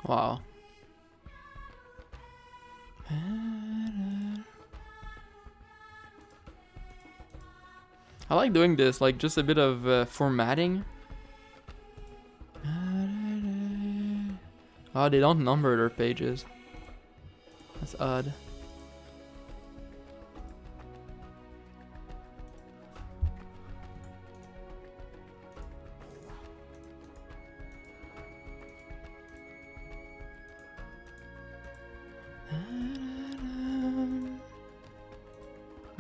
Wow. I like doing this, like just a bit of formatting. Oh, they don't number their pages. That's odd.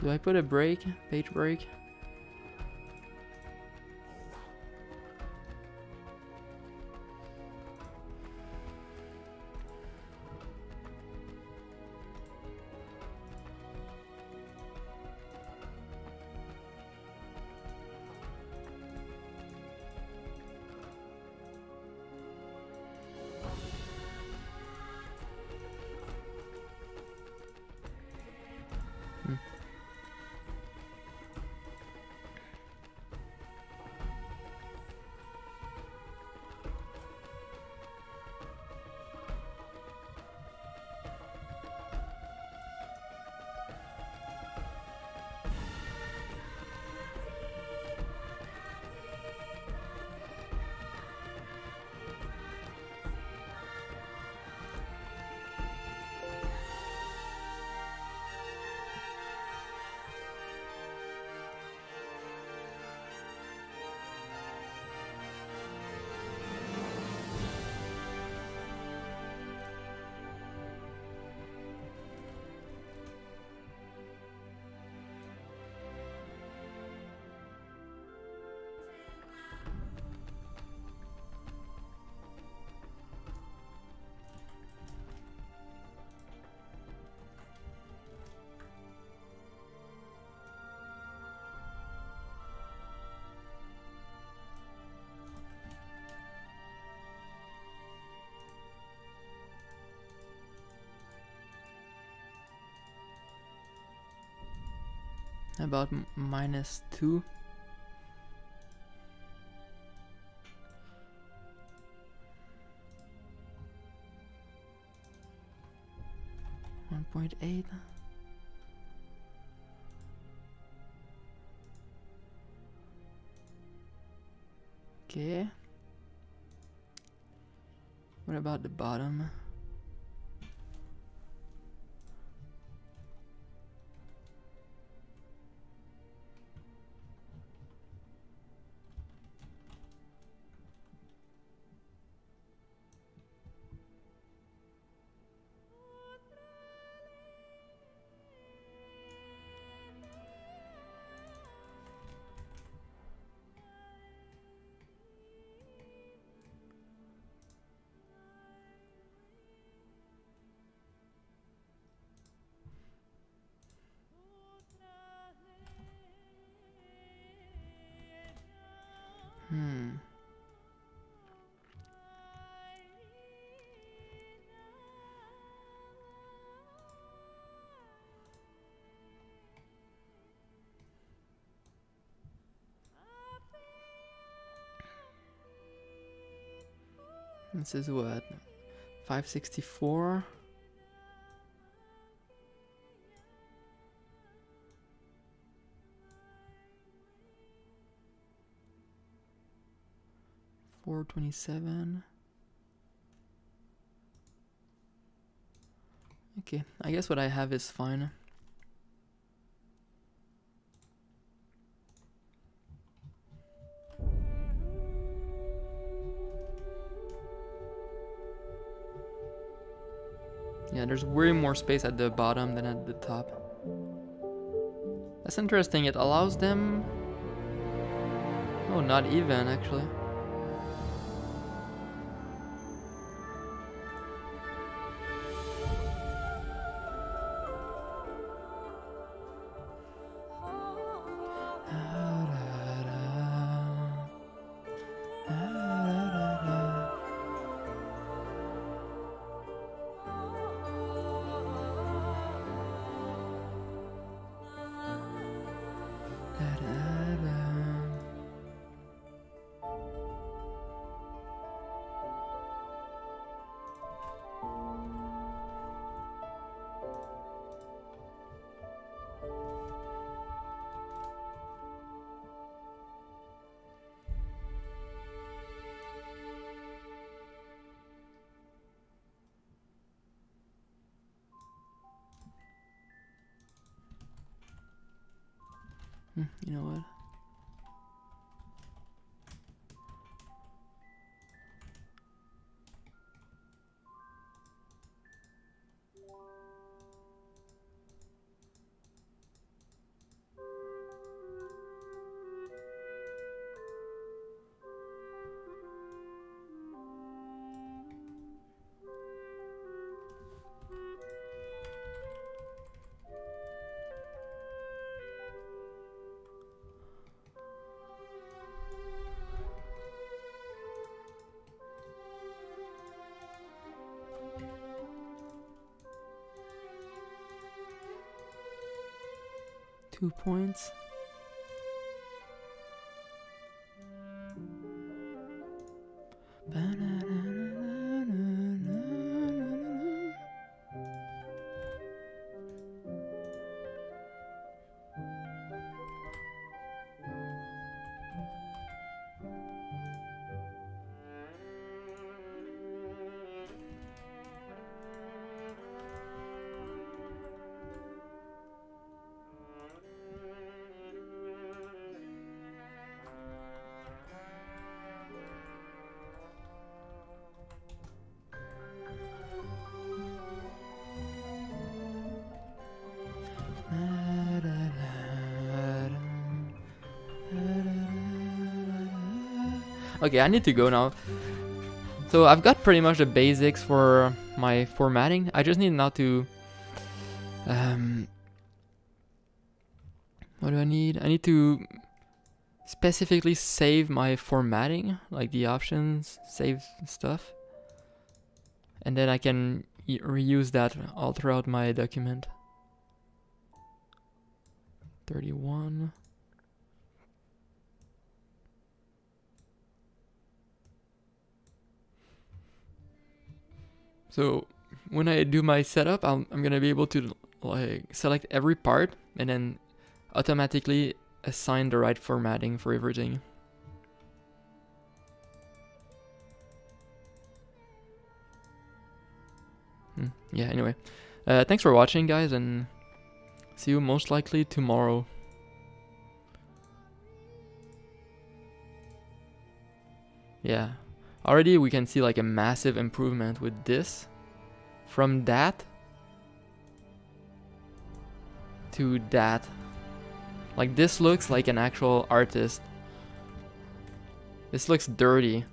Do I put a break? Page break? About -2. .8. Okay. What about the bottom? This is what? 564? $427. Okay, I guess what I have is fine. Yeah, there's way more space at the bottom than at the top. That's interesting. It allows them... Oh, not even, actually. You know what? Two points. Okay, I need to go now. So I've got pretty much the basics for my formatting. I just need now to... what do I need? I need to specifically save my formatting, like the options, save stuff. And then I can reuse that all throughout my document. 31. So when I do my setup, I'm gonna be able to like select every part and then automatically assign the right formatting for everything. Yeah, anyway. Thanks for watching, guys, and see you most likely tomorrow. Yeah. Already we can see like a massive improvement with this. From that to that. Like this looks like an actual artist. This looks dirty.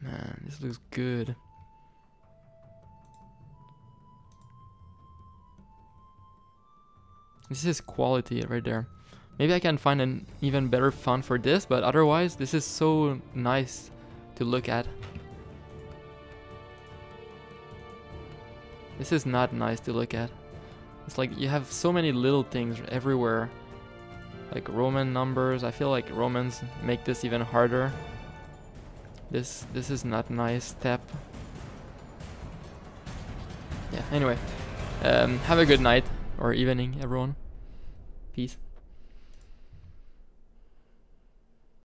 Man, this looks good. This is quality right there. Maybe I can find an even better font for this, but otherwise this is so nice to look at. This is not nice to look at. It's like you have so many little things everywhere. Like Roman numbers. I feel like Romans make this even harder. This is not nice step. Yeah, anyway. Have a good night or evening, everyone. Peace.